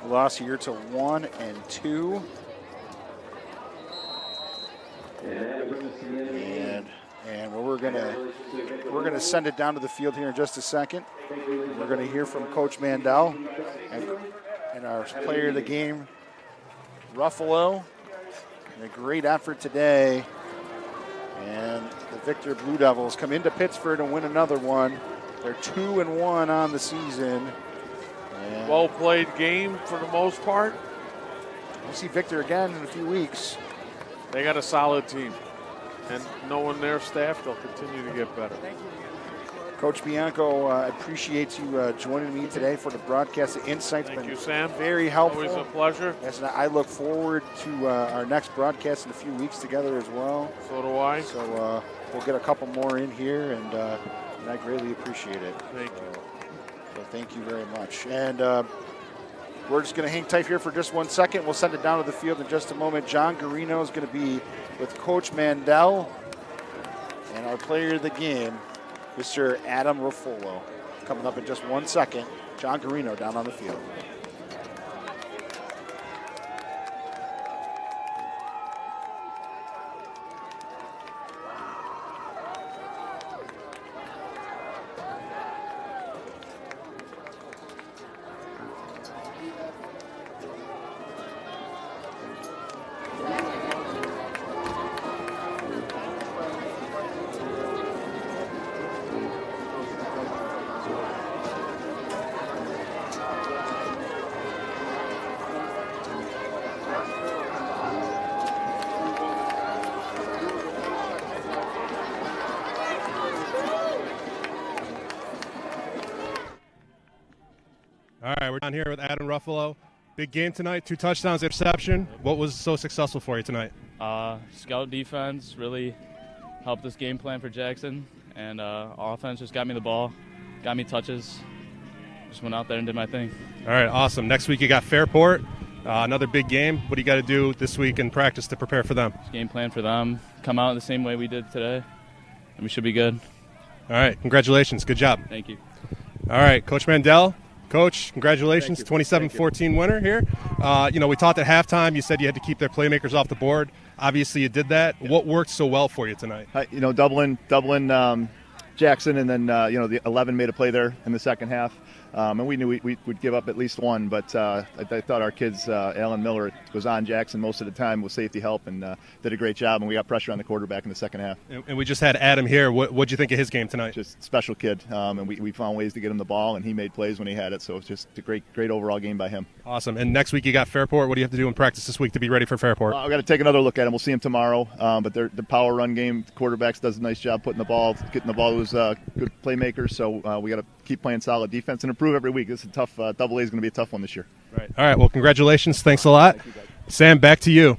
S2: loss here to 1-2. And we're gonna send it down to the field here in just a second. We're gonna hear from Coach Mandel and our player of the game, Ruffalo. And a great effort today. And the Victor Blue Devils come into Pittsford and win another one. They're 2-1 on the season. And
S3: well played game for the most part.
S2: We'll see Victor again in a few weeks.
S3: They got a solid team. And knowing their staff, they'll continue to get better.
S2: Coach Bianco, I appreciate you joining me today for the broadcast. The insights
S3: Thank
S2: been
S3: you, Sam.
S2: Very helpful.
S3: Always a pleasure.
S2: Yes, and I look forward to our next broadcast in a few weeks together as well.
S3: So do I.
S2: So we'll get a couple more in here, and I greatly appreciate it.
S3: Thank you.
S2: So thank you very much. And we're just going to hang tight here for just 1 second. We'll send it down to the field in just a moment. John Garino is going to be with Coach Mandel and our player of the game, Mr. Adam Ruffalo. Coming up in just 1 second. John Garino down on the field.
S7: right, we're down here with Adam Ruffalo. Big game tonight, 2 touchdowns, interception. What was so successful for you tonight?
S10: Scout defense really helped this game plan for Jackson, and offense just got me the ball, got me touches. Just went out there and did my thing.
S7: All right, awesome. Next week you got Fairport, another big game. What do you got to do this week in practice to prepare for them?
S10: Game plan for them, come out the same way we did today, and we should be good.
S7: All right, congratulations. Good job.
S10: Thank you.
S7: All right, Coach Mandel. Coach, congratulations, 27-14 winner here. We talked at halftime. You said you had to keep their playmakers off the board. Obviously, you did that. Yeah. What worked so well for you tonight?
S8: Doubling Jackson, and then the 11 made a play there in the second half. And we knew we would give up at least one, but I thought our kids, Alan Miller was on Jackson most of the time with safety help, and did a great job, and we got pressure on the quarterback in the second half.
S7: And we just had Adam here. What'd you think of his game tonight?
S8: Just special kid, and we found ways to get him the ball, and he made plays when he had it, so it was just a great overall game by him.
S7: Awesome. And next week you got Fairport. What do you have to do in practice this week to be ready for Fairport?
S8: We've got to take another look at him. We'll see him tomorrow, but the power run game, the quarterbacks does a nice job getting the ball to his good playmakers, so we got to keep playing solid defense and improve every week. This is a tough, Double A is going to be a tough one this year.
S7: Right. All right, well, congratulations. Thanks a lot. Thank you, Sam, back to you.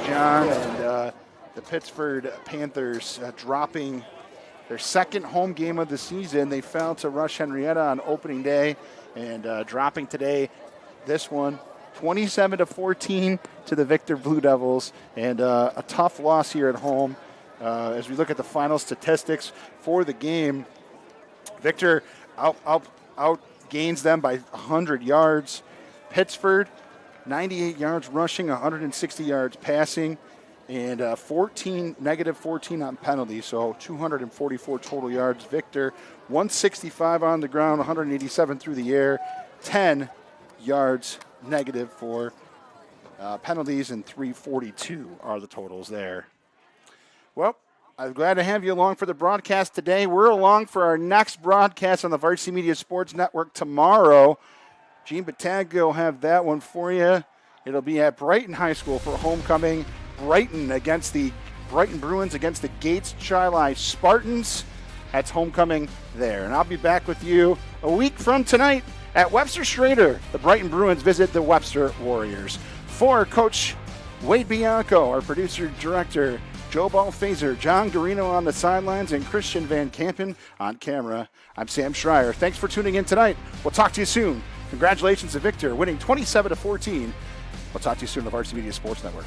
S2: John, and the Pittsford Panthers dropping their second home game of the season. They fell to Rush Henrietta on opening day, and dropping today this one, 27-14 to the Victor Blue Devils, and a tough loss here at home. As we look at the final statistics for the game, Victor out gains them by 100 yards. Pittsford, 98 yards rushing, 160 yards passing, and negative 14 on penalties, so 244 total yards. Victor, 165 on the ground, 187 through the air, 10 yards negative for penalties, and 342 are the totals there. Well, I'm glad to have you along for the broadcast today. We're along for our next broadcast on the Varsity Media Sports Network tomorrow. Gene Battaglia will have that one for you. It'll be at Brighton High School for homecoming. Brighton Bruins against the Gates Chi-Li Spartans. That's homecoming there. And I'll be back with you a week from tonight at Webster Schrader. The Brighton Bruins visit the Webster Warriors. For Coach Wade Bianco, our producer-director, Joe Balfazer, John Garino on the sidelines, and Christian Van Kampen on camera, I'm Sam Schreier. Thanks for tuning in tonight. We'll talk to you soon. Congratulations to Victor, winning 27-14. We'll talk to you soon on the Varsity Media Sports Network.